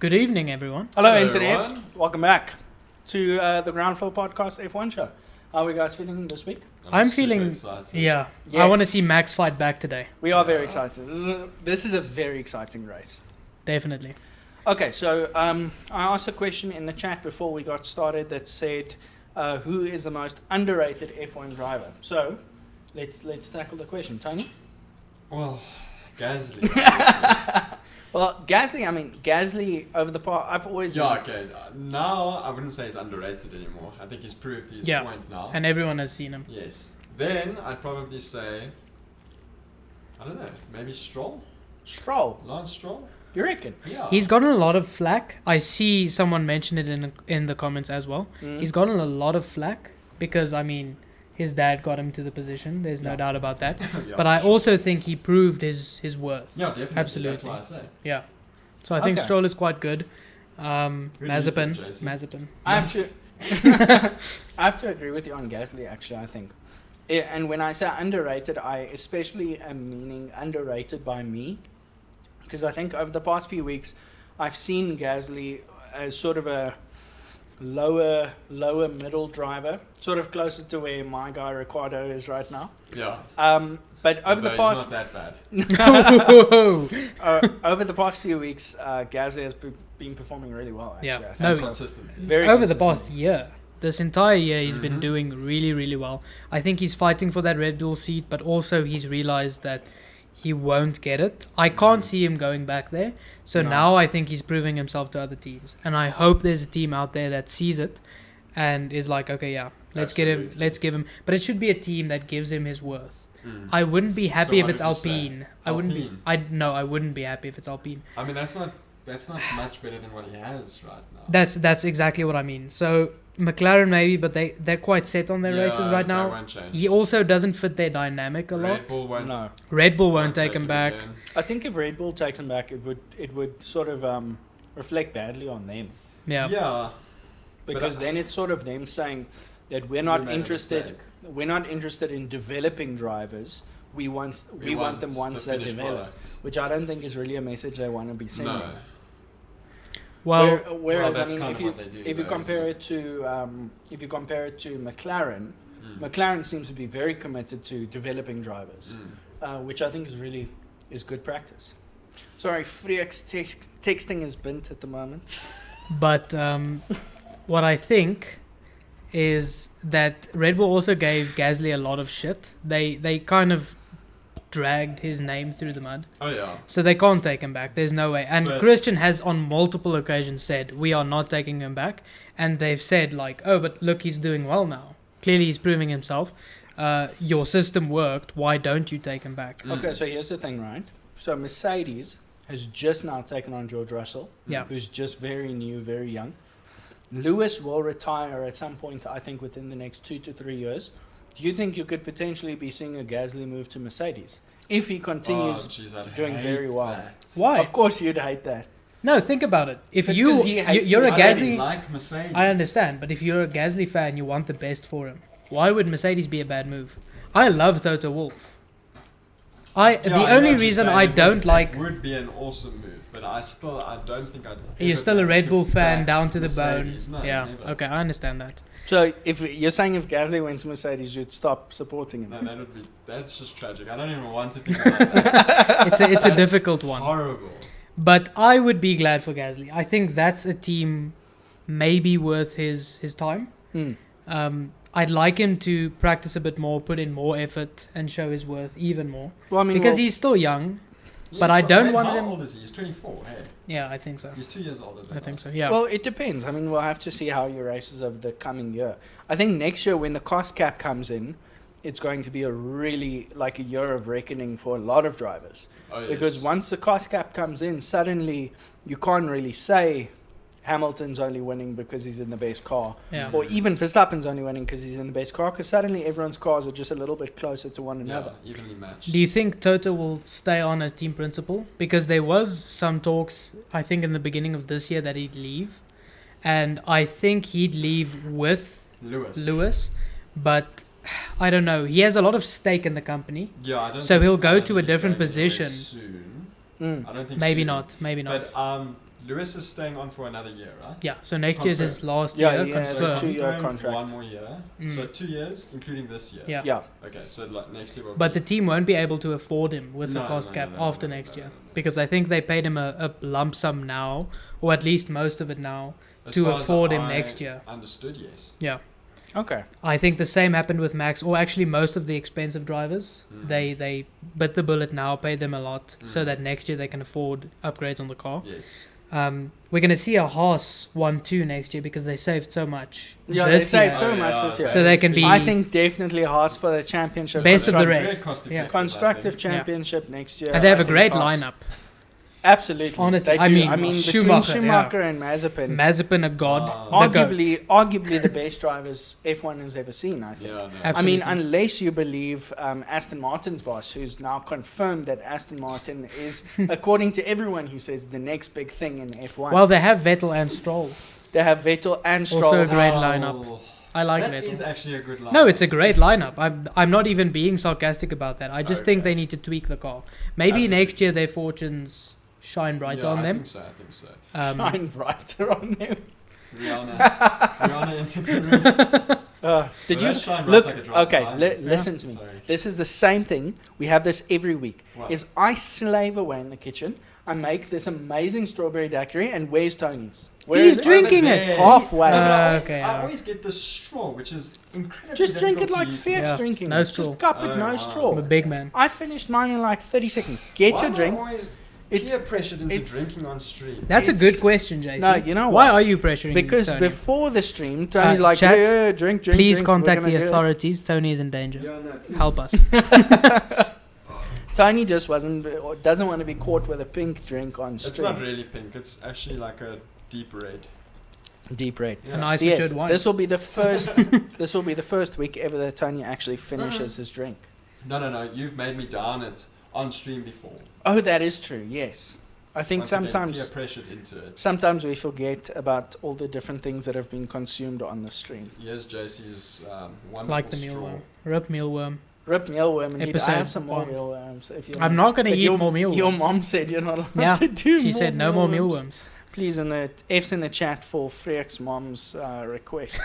Good evening, everyone. Hello, Hello, Internet. everyone. Welcome back to the Ground Floor Podcast F1 show. How are we guys feeling this week? I'm super feeling, excited. yeah, Yes. I want to see Max fight back today. We are very Yeah. excited. This is a very exciting race. Definitely. Okay, so I asked a question in the chat before we got started that said, who is the most underrated F1 driver? So let's tackle the question. Tony? Well, Gasly. Well, Gasly over the past, I've always... Yeah, okay. Now, I wouldn't say he's underrated anymore. I think he's proved his Yeah. point now. And everyone has seen him. Yes. Then, I'd probably say, I don't know, maybe Stroll? Stroll, Lance Stroll? you reckon? Yeah. He's gotten a lot of flack. I see someone mention it in the comments as well. Mm. He's gotten a lot of flack because, his dad got him to the position. There's no Yeah. doubt about that. Yeah, But I for sure. also think he proved his worth. Yeah, definitely. Absolutely. That's why I say. Yeah. So I think Okay. Stroll is quite good. Who do you think, Jason? Mazepin. I have to, I have to agree with you on Gasly. Actually, I think, and when I say underrated, I especially am meaning underrated by me, because I think over the past few weeks, I've seen Gasly as sort of a lower middle driver, sort of closer to where my guy Ricardo is right now. Yeah. But over the Although he's past not that bad. over the past few weeks, Gasly has been performing really well. Actually, Yeah. I think. No, And consistent. Very Over the consistent. past year, this entire year, he's been Mhm. doing really, really well. I think he's fighting for that Red Bull seat, but also he's realized that he won't get it. I can't Mhm. see him going back there. So No. now I think he's proving himself to other teams, and I hope there's a team out there that sees it and is like, okay, yeah, let's Absolutely. give him. But it should be a team that gives him his worth. Mm. I wouldn't be happy So if what it's did you say? Alpine. I wouldn't be. Alpine? I wouldn't be happy if it's Alpine. I mean, that's not much better than what he has right now. That's exactly what I mean. So McLaren maybe, but they're quite set on their Yeah, races right they now. won't change. He also doesn't fit their dynamic a lot. Red Bull won't, No. Red Bull won't take him it back. again. I think if Red Bull takes him back, it would sort of reflect badly on them, Yeah. Yeah. because then it's sort of them saying that we're we not made a interested. mistake. We're not interested in developing drivers. We want them once the they finished develop, product. which I don't think is really a message they want to be sending. No. Well, Whereas that's I mean, kind if of you what they do, if you though, compare isn't it to McLaren, Mm. McLaren seems to be very committed to developing drivers. Mm. Which I think is good practice. Sorry, Freek's texting is bent at the moment. but what I think is that Red Bull also gave Gasly a lot of shit. They kind of dragged his name through the mud. Oh yeah. So they can't take him back. There's no way. And But- Christian has on multiple occasions said, we are not taking him back. And they've said like, oh, but look, he's doing well now. Clearly he's proving himself. Your system worked. Why don't you take him back? Mm. Okay, so here's the thing, right? So Mercedes has just now taken on George Russell, Yeah. who's just very new, very young. Lewis will retire at some point, I think, within the next 2 to 3 years. Do you think you could potentially be seeing a Gasly move to Mercedes if he continues? Oh, jeez, I'd doing hate very well. that. Why? Of course, you'd hate that. No, think about it. If But you, 'cause he hates you're a Mercedes. Gasly... Like Mercedes. I understand, but if you're a Gasly fan, you want the best for him. Why would Mercedes be a bad move? I love Toto Wolff. Yeah, I The know only what you're reason saying. I It don't would, like... It would be an awesome move, but I don't think I'd. You're ever still be a able Red to Bull fan back down to the bone. Mercedes. No, Yeah, never. okay, I understand that. So if you're saying if Gasly went to Mercedes, you'd stop supporting him. No, that's just tragic. I don't even want to think about that. It's a That's difficult one. Horrible. But I would be glad for Gasly. I think that's a team maybe worth his time. Hmm. I'd like him to practice a bit more, put in more effort, and show his worth even more. Well, I mean, Because he's still young. But I He's don't not- want how him- old is he? He's 24. Hey, Yeah, I think so. he's 2 years older than I think us. so, yeah. Well, it depends. I mean, we'll have to see how he races over the coming year. I think next year when the cost cap comes in, it's going to be a really, like a year of reckoning for a lot of drivers. Oh, yes. Because once the cost cap comes in, suddenly you can't really say Hamilton's only winning because he's in the best car. Yeah. Or even Verstappen's only winning because he's in the best car. Because suddenly everyone's cars are just a little bit closer to one another. Yeah, evenly matched. Do you think Toto will stay on as team principal? Because there was some talks, I think, in the beginning of this year that he'd leave. And I think he'd leave with Lewis. But I don't know. He has a lot of stake in the company. Yeah, I don't So think- he'll I go don't to think a he's different going anywhere position. Soon. Mm. I don't think Maybe soon. not. Maybe not. But Lewis is staying on for another year, right? Yeah, so next year's his last Yeah, year. yeah, it's a confirmed. 2-year confirmed contract. 1 more year. So 2 years, including this year. Yeah. Yeah. Okay, so like next year will But be... the team won't be able to afford him with the No, cost no, cap no, no, after no, next no, year. no, no. Because I think they paid him a lump sum now, or at least most of it now, As to far as afford him I next year. Understood, yes. Yeah. Okay. I think the same happened with Max, or actually most of the expensive drivers. Mm. They bit the bullet now, paid them a lot, so Mm. that next year they can afford upgrades on the car. Yes. We're going to see a Haas 1-2 next year because they saved so much. Yeah, this they saved year. so much this year. So they can be- I think definitely Haas for the championship. Best of the constructive- rest. Very cost Yeah. effective, Constructive I think. championship next year. And they have I a think great Haas. lineup. Absolutely. Honestly, They I do. mean, between Schumacher, Schumacher and Mazepin, Mazepin, a god. Wow. The goat. arguably the best drivers F1 has ever seen, I think. Yeah, no. Absolutely. I mean, unless you believe Aston Martin's boss, who's now confirmed that Aston Martin is, according to everyone, he says the next big thing in F1. Well, they have Vettel and Stroll. They have Vettel and Stroll. Also a great Oh, lineup. I like that Vettel. is actually a good lineup. No, it's a great lineup. I'm not even being sarcastic about that. I just think Okay. they need to tweak the car. Maybe Absolutely. next year their fortunes shine brighter on them. I think so. Shine brighter on them. Rihanna into the room. Did Well, you that's shine bright look? like a drop Okay, line. listen to me. Sorry. This is the same thing. We have this every week. What? Is I slave away in the kitchen. I make this amazing strawberry daiquiri, and where's Tony's? Where He's is it? drinking Over it. there. Halfway. No, but I always, Okay, I yeah. always get the straw, which is incredibly Just drink it difficult like to use. Fiat's Yeah, drinking. no it. straw. Just cup it, Oh, no wow. I'm a straw. big man. I finished mine in like 30 seconds. Get Why your am I drink. always It's peer pressured into it's- drinking on stream? That's a It's- good question, Jason. No, you know Why what? are you pressuring Because Tony? before the stream, Tony's like, chat, yeah, drink. Please drink, contact we're the gonna do it." authorities. Tony is in danger. Yeah, no, please. Help us. Tony just doesn't want to be caught with a pink drink on It's stream. not really pink. It's actually like a deep red. Deep red. Yeah. A nice So yes, matured wine. this will be the first. This will be the first week ever that Tony actually finishes his drink. No. You've made me down it on stream before. Oh, that is true. Yes, I think Once again, sometimes peer pressured into it. sometimes we forget about all the different things that have been consumed on the stream. Here's JC's wonderful Like the straw. mealworm. Rip mealworm. Rip mealworm. Indeed, I Episode have some more one. mealworms. If you I'm not going to but eat your, more mealworms. Your mom said you're not allowed Yeah, to do She more said no more mealworms. mealworms. Please, in the F's in the chat for Freek's mom's request.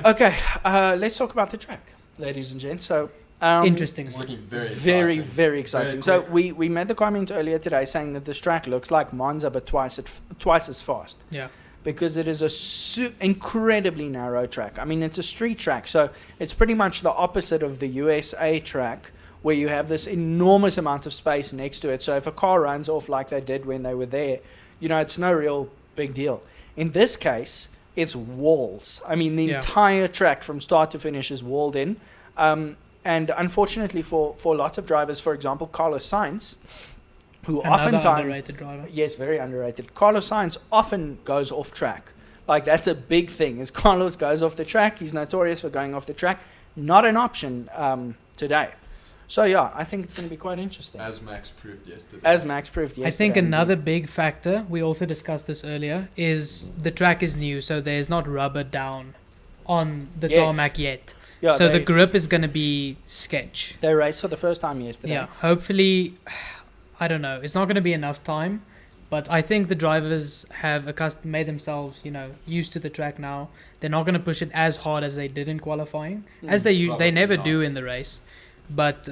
Okay, let's talk about the track, ladies and gents. So, Interesting It's one. looking very very, exciting. very exciting. Very So quick. we made the comment earlier today saying that this track looks like Monza, but twice as fast. Yeah. Because it is a incredibly narrow track. I mean, it's a street track, so it's pretty much the opposite of the USA track, where you have this enormous amount of space next to it. So if a car runs off like they did when they were there, you know, it's no real big deal. In this case, it's walls. I mean, the Yeah. entire track from start to finish is walled in. And unfortunately for lots of drivers, for example, Carlos Sainz, who Another oftentimes... underrated driver. Yes, very underrated. Carlos Sainz often goes off track. Like, that's a big thing. Is Carlos goes off the track. He's notorious for going off the track. Not an option today. So, yeah, I think it's going to be quite interesting. As Max proved yesterday. As Max proved yesterday. I think another big factor, we also discussed this earlier, is the track is new, so there's not rubber down on the Yes. tarmac yet. Yeah, So they, the grip is going to be sketch. they raced for the first time yesterday. Yeah, hopefully, I don't know. It's not going to be enough time, but I think the drivers have made themselves, used to the track now. They're not going to push it as hard as they did in qualifying, as they Probably never do not. in the race. But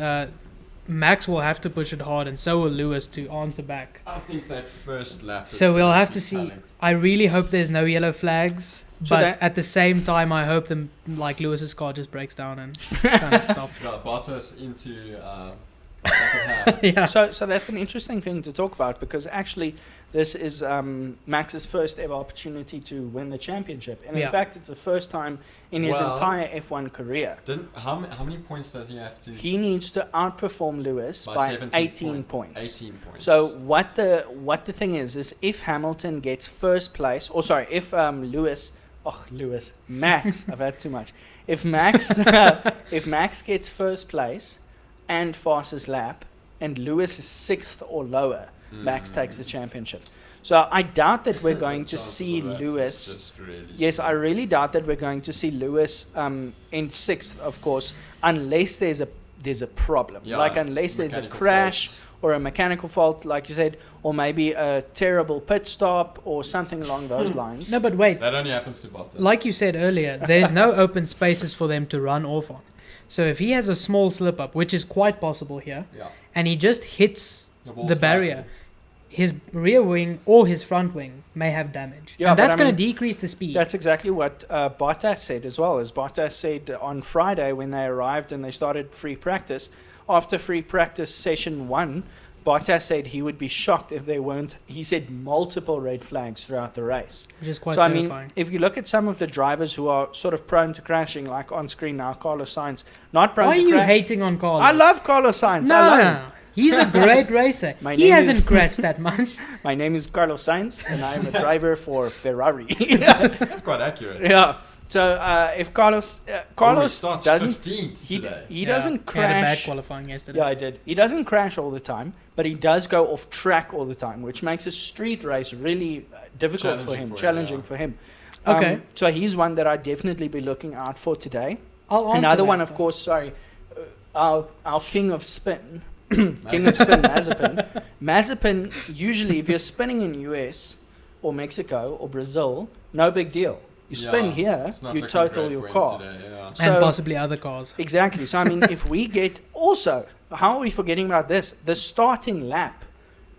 Max will have to push it hard, and so will Lewis to answer back. I think that first lap. is So we'll gonna have be to see. telling. I really hope there's no yellow flags. So But that- at the same time, I hope Lewis's car just breaks down and kind of stops. Yeah, Bottas into back of hand. Yeah. So that's an interesting thing to talk about, because actually this is Max's first ever opportunity to win the championship. And in Yeah. fact, it's the first time in his Well- entire F1 career. How many points does he have to? He needs to outperform Lewis By by 17 18 points. 18 points. So what the thing is if Hamilton gets first place, or sorry, if Max, I've had too much. If Max gets first place and fastest lap, and Lewis is 6th or lower, Max takes the championship. So I doubt that we're going to Chances see of that is Lewis. just really Yes, I slim. really doubt that we're going to see Lewis in 6th, of course, unless there's there's a problem. Yeah, like unless there's a mechanical crash faults. or a mechanical fault, like you said, or maybe a terrible pit stop or something along those lines. No, but wait. That only happens to Banter. Like you said earlier, there's no open spaces for them to run off on. So if he has a small slip up, which is quite possible here, Yeah. and he just hits ball the barrier, his rear wing or his front wing may have damage. Yeah, and but that's I going mean, to decrease the speed. That's exactly what Banter said as well. As Banter said on Friday when they arrived and they started free practice, after free practice session 1, Banter said he would be shocked if there weren't, he said, multiple red flags throughout the race. Which is quite So, I terrifying. mean, if you look at some of the drivers who are sort of prone to crashing, like on screen now, Carlos Sainz, not prone Why are to you crash. hating on Carlos? I love Carlos Sainz. No, I love no, him. no. He's a great racer. My He name hasn't is- crashed that much. My name is Carlos Sainz, and I am a driver for Ferrari. That's quite accurate. Yeah. So if Carlos starts doesn't 15th today. he Yeah. doesn't He had a bad crash. qualifying yesterday. Yeah, I did. He doesn't crash all the time, but he does go off track all the time, which makes a street race really difficult for him, challenging for him. Okay. So he's one that I'd definitely be looking out for today. I'll answer Another that, one, of but- course, our king of spin, king of spin, Mazepin. Mazepin, usually if you're spinning in US or Mexico or Brazil, no big deal. You spin here, It's not you looking total great your for him car. today, yeah. And So- possibly other cars. Exactly. So, I mean, if we get... Also, how are we forgetting about this? The starting lap.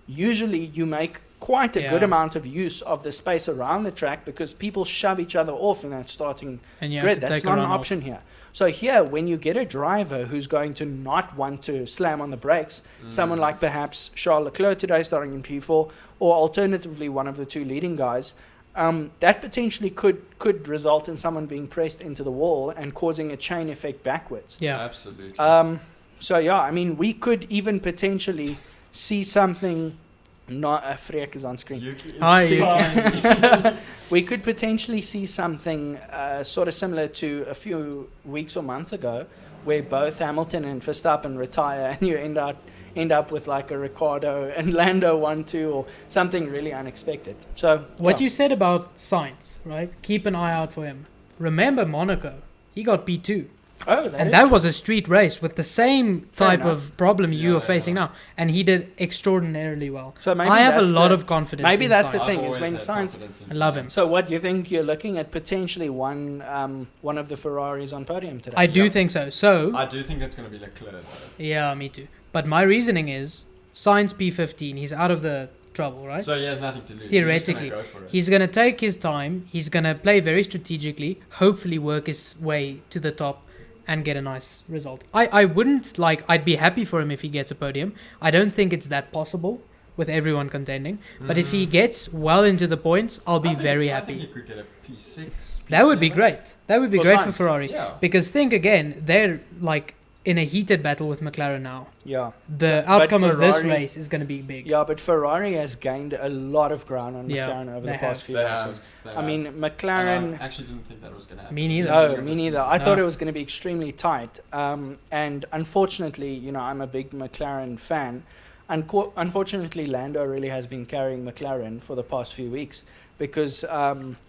Usually you make quite a good Yeah. amount of use of the space around the track because people shove each other off in that starting And you have grid. to That's take a not an run off. option here. So here, when you get a driver who's going to not want to slam on the brakes, someone like perhaps Charles Leclerc today starting in P4, or alternatively one of the two leading guys, that potentially could result in someone being pressed into the wall and causing a chain effect backwards. Yeah. Absolutely. So yeah, I mean, we could even potentially see something. Not Freek is on screen. Yuki is Hi, fine. We could potentially see something sort of similar to a few weeks or months ago, where both Hamilton and Verstappen retire, and you end up with like a Ricciardo and Lando 1-2 or something really unexpected. So What yeah. you said about Sainz, right? Keep an eye out for him. Remember Monaco. He got P2. and That was a street race with the same Fair type enough. of problem you Yeah, are facing now. And he did extraordinarily well. So maybe I have a that's lot the- of confidence maybe in that's the Sainz. I've thing, is always when had Sainz- confidence in I love him. Sainz. So what do you think? You're looking at potentially one of the Ferraris on podium today. I do Yeah. think so. So, I do think it's going to be Leclerc, though. yeah, me too. But my reasoning is Sainz P15, he's out of the trouble, right? So he has nothing to lose. Theoretically. He's just gonna go for it. He's going to take his time. He's going to play very strategically, hopefully work his way to the top and get a nice result. I wouldn't I'd be happy for him if he gets a podium. I don't think it's that possible with everyone contending. But if he gets well into the points, I'll be very I think happy. he could get a P6. That would be P7. great. That would be For great for Sainz. Ferrari. Yeah. Because think again, they're in a heated battle with McLaren now. Yeah. The outcome of this Ferrari- race is going to be big. Yeah, but Ferrari has gained a lot of ground on Yeah, McLaren over they the past have. few They races. have. They I have. mean, And McLaren. I actually didn't think that was going to happen. Me neither. No, me neither. I thought No. it was going to be extremely tight. And unfortunately, I'm a big McLaren fan. And unfortunately, Lando really has been carrying McLaren for the past few weeks because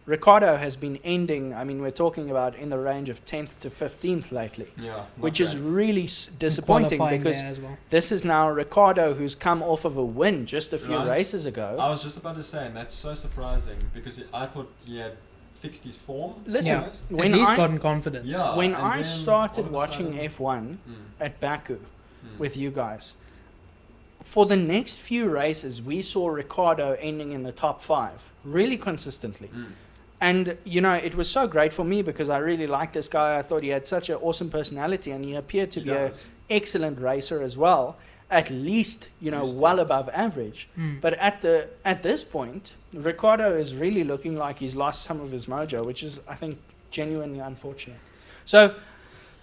Ricciardo has been ending. I mean, we're talking about in the range of 10th to 15th lately, Yeah. not which is great. really And disappointing qualifying because there as well. this is now Ricciardo who's come off of a win just a few Right. races ago. I was just about to say, and that's so surprising because I thought he had fixed his form. Listen, Yeah. when At least I- gotten confidence. Yeah. when and I then started all of a watching sudden- F1 at Baku Mm. with you guys, for the next few races, we saw Ricciardo ending in the top 5 really consistently. Mm. And, it was so great for me because I really liked this guy. I thought he had such an awesome personality and he appeared to He be an does. excellent racer as well. At least, Used to. well above average. Mm. But at this point, Ricciardo is really looking like he's lost some of his mojo, which is, I think, genuinely unfortunate. So,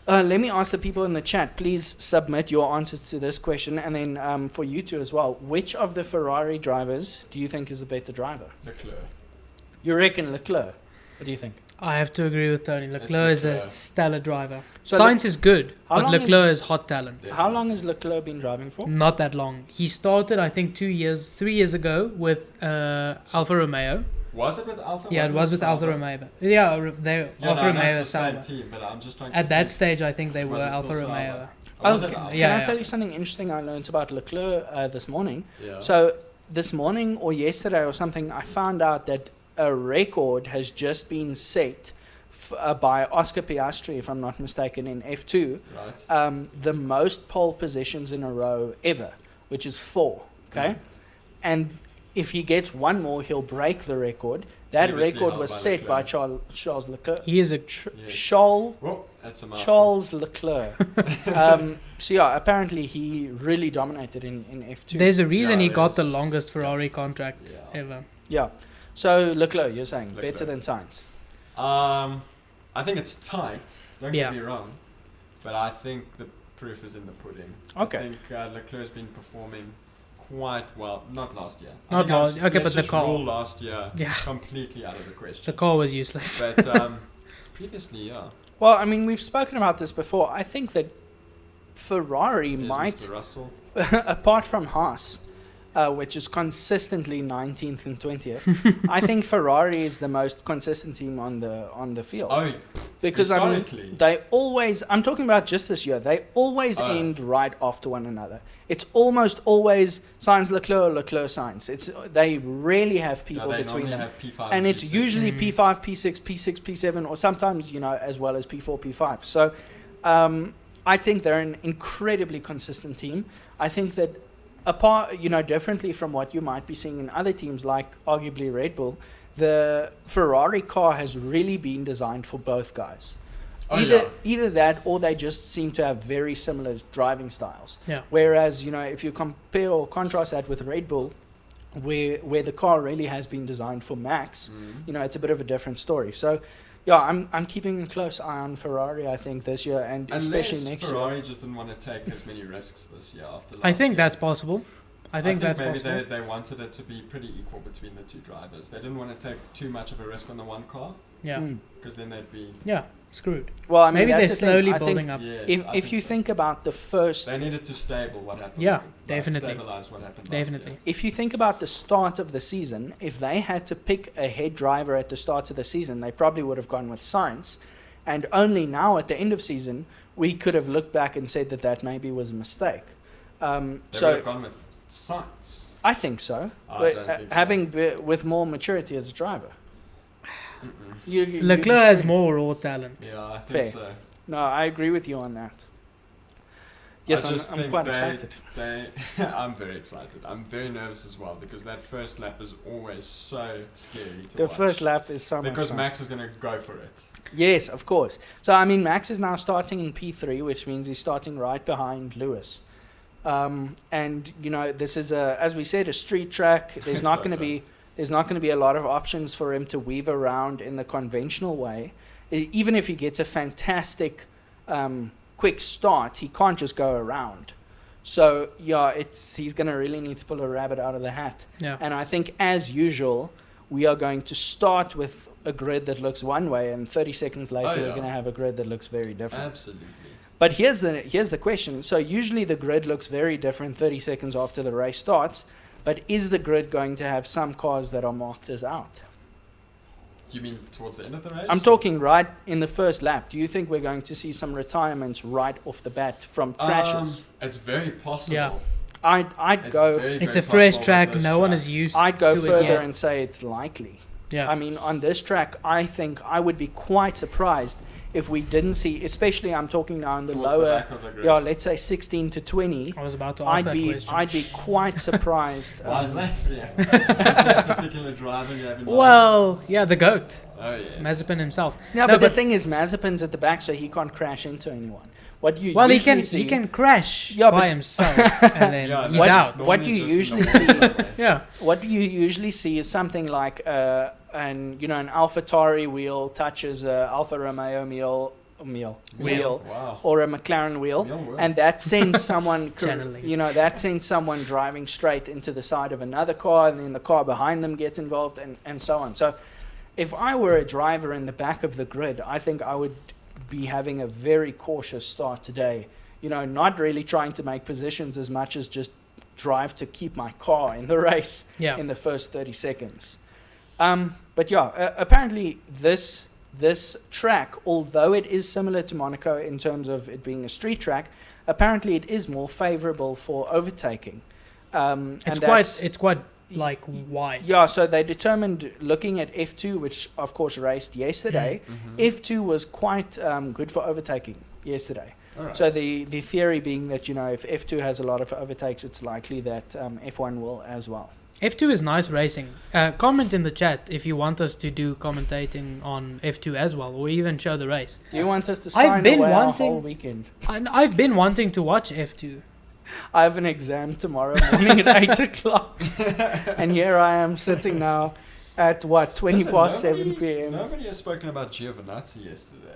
let me ask the people in the chat, please submit your answers to this question. And then for you two as well, which of the Ferrari drivers do you think is the better driver? Leclerc. You reckon Leclerc? What do you think? I have to agree with Tony. Leclerc is a Leclerc. stellar driver. So Sainz is good, how but long Leclerc is hot talent. How long has Leclerc been driving for? Not that long. He started, I think, 3 years ago with Alfa Romeo. Was it with Alfa? Yeah, it Wasn't was with Alfa Sauber? Romeo. Yeah, Yeah, Alfa no, Romeo that's the same Sauber. team, but I'm just trying to At that think. stage, I think they Was were it still Alfa Sauber? Romeo. Or was Oh, it can, out? can Yeah, I yeah. tell you something interesting I learned about Leclerc this morning? Yeah. So this morning or yesterday or something, I found out that a record has just been set by Oscar Piastri, if I'm not mistaken, in F2. Right. The most pole positions in a row ever, which is 4. Okay, and if he gets one more, he'll break the record. That Previously record held was by set by Leclerc. Charles Leclerc. He is a. Yes. Charles That's a mouthful. Charles Leclerc. So yeah, apparently he really dominated in F2. There's a reason Yeah, he got the there's- longest Ferrari contract Yeah. ever. Yeah. So Leclerc, you're saying Leclerc. better than Sainz. I think it's tight. Don't Yeah. get me wrong, but I think the proof is in the pudding. Okay. I think Leclerc's been performing quite well. Not last year. I Not think I'm- last- okay, let's but the just car. rule last year Yeah. completely out of the The question. car was useless. But previously, yeah. Well, I mean, we've spoken about this before. I think that Ferrari Is might, Mr. Russell. apart from Haas, which is consistently 19th and 20th, I think Ferrari is the most consistent team on the field. Oh, Because I mean, historically. they always, I'm talking about just this year, they always Oh. end right after one another. It's almost always Sainz Leclerc, Leclerc Sainz. They rarely have people they between normally them. have P5 And it's P6. usually Mm. P5, P6, P6, P7, or sometimes, as well as P4, P5. So I think they're an incredibly consistent team. I think that apart, differently from what you might be seeing in other teams like arguably Red Bull, the Ferrari car has really been designed for both guys. Oh, yeah. Either that or they just seem to have very similar driving styles. Yeah. Whereas, if you compare or contrast that with Red Bull, where the car really has been designed for Max, Mm. it's a bit of a different story. So, yeah, I'm keeping a close eye on Ferrari, I think, this year and especially Unless next Ferrari year. just didn't want to take as many risks this year after last I think year. that's possible. I think that's maybe possible. they wanted it to be pretty equal between the two drivers. They didn't want to take too much of a risk on the one car Yeah. Mm. because then they'd be. Yeah. Screwed. Well, I mean, Maybe they're that's the thing. slowly I think building up. Yes, if you think about the first they needed to stable what happened. Yeah, like, definitely. Stabilize what happened. Definitely. Last year. If you think about the start of the season, if they had to pick a head driver at the start of the season, they probably would have gone with Sainz. And only now at the end of season, we could have looked back and said that maybe was a mistake. They would So have gone with Sainz. I think so. I But, don't think so. having with more maturity as a driver. Mm-mm. You Leclerc has disagree? more raw talent. Yeah, I think Fair. so. No, I agree with you on that. Yes, I I'm just think quite they- excited. I'm very excited. I'm very nervous as well because that first lap is always so scary to The watch. first lap is so much because fun. Max is going to go for it. Yes, of course. So I mean, Max is now starting in P3, which means he's starting right behind Lewis. And this is as we said, a street track. There's not going to be a lot of options for him to weave around in the conventional way. Even if he gets a fantastic quick start, he can't just go around. So yeah, he's going to really need to pull a rabbit out of the hat. Yeah. And I think, as usual, we are going to start with a grid that looks one way, and 30 seconds later, we're yeah. going to have a grid that looks very different. Absolutely. But here's the question. So usually the grid looks very different 30 seconds after the race starts. But is the grid going to have some cars that are marked as out? You mean towards the end of the race? I'm talking right in the first lap. Do you think we're going to see some retirements right off the bat from crashes? It's very possible. Yeah. I'd It's go. very, It's very a fresh possible with track. this No one track. is used I'd go to it further yet. and say it's likely. Yeah. I mean, on this track, I think I would be quite surprised if we didn't see, especially I'm talking now in the Towards lower, back of the grid. yeah, let's say 16 to 20. I was about to ask that question. I'd be quite surprised. Why is that? Yeah. Is that particular driver you have in mind? Well, yeah, the GOAT. Oh, yes. Mazepin himself. No, No, but the but- thing is, Mazepin's at the back, so he can't crash into anyone. What you Well, he usually see, can crash Yeah, by but- himself, and then Yeah, he's What- out. normally what do you just in the usually wall see? somewhere. Yeah. what you usually see is something like an AlphaTauri wheel touches a Alfa Romeo wheel Wow. or a McLaren wheel, Real work. and that sends someone Channeling. that sends someone driving straight into the side of another car, and then the car behind them gets involved, and so on. So if I were a driver in the back of the grid, I think I would be having a very cautious start today. Not really trying to make positions as much as just drive to keep my car in the race Yeah. in the first 30 seconds. But yeah, apparently this track, although it is similar to Monaco in terms of it being a street track, apparently it is more favourable for overtaking. It's quite like wide. Yeah, so they determined, looking at F2, which of course raced yesterday, F2 was quite good for overtaking yesterday. Alright. So the theory being that, if F2 has a lot of overtakes, it's likely that F1 will as well. F2 is nice racing. Comment in the chat if you want us to do commentating on F2 as well, or even show the race. Do you want us to sign away our whole weekend? I've been wanting to watch F2. I have an exam tomorrow morning at 8 o'clock. And here I am sitting now at 20 past 7 p.m. Nobody has spoken about Giovinazzi yesterday.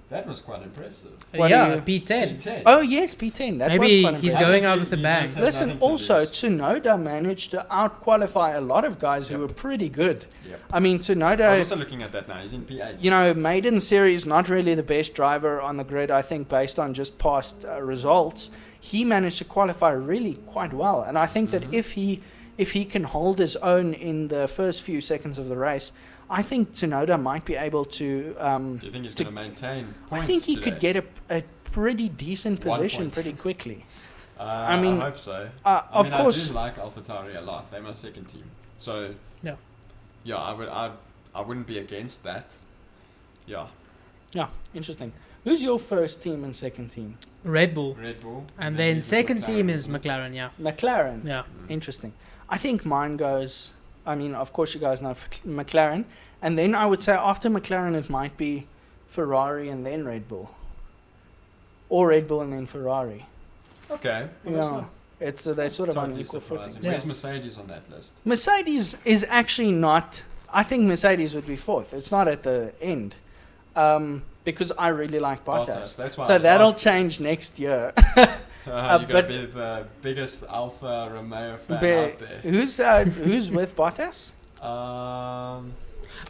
That was quite impressive. P10. P10. Oh, yes, P10. That was Maybe quite he's impressive. going out with a bang. Listen, also, Tsunoda managed to out-qualify a lot of guys who were pretty good. Yep. I mean, I'm Tsunoda, also looking at that now. He's in P8. maiden series, not really the best driver on the grid, I think, based on just past results. He managed to qualify really quite well. And I think that if he can hold his own in the first few seconds of the race, I think Tsunoda might be able to... Do you think he's going to maintain points I think he today? could get a pretty decent 1 position point. pretty quickly. I mean, hope so. Of course... I do like AlphaTauri a lot. They're my second team. So, Yeah. I wouldn't be against that. Yeah. Yeah, interesting. Who's your first team and second team? Red Bull. Red Bull. And then it's second team McLaren, is isn't it? McLaren, yeah. McLaren. Yeah. Interesting. I think mine goes... I mean, of course you guys know McLaren. And then I would say after McLaren it might be Ferrari and then Red Bull. Or Red Bull and then Ferrari. Okay. Well, that's Yeah. not It's they're sort of on totally equal surprising. footing. Where's Mercedes on that list? Mercedes is actually not... I think Mercedes would be fourth. It's not at the end. Because I really like Bottas. That's why I So was that'll asking. change next year. You're going but- to be the biggest Alfa Romeo fan out there. Who's with Bottas?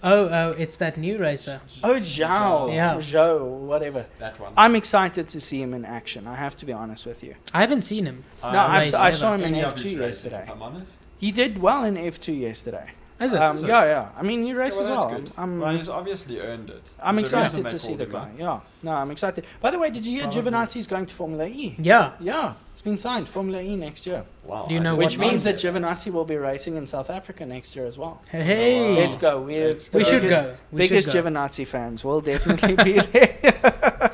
It's that new racer. Oh, Zhao. Yeah. Zhou, whatever. That one. I'm excited to see him in action. I have to be honest with you. I haven't seen him. No, I saw him in Any of F2 his races, yesterday. If I'm honest. He did well in F2 yesterday. Is it? Is it? Yeah. I mean, he raced as that's well. good. I'm Well, he's obviously earned it. I'm There's a reason excited they to see called the him guy. up. Yeah. No, I'm excited. By the way, did you hear Probably. Giovinazzi's going to Formula E? Yeah. Yeah, it's been signed. Formula E next year. Wow. Do you know Which what means that team? Giovinazzi will be racing in South Africa next year as well. Hey. Let's go. Let's the We should biggest- go. We Biggest should go. Giovinazzi fans will definitely be there.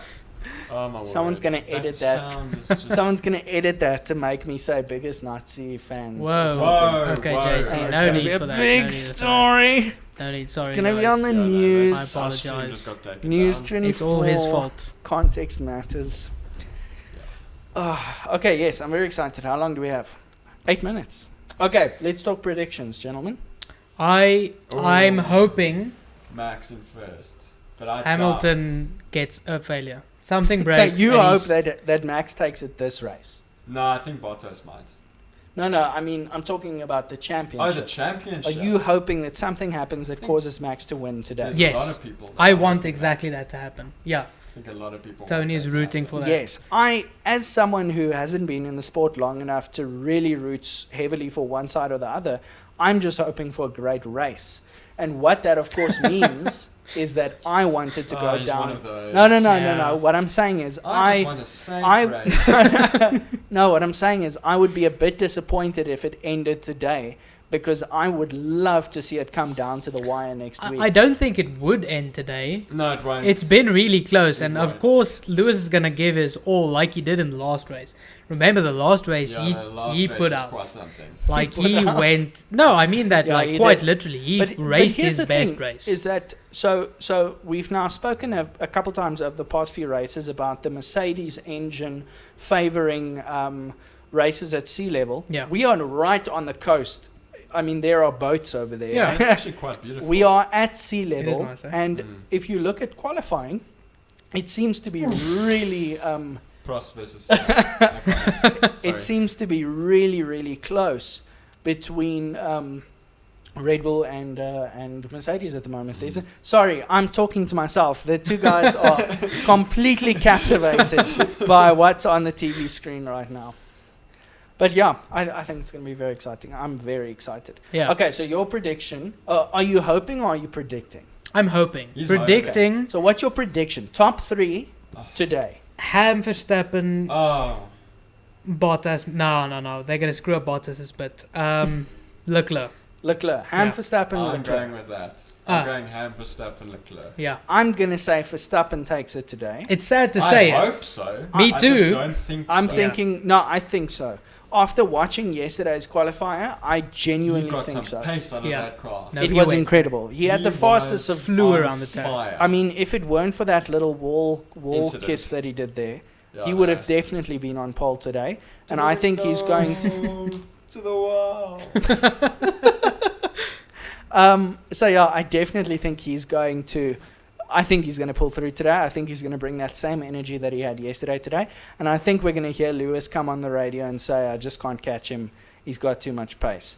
Oh my Someone's word. gonna edit that. sound is just- Someone's going to edit that to make me say biggest Nazi fans. or Whoa. something. Whoa. Okay, whoa. JC. And No it's going to need be a for that. big No need for that. story. No need. Sorry. It's going to be guys. on the Yeah, no, news. I Our stream apologize. just got taken News down. 24. It's all his fault. Context matters. Okay, yes, I'm very excited. How long do we have? 8 minutes. Okay, let's talk predictions, gentlemen. I'm hoping Max in first. But I Hamilton gets a failure. Something So breaks. you and hope he's- that Max takes it this race? No, I think Bottas might. No, I mean, I'm talking about the Oh, championship. the championship. Are you hoping that something happens that causes Max to win today? There's Yes. a lot of people. that I want want Max. exactly that to happen. Yeah. I think a lot of people. Tony want is that to rooting happen. for that. Yes, as someone who hasn't been in the sport long enough to really root heavily for one side or the other, I'm just hoping for a great race. And what that, of course, means is that I wanted to Oh, go he's down. one of those. No. Yeah. What I'm saying is I just want a safe I- race. No, what I'm saying is I would be a bit disappointed if it ended today because I would love to see it come down to the wire next week. I don't think it would end today. No, it won't. It's been really close, It and of won't. course Lewis is gonna give his all, like he did in the last race. Remember the last race? Yeah, the last he race put was out quite something. like He put he out. went. No, I mean that Yeah, like he quite did. literally. He But raced here's his the best thing, race. Is that so? We've now spoken a couple times over the past few races about the Mercedes engine favoring races at sea level. Yeah. We are right on the coast. I mean, there are boats over there. Yeah. It's actually quite beautiful. We are at sea is level, nice, eh? and Mm. if you look at qualifying, it seems to be really. Prost versus. Okay. It seems to be really close between Red Bull and Mercedes at the moment. Sorry, I'm talking to myself. The two guys are completely captivated by what's on the TV screen right now. But yeah, I think it's going to be very exciting. I'm very excited. Yeah. Okay, so your prediction, are you hoping or are you predicting? I'm hoping. He's Predicting. So what's your prediction? Top 3 Oh. today. Ham Verstappen, Oh, Bottas. No. They're going to screw up Bottas's bit. Leclerc. Leclerc. Ham Yeah. Verstappen, I'm Leclerc. going with that. I'm Ah. going Ham, Verstappen, Leclerc. Yeah. I'm going to say Verstappen takes it today. It's sad to say I it. hope so. Me I too. just don't think I'm so. thinking, no, I think so. After watching yesterday's qualifier, I He genuinely got think some so. pace out of Yeah. that car. No, It he was went. incredible. He had the fastest was of. Flew on around the track. fire. I mean, if it weren't for that little wall Incident. kiss that he did there, Yeah, he would no. have definitely been on pole today. To And the I think he's going to. window, to the wall. So yeah, I definitely think he's going to. I think he's going to pull through today. I think he's going to bring that same energy that he had yesterday today. And I think we're going to hear Lewis come on the radio and say, "I just can't catch him. He's got too much pace."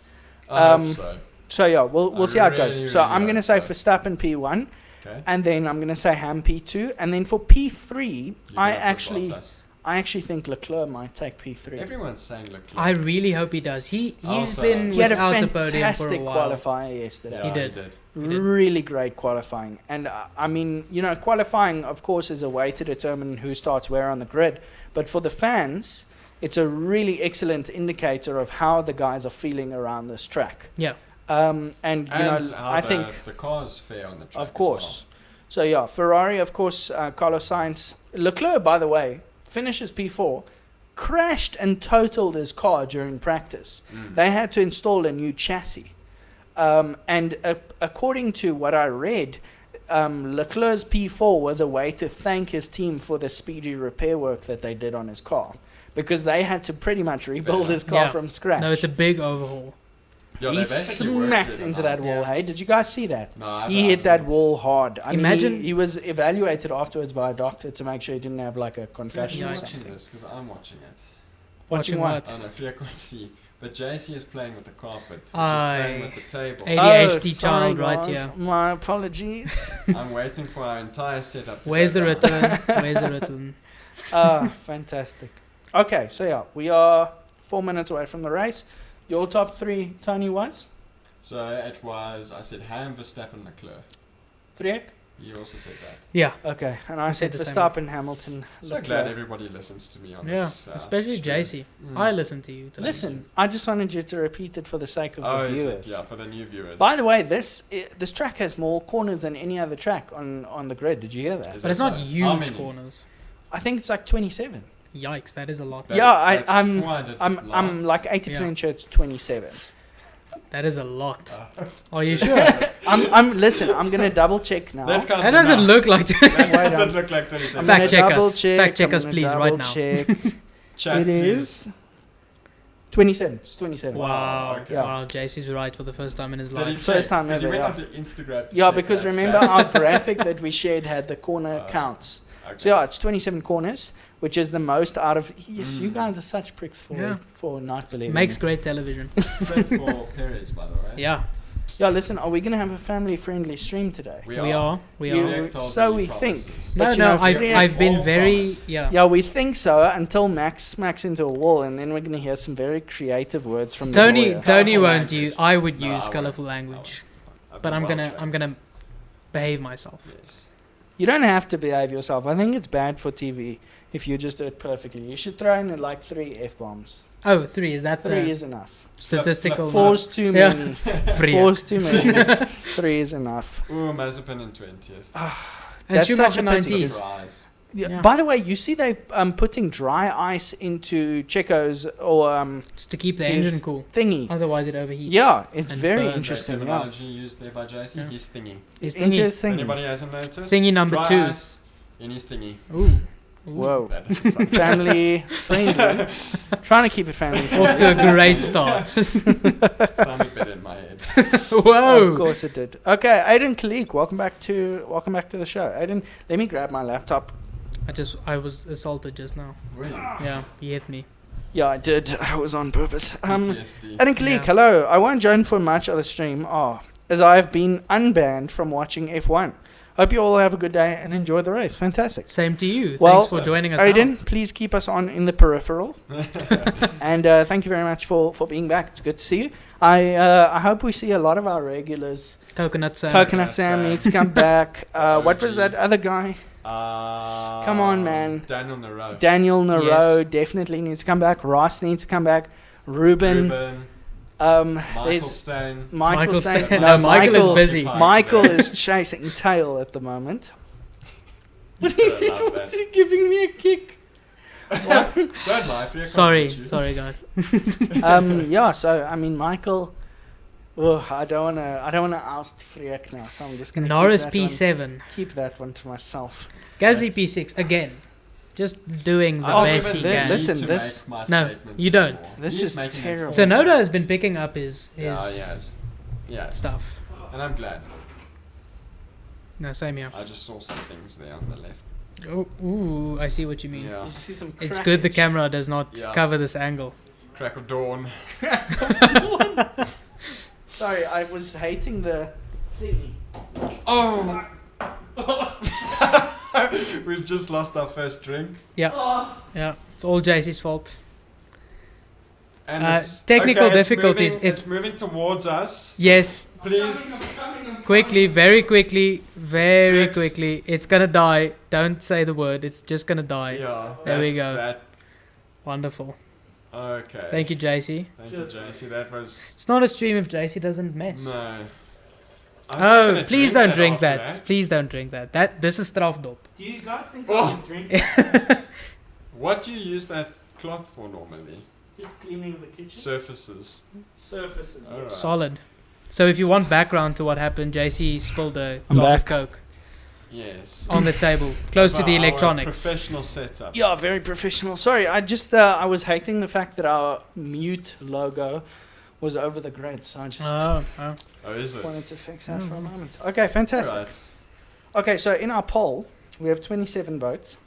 I hope so. So yeah, we'll I see how it really, goes. So really I'm going to hope say so. Verstappen P1, Okay. and then I'm going to say Ham P2, and then for P3, You I go for actually Bottas. think Leclerc might take P3. Everyone's saying Leclerc. I really hope he does. He's Also, been He had a without the podium for a fantastic while. qualifier yesterday. Yeah, He did. did. He did. Really great qualifying. And I mean, qualifying, of course, is a way to determine who starts where on the grid. But for the fans, it's a really excellent indicator of how the guys are feeling around this track. Yeah. And And how I the, think, the cars fare on the track. of course. So yeah, Ferrari, of course, Carlos Sainz. Leclerc, by the way, finishes P4, crashed and totaled his car during practice. As well. Mm. They had to install a new chassis. According to what I read, Leclerc's P4 was a way to thank his team for the speedy repair work that they did on his car. Because they had to pretty much rebuild his car Yeah. from scratch. No, it's a big overhaul. Yeah, He they basically worked smacked it into out. that wall, Yeah. hey? Did you guys see that? No, I He hit that haven't. wall hard. I Imagine- mean, he was evaluated afterwards by a doctor to make sure he didn't have like a concussion or I'm Yikes. watching something. this because I'm watching it. Watching what? Oh no, Freek can't see. But JC is playing with the carpet, which is Aye. playing with the table. ADHD Oh, sorry, child right guys. here. My apologies. I'm waiting for our entire setup to Where's go the down. return? Where's the return? Fantastic. Okay, so yeah, we are 4 minutes away from the race. Your top three, Tony, was? So it was, I said Ham, Verstappen, Leclerc. Freek? You also said that. Yeah. Okay, and I said said the same. Verstappen, Hamilton, So Leclerc. glad everybody listens to me on Yeah. this. Especially stream. JC. Mm. I listen to you. Tony. Listen, I just wanted you to repeat it for the sake of Oh, the is it? viewers. Yeah, for the new viewers. By the way, this track has more corners than any other track on the grid. Did you hear that? Is But it it's not so? How huge many? corners. I think it's like 27. Yikes, that is a lot. That- Yeah, that's I'm quite a I'm lot. like 80% sure it's 27. That is a lot. Uh, Are you sure? Listen, I'm gonna double check now. That's kind That of doesn't enough. look like. That Wait, doesn't look like 27. I'm Fact gonna check double us. check. Fact check I'm us, gonna please, right double now. Check. Chat, It please. is 27. It's 27. Wow. Okay. Yeah. Wow, JC's right for the first time in his Did he life. check? First time 'Cause ever, he yeah. went onto Instagram to Yeah, check because that remember stat. our graphic that we shared had the corner counts. Okay. So yeah, it's 27 corners, which is the most out of. Yes, you guys are such pricks Yeah. for not believing. Makes me. great television. Flip for Perez, by the way. Yeah, Yeah, listen, are we gonna have a family-friendly stream today? we are. You- Freek told so me we he think. promises. No, But you no, know, I've, Freek I've been all very. promise. Yeah. Yeah, we think so until Max smacks into a wall, and then we're gonna hear some very creative words from the Tony, lawyer. Tony Colourful won't language. use. I would No, use I won't. colorful I language, I've but been I'm well gonna, trained. I'm gonna behave myself. Yes. You don't have to behave yourself. I think it's bad for TV if you just do it perfectly. You should throw in like 3 F-bombs. Oh, 3 is that 3 the is enough. statistical? Flip, Four's too Yeah. many. 3. Four's too many. 3 is enough. Ooh, Mazepin in 20th. And That's such Schumacher a pity. 19th. Surprise. Yeah. Yeah. By the way, you see they're putting dry ice into Checo's or Just to keep the his engine cool. thingy. Otherwise, it overheats. Yeah, it's And very burn. interesting. Great Yeah. terminology used there by JC. Yeah. He's thingy. His thingy. Interesting. Anybody hasn't noticed? Thingy number Dry 2. ice in his thingy. Ooh. Ooh. Whoa. That doesn't sound Family friendly. Trying to keep it family friendly. Off to a great start. sounded better in my head. Whoa. Of course it did. Okay, Aiden Kalik, welcome back to the show. Aiden, let me grab my laptop. I was assaulted just now. Really? Yeah, he hit me. Yeah, I did. I was on purpose. PTSD. Aiden Kalik, Yeah. hello. I won't join for much of the stream, as I have been unbanned from watching F1. Hope you all have a good day and enjoy the race. Fantastic. Same to you. Well, Thanks for joining us. now. Aiden, please keep us on in the peripheral. And thank you very much for being back. It's good to see you. I hope we see a lot of our regulars. Coconut Sam. Coconut Sam Sam. needs to come back. What was OG. that other guy? Come on, man. Daniel Nareau. Daniel Nareau definitely needs to come back. Ross needs to come back. Ruben. Michael Steyn. Michael Steyn. Steyn. No, Michael is busy. Michael is chasing tail at the moment. What's he giving me a kick? Don't lie, Freek. Sorry, guys. Yeah, so I mean, Michael. Oh, I don't wanna oust Freek now, so I'm just gonna Norris keep that P7. keep that one to myself. Gasly P6 again. Just doing the best he can. Listen, this. No, you don't. This is terrible. So Noda has been picking up his Yeah, stuff. and I'm glad. No, same here. I just saw some things there on the left. Oh, ooh, I see what you mean. Yeah. You see some It's good the crackage. camera does not cover this angle. Crack of dawn. Sorry, I was hating the thingy. Oh! We've just lost our first drink. Yeah, it's all JC's fault. And technical difficulties. It's moving towards us. Yes, Please. quickly, very quickly, very Flex. quickly. It's gonna die. Don't say the word. It's just gonna die. Yeah. There we go. That, Wonderful. okay. Thank you, JC. Thank you, JC. That was... It's not a stream if JC doesn't mess. No. I'm not Oh, gonna please don't drink after that. Please don't drink that. This is strafdop. Do you guys think Oh. I can drink? What do you use that cloth for normally? Just cleaning the kitchen Surfaces. surfaces. All right. Solid. So if you want background to what happened, JC spilled a I'm glass of back. Coke Yes. on the table, close to the Our electronics. professional setup. Yeah, very professional. Sorry, I just I was hating the fact that our mute logo was over the grid, so I just Oh. Oh, is it? wanted to fix that for a moment. Okay, fantastic. Alright. Okay, so in our poll, we have 27 votes.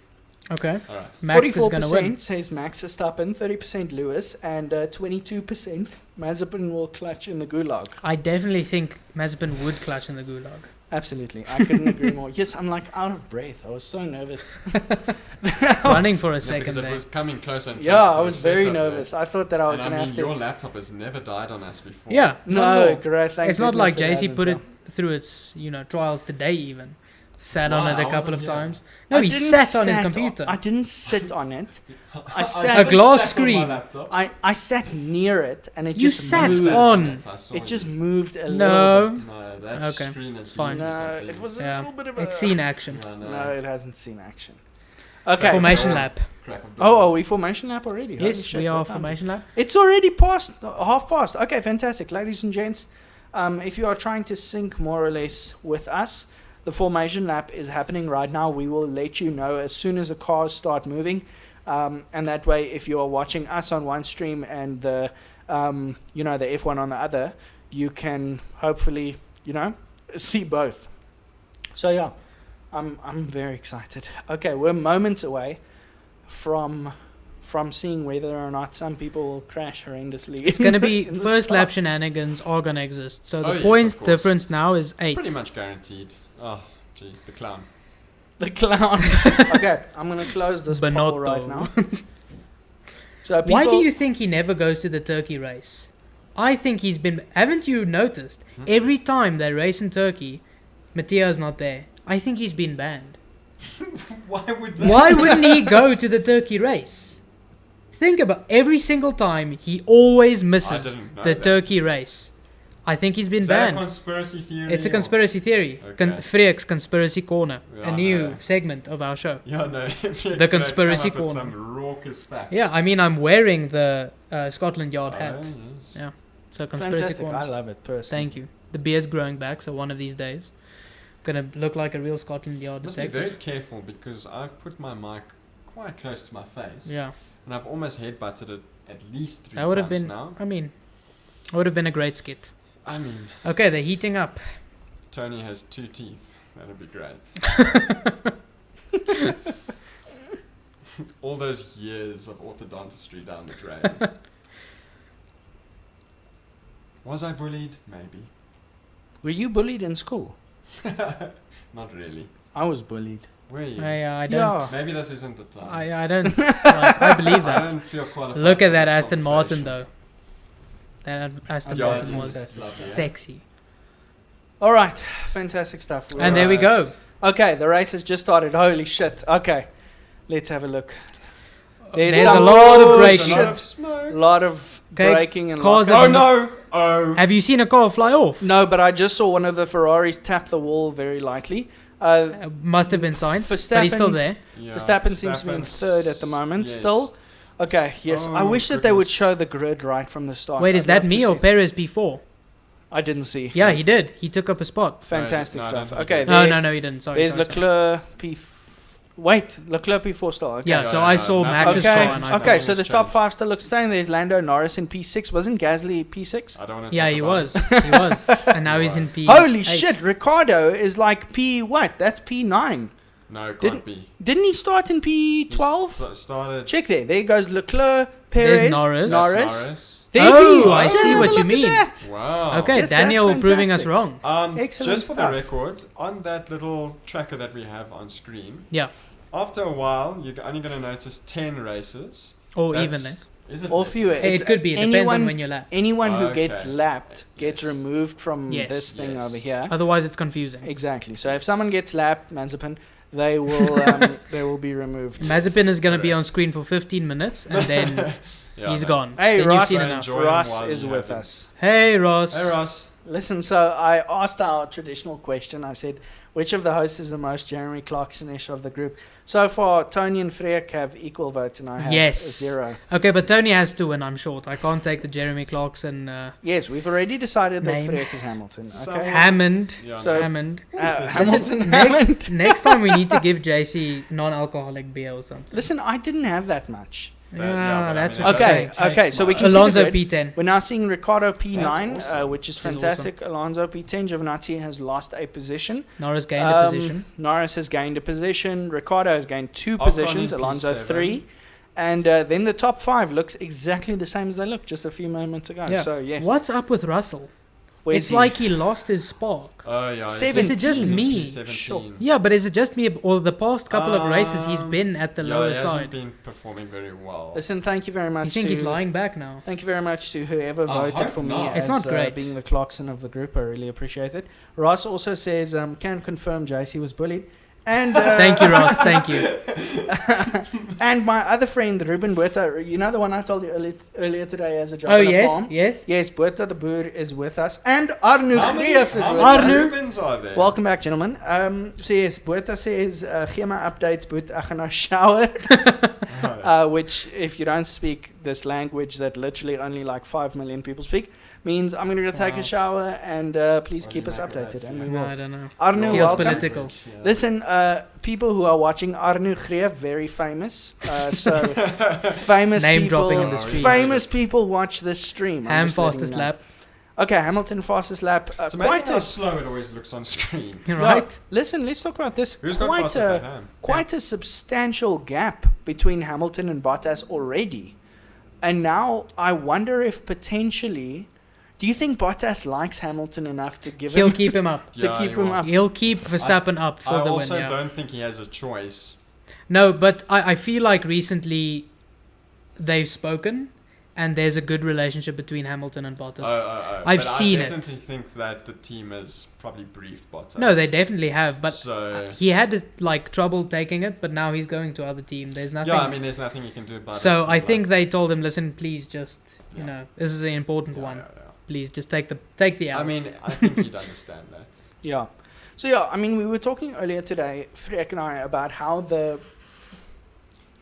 Okay. Alright. Max is gonna 44% win. says Max Verstappen, 30% Lewis, and 22% Mazepin will clutch in the gulag. I definitely think Mazepin would clutch in the gulag. Absolutely, I couldn't agree more. Yes, I'm like out of breath. I was so nervous. Running for a No, second because it there. was coming closer and closer Yeah, to I the was very setup there. nervous. I thought that I was And going to have to. your laptop has never died on us before. Yeah. not at No, all. great. Thank It's not like goodness JC hasn't, put it so. through its trials today even. Sat on Wow, it a I couple of wasn't here. times. No, he didn't sat on his sat computer. I didn't sit on it. I A sat. glass sat on my screen. laptop. I sat near it, and it You just sat moved. on. I saw It just you. moved a No. little bit. No, that Okay, screen is fine. No, it was a Yeah. little bit of a. It's seen action. No, it hasn't seen action. Okay. Formation so- lap. Crack of Oh, dawn. are we formation lap already? Holy Yes, shit, we are what time? formation lap. It's already past half past. Okay, fantastic, ladies and gents. If you are trying to sync more or less with us, the formation lap is happening right now. We will let you know as soon as the cars start moving, and that way, if you are watching us on one stream and the the F1 on the other, you can hopefully see both. So yeah, I'm very excited. Okay, we're moments away from seeing whether or not some people will crash horrendously. It's going to be in the first lap start. shenanigans are going to exist. So Oh, the yes, points of course. difference now is It's 8. pretty much guaranteed. Oh, jeez, the clown. The clown. Okay, I'm gonna close this poll Benotto. right now. So people, Why do you think he never goes to the Turkey race? I think he's been... Haven't you noticed? Every time they race in Turkey, Mattia's not there. I think he's been banned. Why would Why wouldn't he go to the Turkey race? Think about every single time he always I misses didn't know the that. Turkey race. I think he's been Is that a banned. conspiracy theory? It's a or- conspiracy theory. Okay. Freek's Conspiracy Corner. Yeah, a I new know. segment of our show. Yeah, no. The conspiracy come up with corner. some raucous facts. Yeah, I mean, I'm wearing the Scotland Yard hat. yes. Yeah. So Conspiracy fantastic. Corner. I love it personally. Thank you. The beard's growing back, so one of these days, gonna look like a real Scotland Yard Must be very detective. careful because I've put my mic quite close to my face. Yeah, And I've almost headbutted it at least 3 that would have times been. now. I mean, would have been a great skit. I mean, Okay, they're heating up. Tony has 2 teeth. That'd be great. All those years of orthodontistry down the drain. Was I bullied? Maybe. Were you bullied in school? Not really. I was bullied. Were you? I don't. Yeah. Maybe this isn't the time. I don't. Like, I believe I that. don't feel qualified. Look for at that this Aston Martin, conversation. though. That Aston Yeah, Martin it was is lovely, eh? sexy. All right, fantastic stuff. And there we go. Okay, the race has just started. Holy shit. Okay, let's have a look. There's some a lot of Oh, braking. a lot of smoke. lot of Okay, braking and cars lockup. Oh no! Oh. Have you seen a car fly off? No, but I just saw one of the Ferraris tap the wall very lightly. Must have been science, but he's still Verstappen- there. Yeah, Verstappen seems to be in Verstappen's- third at the moment yes. still. Okay, yes. I Oh, wish that they would goodness. show the grid right from the start. Wait, is I'd that love me to or see. Perez P4? I didn't see. Yeah, he did. He took up a spot. Fantastic No, I stuff. don't think Okay, he did. No, there- no, he didn't. Sorry. there's sorry, sorry. Leclerc Wait, Leclerc P4 still. Okay. Yeah, Yeah, so yeah, I yeah. saw Nothing Max's has car Okay, and I changed. okay, thought so it the was top changed. 5 still looks staying. There's Lando Norris in P6. Wasn't Gasly P6? I don't want to Yeah, talk he about was. it. He was. And now he's in P. Holy shit, Ricardo is like P what? That's P9. No, it Didn't- can't be. Didn't he start in He P12? started. Check there. There goes Leclerc, Perez, There's Norris. That's Norris. There's Oh, he. I Yeah, see have what a you look at mean. that. Wow. Okay, Yes, that's Daniel proving us fantastic. wrong. Excellent Just for stuff. the record, on that little tracker that we have on screen, Yeah, after a while, you're only going to notice 10 races. or That's- even less. Is it? Or less? fewer. Hey, It's it could be. It depends anyone- on when you're lap. Anyone who Okay. gets lapped gets Yes. removed from Yes. this thing Yes. over here. Otherwise, it's confusing. Exactly. So if someone gets lapped, Mazepin, they will be removed. Mazepin is going to be on Correct. screen for 15 minutes and then Yeah, he's no. gone. Hey, then Ross. You've seen Right. enough. Enjoy him Ross while is you with have him. us. Hey, Ross. Hey, Ross. Listen, so I asked our traditional question. I said, which of the hosts is the most Jeremy Clarkson-ish of the group? So far, Tony and Freek have equal votes, and I have Yes. 0. Okay, but Tony has to win, I'm short. I can't take the Jeremy Clarkson. Yes, we've already decided that Name. Freek is Hamilton. So- Okay. Hammond. Yeah, So- Hammond. Hamilton. Listen, Hammond. Next time we need to give JC non-alcoholic beer or something. Listen, I didn't have that much. Yeah, but I that's mean, what it I'm Okay, saying. okay. So we can Alonso see the grid. P10. We're now seeing Ricardo P9, That's awesome. which is Which is fantastic. Alonso P10. Giovinazzi has lost a position. Norris gained a position. Norris has gained a position. Ricardo has gained 2 Ocon positions. in Alonso P7. 3. And then the top 5 looks exactly the same as they looked just a few moments ago. Yeah. So, yes. What's up with Russell? Where's It's he? like he lost his spark. Oh, yeah. Is it just me? 17. Sure. Yeah, but is it just me? Or the past couple of races he's been at the yeah, lower he hasn't side? been performing very well. Listen, thank you very much. You think to, he's lying back now? Thank you very much to whoever I voted hope for me not. as It's not great. being the Clarkson of the group. I really appreciate it. Ross also says, can confirm JC was bullied. And Thank you, Ross. Thank you. and my other friend, Ruben Buerta, you know the one I told you earlier today as a job Oh, on a yes, farm? yes. Yes, Buerta the Boer is with us. And Arnu How many Greef is with Arnu? us. Rubens are there? Welcome back, gentlemen. So yes, Buerta says, Gema updates, Boet, I gaan nou shower. Which, if you don't speak this language that literally only like 5 million people speak, means I'm going to go take Wow. a shower and please What keep do us you make of updated. that? And we No, will. I don't know. Arnu, Feels welcome. political. Listen, people who are watching, Arnu Greef, very famous. So famous Name people, dropping in the stream. famous people watch this stream. I'm Ham just letting fastest you know. lap. Okay, Hamilton fastest lap. It's Quite amazing how a slow it always looks on screen. Right? Listen, let's talk about this. Who's got Quite faster than a Ham? quite a substantial gap between Hamilton and Bottas already. And now I wonder if potentially, do you think Bottas likes Hamilton enough to give He'll him keep him up. to Yeah, keep he him will. up? He'll keep Verstappen up for I the win. also Yeah. don't think he has a choice. No, but I feel like recently they've spoken and there's a good relationship between Hamilton and Bottas. I've But seen I it. definitely think that the team has probably briefed Bottas. No, they definitely have, but So, he had like trouble taking it, but now he's going to other team. There's nothing. yeah, I mean, there's nothing you can do about it. so I Like, think they told him, listen, please just, you Yeah. know, this is an important yeah, one. yeah, yeah. Please just take the L. I mean, I think he'd understand that. Yeah. So yeah, I mean, we were talking earlier today, Freek and I, about how the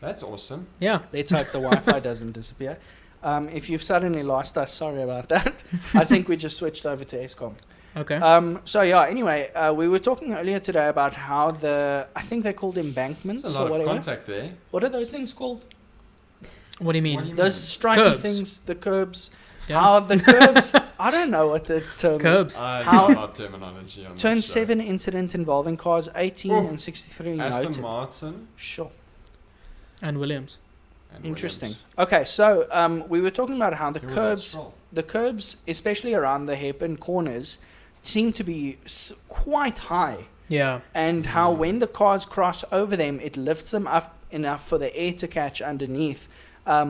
That's awesome. yeah. let's hope the Wi-Fi doesn't disappear. If you've suddenly lost us, sorry about that. I think we just switched over to ESCOM. Okay. So yeah, anyway, we were talking earlier today about how I think they're called embankments There's a or lot of whatever. contact there. What are those things called? What do you mean? What do you Those striking Curbs. things, the curbs. Yeah. How the curbs, I don't know what the term is. Curbs. I How- know about terminology on Turn this show. 7 incident involving cars 18 Oh, and 63 Aston noted. Martin Sure. And Williams. and Interesting. Williams. Okay, so we were talking about how Who was that? the Stroll? curbs, especially around the hairpin corners, seem to be quite high. Yeah. And how when the cars cross over them, it lifts them up enough for the air to catch underneath,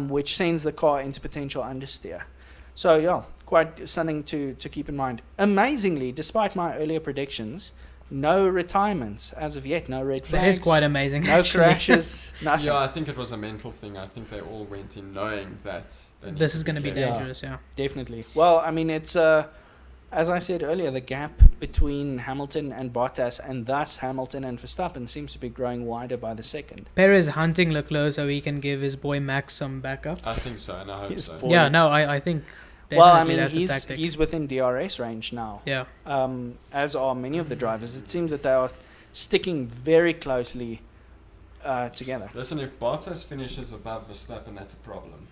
which sends the car into potential understeer. So yeah, quite something to keep in mind. Amazingly, despite my earlier predictions, no retirements as of yet, no red That flags. is quite amazing. No actually. crashes, nothing. Yeah, I think it was a mental thing. I think they all went in knowing that This is going to be careful. dangerous, yeah. Definitely. Well, I mean, it's as I said earlier, the gap between Hamilton and Bottas, and thus Hamilton and Verstappen, seems to be growing wider by the second. Perez hunting Leclerc so he can give his boy Max some backup. I think so, and I hope His so. boy. Yeah, no, I think definitely Well, I mean, that's a tactic. he's within DRS range now, Yeah. as are many of the drivers. It seems that they are sticking very closely together. Listen, if Bottas finishes above Verstappen, that's a problem.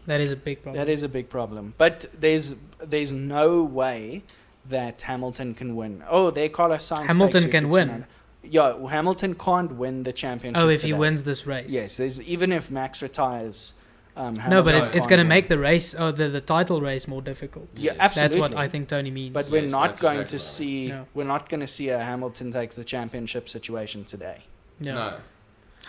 That is a big problem. That is a big problem. But there's no way that Hamilton can win. Oh, there Carlos Sainz Hamilton takes it. can It's win. not- Yeah, Hamilton can't win the championship. Oh, if he today. wins this race. Yes, there's even if Max retires. No, but Hamilton it's can't going to win. make the race, the title race more difficult. Yeah, Yes. absolutely. That's what I think Tony means. But we're Yes, not that's going exactly to what I see. No. We're not going to see a Hamilton takes the championship situation today. yeah. No.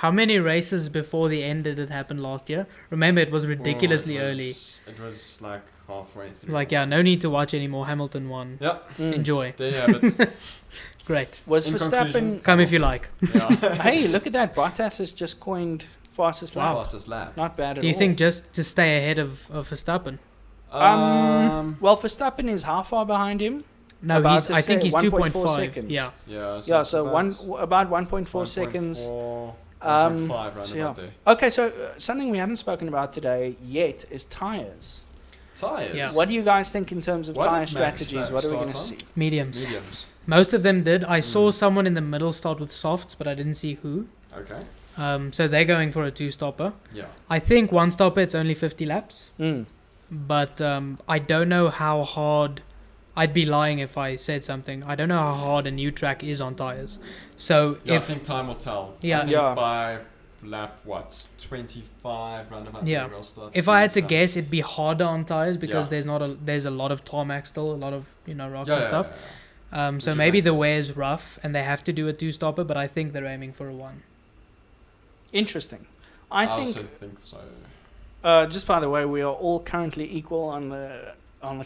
How many races before the end did it happen last year? Remember, it was ridiculously early. It was like halfway through. Like, yeah, no need to watch anymore. Hamilton won. Yeah, Enjoy. there you have it. Great. Was In Verstappen? conclusion- Come if you like. Yeah. Hey, look at that! Bottas has just coined fastest lap. Fastest lap. Not bad at all. Do you think just to stay ahead of Verstappen? Well, Verstappen is how far behind him? No, About he's. to I think say he's 1.4 2.5. seconds. Yeah. Yeah. Yeah, it's so about about 1.4 seconds. 1.5 round so about yeah. there. Okay, so something we haven't spoken about today yet is tires. Tires. Yeah. What do you guys think in terms of What tire did Max strategies? What are we start going to on? see? Mediums. Mediums. Most of them did. I saw Mm. someone in the middle start with softs, but I didn't see who. Okay. So they're going for a two-stopper. Yeah. I think one stopper, it's only 50 laps. Mm. But I don't know how hard. I'd be lying if I said something. I don't know how hard a new track is on tires. So Yeah, I if think time will tell. Yeah. I think Yeah. by lap 25 round about Yeah. there we'll start if I had to seeing guess, it'd be harder on tires because Yeah. there's a lot of tarmac still, a lot of rocks stuff. and stuff. So Which maybe makes the sense. wear's rough and they have to do a two-stopper, but I think they're aiming for a one. Interesting. I I think. also think so. Just by the way, we are all currently equal on the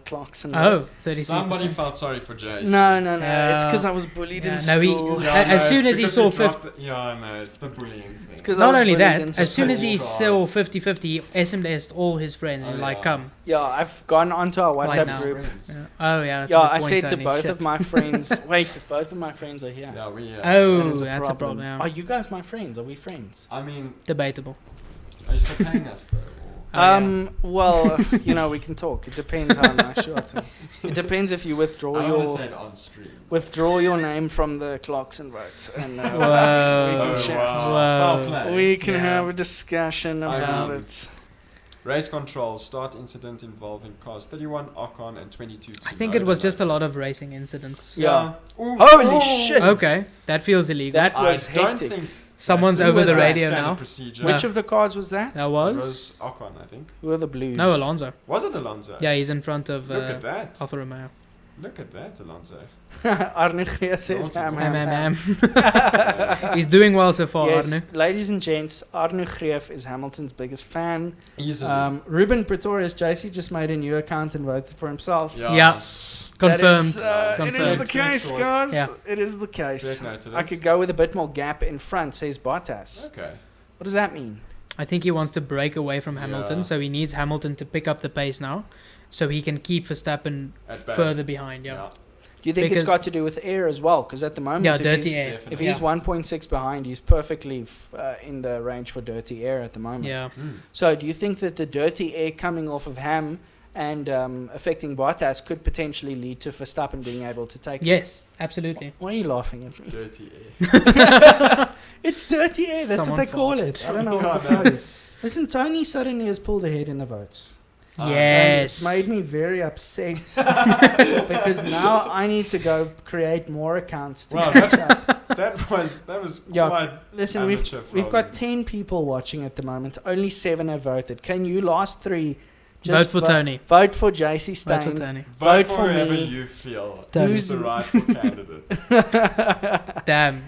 clocks and. Oh, 33%. Somebody felt sorry for Jace. No. It's Yeah. because I was bullied in Yeah, no, he- school. Yeah. As soon as he because saw we dropped the- Yeah, no, it's the bullying thing. It's 'cause I Not was only bullied that, in as soon as school. he God. saw 50-50, he SMS'd all his friends and Oh, like, yeah. come. Yeah, I've gone onto our Right WhatsApp now. group. Yeah. Oh, yeah. That's Yeah, a good I point, said to Tony. both Shit. of my friends. Wait, both of my friends are here. Yeah, we. Oh, That is that's a problem, yeah. Are you guys my friends? Are we friends? I mean, Debatable. are you still paying us though? Or? Oh, yeah. Well, we can talk. It depends how nice you are. It depends if you withdraw I don't want to your say it on stream. withdraw your name from the clocks and votes, and Whoa. we Oh, can chat. wow. Whoa. Foul play. We can Yeah. have a discussion I about mean, it. Race control, start incident involving cars 31, Ocon, and 22. I think it was just a lot of racing incidents. Yeah. Ooh, Holy ooh. shit. Okay, that feels illegal. That was I don't hectic. think Someone's that's- over the was that radio standard now. Procedure. Which of the cars was that? That It was? was Ocon, I think. Who are the Blues? No, Alonso. Was it Alonso? Yeah, he's in front of Look at that. Alfa Romeo. Look at that, Alonso. Arne Greer says Alonso. Ham. He's doing well so far, Yes, Arne. ladies and gents, Arne Greef is Hamilton's biggest fan. Easily. Ruben Pretorius JC just made a new account and voted for himself. Yeah. That Confirmed. is, it is the Confirmed. case, guys. Yeah. It is the case. Take note of I it. could go with a bit more gap in front, says Bottas. Okay. What does that mean? I think he wants to break away from Hamilton, Yeah. so he needs Hamilton to pick up the pace now, so he can keep Verstappen At bay. further behind. Yeah, Do you think Because- it's got to do with air as well? Because at the moment, yeah, if dirty he's, air. Definitely. if he's 1.6 behind, he's perfectly in the range for dirty air at the moment. Yeah, Mm. So do you think that the dirty air coming off of Ham and affecting Bottas could potentially lead to Verstappen being able to take it? yes, absolutely. Why are you laughing at me? Dirty air. It's dirty air. That's Someone what they call farted. it. I don't know what Yeah, to tell you. Listen, Tony suddenly has pulled ahead in the votes. And Yes, it's made me very upset because now I need to go create more accounts to Wow, catch up. That was Yeah, quite Listen, amateur we've got from- 10 people watching at the moment. Only 7 have voted. Can you last 3 vote for Tony. Vote for JC Vote for Steyn. Tony. Vote for for whoever me. you feel Tony. is the rightful candidate. Damn,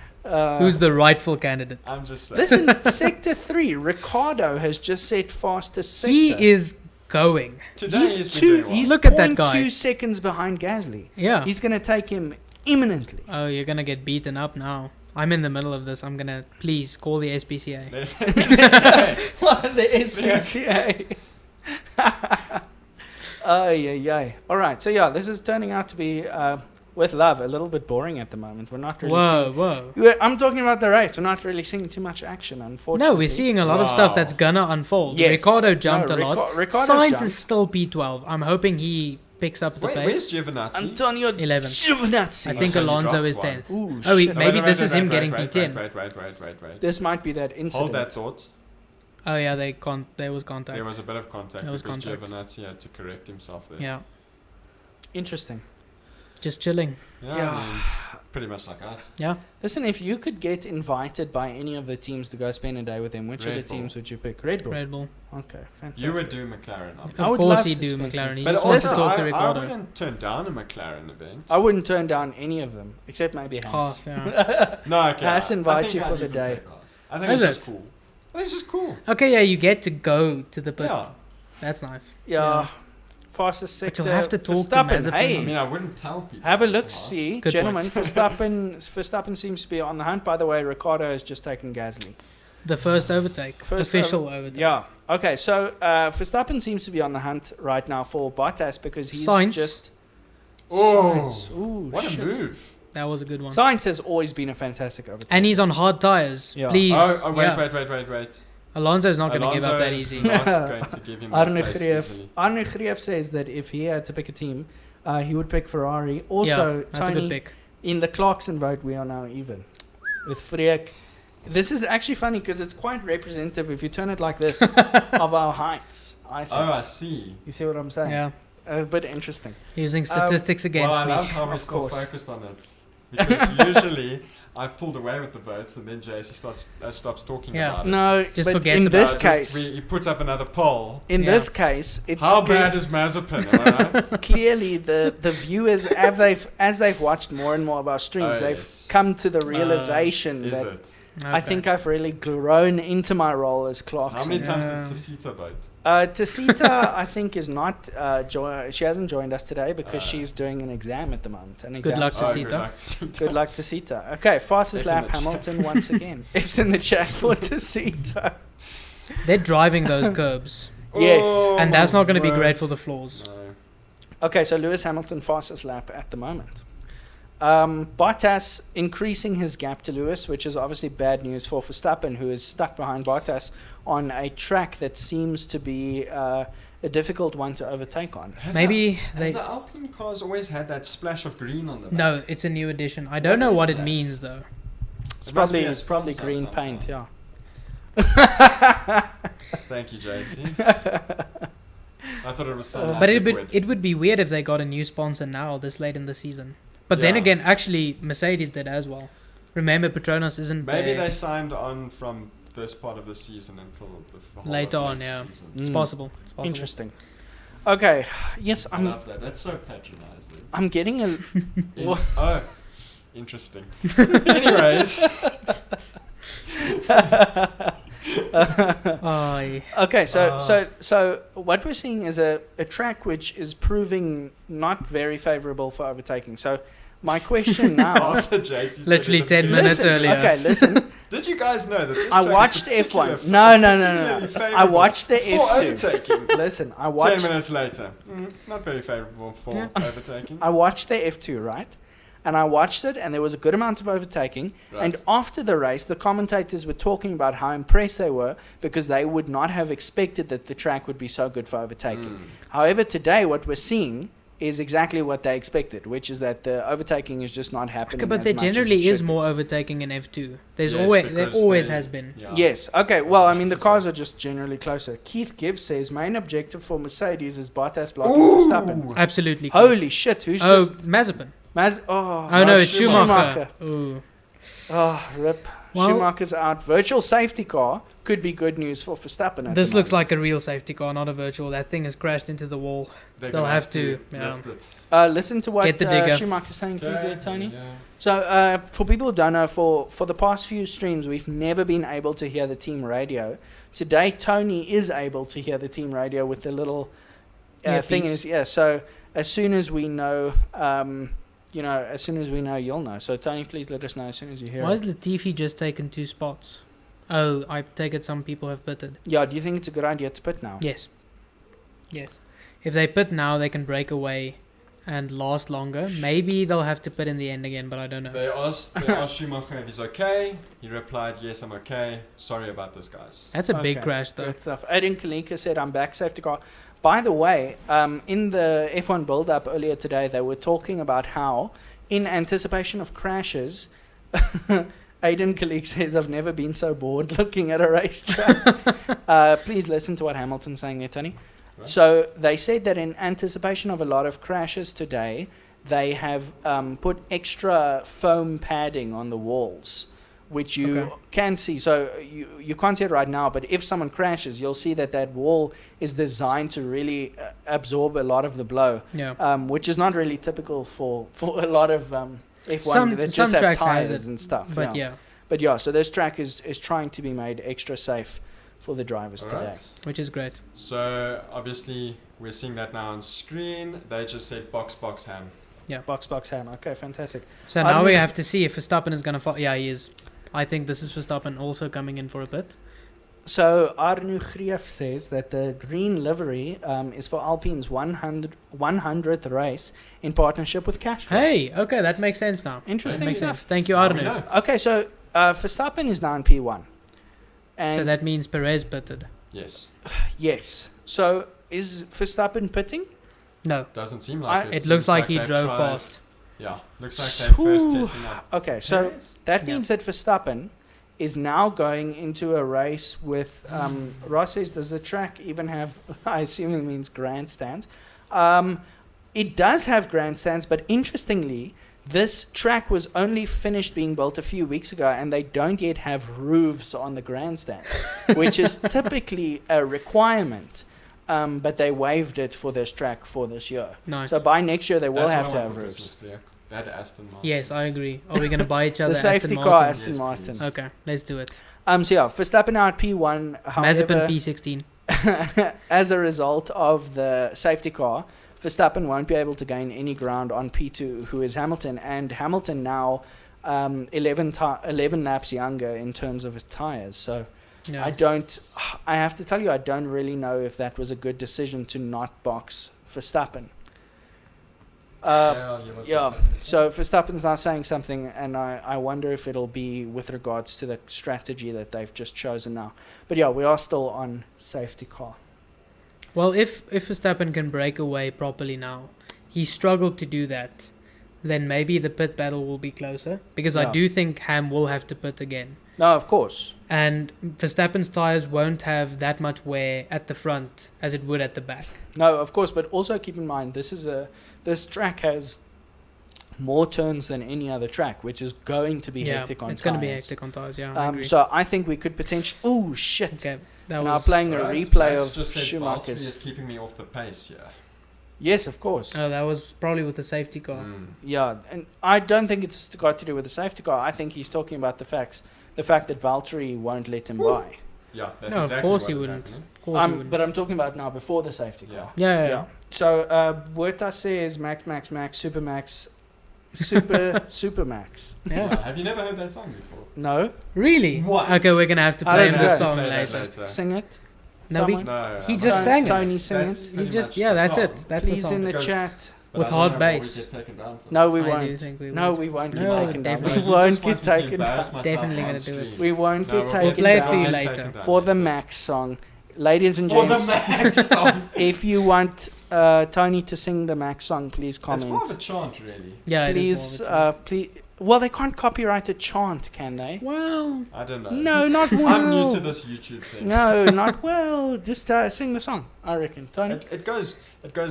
who's the rightful candidate? I'm just saying. Listen, Sector 3, Ricardo has just set fastest sector. He is going. Today He's he's been doing well. he's Look at that guy. 0.2 seconds behind Gasly. Yeah, He's going to take him imminently. Oh, you're gonna get beaten up now. I'm in the middle of this. I'm gonna please call the SPCA. The SPCA. Ay. All right. So yeah, this is turning out to be, with love, a little bit boring at the moment. We're not really. Whoa. I'm talking about the race. We're not really seeing too much action, unfortunately. No, we're seeing a lot of stuff that's gonna unfold. Yes. Ricardo jumped a lot. Ricardo's Sainz jumped. is still P12. I'm hoping he picks up the Where's pace. Giovinazzi? Antonio 11. Giovinazzi. I think so he Alonso dropped is one. 10th. Ooh, Oh, shit. maybe this is him Wait, getting wait, P10. Wait. This might be that incident. Hold that thought. Oh yeah, there was contact. There was a bit of contact There was because contact. Giovinazzi had to correct himself there. Yeah, Interesting. just chilling. Yeah. I mean, pretty much like us. Yeah. Listen, if you could get invited by any of the teams to go spend a day with them, which of the Red Bull. teams would you pick? Red Bull. Red Bull. Okay, fantastic. You would do McLaren, Of I would course love he'd to do spend McLaren. some He but just wants to also, talk to I Ricardo. wouldn't turn down a McLaren event. I wouldn't turn down any of them, except maybe Haas. Yeah. No, okay. Haas I invites think you for I'd the even day. take Haas. I think Is it's just it? cool. I think it's just cool. Okay, yeah, you get to go to the pit. Yeah. That's nice. Yeah. Fastest But sector. you'll have to talk to Verstappen. Mazepin. Hey, I mean, I wouldn't tell people. have a it's look, Haas. see, Good gentlemen. Verstappen seems to be on the hunt. By the way, Ricardo has just taken Gasly. The first overtake. First Official overtake. Yeah. Okay, so Verstappen seems to be on the hunt right now for Bottas because he's Sainz. just. Oh, Sainz. Ooh, what shit. a move. That was a good one. Sainz has always been a fantastic overtake. And he's on hard tires. Yeah. Please. Wait, yeah. wait. Alonso's not going to give up that Alonso easy. is not going to give him that Arne place Grief easily. says that if he had to pick a team, he would pick Ferrari. Also, yeah, that's a Tony, good pick. in the Clarkson vote, we are now even with Freek. This is actually funny because it's quite representative if you turn it like this of our heights. I think. Oh, I see. You see what I'm saying? Yeah. A bit interesting. Using statistics against Well, I me. love how we're Of still course. focused on it. Because usually I've pulled away with the votes and then JC stops talking Yeah. about it. No, Just but forget in about this it. case, He puts up another poll. in Yeah. this case, it's How bad is Mazepin? Am I right? clearly the viewers as they've watched more and more of our streams, Oh, they've yes. come to the realization Is that it? I think I've really grown into my role as Clarkson. How many times Yeah. did Tasita vote? Tasita, I think, is not. She hasn't joined us today because Ah. she's doing an exam at the moment. An Good exam. luck, Oh, Tasita. good luck, Tasita. Good luck, Tasita. Okay, fastest F in lap, the chat. Hamilton once again. F's in the chat for Tasita. They're driving those curbs. Yes. Oh, And that's my not going to be word. great for the floors. No. Okay, so Lewis Hamilton fastest lap at the moment. Bottas increasing his gap to Lewis, which is obviously bad news for Verstappen, who is stuck behind Bottas on a track that seems to be a difficult one to overtake on. Maybe Have they... the Alpine cars always had that splash of green on them? No, it's a new addition. I don't What know is what it that? means, though. It's It must be probably a it's probably sponsor green somehow. paint, yeah. Thank you, JC. I thought it was some But liquid. it would be weird if they got a new sponsor now, this late in the season. But then Yeah. again, actually, Mercedes did as well. Remember, Petronas isn't Maybe there. they signed on from this part of the season until the whole Later of on, next yeah. season. It's Mm. possible. It's possible. Interesting. Okay. Yes, I I'm. love that. That's so patronizing. I'm getting a. Well- Oh, interesting. Anyways, Oh, yeah. Okay, so what we're seeing is a track which is proving not very favorable for overtaking. So my question now. after JC said Literally in the 10 beginning- minutes Listen, earlier. okay, listen. Did you guys know that this I track watched is F1. No. particularly I favourable watched the for F2. overtaking? Listen, I 10 watched. minutes later, not very favourable for Yeah. overtaking. I watched the F2, right? And I watched it, and there was a good amount of overtaking. Right. And after the race, the commentators were talking about how impressed they were because they would not have expected that the track would be so good for overtaking. However, today, what we're seeing is exactly what they expected, which is that the overtaking is just not happening. Okay, but as there much as generally it should is be. more overtaking in F2. There Yes, always they- has been. Yeah. Yes. Okay. Well, I mean, the It's cars are just generally closer. Keith Gibbs says main objective for Mercedes is Bottas blocking Verstappen. Absolutely. Holy shit! Who's Oh, just Mazepin. Oh No, it's Schumacher. Schumacher. Ooh. Oh, rip. Well- Schumacher's out. Virtual safety car could be good news for Verstappen. At This the looks moment. like a real safety car, not a virtual. That thing has crashed into the wall. They're They'll gonna have to, yeah. lift it. Listen to what Get the digger. Schumacher's saying, please, there, Tony. Yeah. So, for people who don't know, for the past few streams, we've never been able to hear the team radio. Today, Tony is able to hear the team radio with the little thing. Earpiece. So as soon as we know as soon as we know, you'll know. So Tony, please let us know as soon as you hear Why it. has Latifi just taken 2 spots? Oh, I take it some people have pitted. Yeah, do you think it's a good idea to pit now? Yes. Yes. If they pit now, they can break away and last longer. Maybe they'll have to pit in the end again, but I don't know. They asked Schumacher if he's okay. He replied, yes, I'm okay. Sorry about this, guys. That's a big Okay, crash, though. Good stuff. Aiden Kalika said, I'm back, safety car. By the way, in the F1 build-up earlier today, they were talking about how, in anticipation of crashes, Aiden Kalika says, I've never been so bored looking at a racetrack. Please listen to what Hamilton's saying there, Tony. Right. So they said that in anticipation of a lot of crashes today, they have put extra foam padding on the walls, which you can see. So you can't see it right now, but if someone crashes, you'll see that wall is designed to really absorb a lot of the blow, which is not really typical for a lot of F1 that just have tires and stuff. But But yeah, so this track is trying to be made extra safe for the drivers today. Which is great. So obviously we're seeing that now on screen. They just said box ham. Yeah. Box ham. Okay, fantastic. So now we have to see if Verstappen is going to fall. Yeah, he is. I think this is Verstappen also coming in for a bit. So Arnu Grief says that the green livery is for Alpine's 100th race in partnership with Castro. Hey, okay, that makes sense now. Interesting Makes enough. sense. Thank you, Arnu. Okay, so Verstappen is now in P1. And So that means Perez pitted. Yes. yes. So is Verstappen pitting? No. Doesn't seem like It looks like he drove past. Yeah, looks like they're first testing out. Okay, so Perez. that means that Verstappen is now going into a race with Ross says, does the track even have, I assume it means grandstands. It does have grandstands, but interestingly, this track was only finished being built a few weeks ago, and they don't yet have roofs on the grandstand, which is typically a requirement. But they waived it for this track for this year. Nice. So by next year, they will That's have what to I have want for roofs. Christmas, yeah. That Aston Martin. Yes, I agree. Are we going to buy each other The safety Aston car, Martins? Aston Yes, Martin. please. Okay, let's do it. So yeah, Verstappen now at P1. Mazepin However, P16. as a result of the safety car, Verstappen won't be able to gain any ground on P2, who is Hamilton. And Hamilton now 11 laps younger in terms of his tyres. So Yeah. I have to tell you, I don't really know if that was a good decision to not box Verstappen. So Verstappen's now saying something, and I wonder if it'll be with regards to the strategy that they've just chosen now. But yeah, we are still on safety car. Well, if Verstappen can break away properly now, he struggled to do that, then maybe the pit battle will be closer. Because I do think Ham will have to pit again. No, of course. And Verstappen's tyres won't have that much wear at the front as it would at the back. No, of course, but also keep in mind this track has more turns than any other track, which is going to be hectic on tyres. It's going to be hectic on tyres, yeah. I agree. So I think we could potentially... Oh, shit. Okay, Now playing a replay of just said Valtteri Schumacher's... is keeping me off the pace, yeah. Yes, of course. Oh, that was probably with the safety car. Yeah, and I don't think it's got to do with the safety car. I think he's talking about the fact that Valtteri won't let him by. Yeah, that's No, exactly of course what he is wouldn't. happening. Of course he wouldn't. But I'm talking about now before the safety car. Yeah. So, Huerta says Max, Supermax, Supermax. Yeah. Wow, have you never heard that song before? No? Really? What? Okay, we're going to have to play let's this go. song Play later. that. Sing it. No, Someone? No, He I'm just not- sang it. Tony, sing That's it. pretty He just, much yeah, the that's song. it. That's Please the song. in the Because- chat. But With I don't hard know what bass. we get taken down for. No, we I do won't. think we No, will. we won't No, get taken down. definitely. We won't get Just want me to taken embarrass down. myself Definitely on gonna do it. stream. We won't No, get we'll taken play it down. for you Get later. taken down. For the That's Max song. Ladies and good. For the gents, Max song. if you want Tony to sing the Max song, please It's more of comment. a chant, really. Yeah, it Please, is more of a please. Well, they can't copyright a chant, can they? Well, I don't know. No, not well. I'm new to this YouTube thing. No, not well. Just sing the song, I reckon. Tony? It goes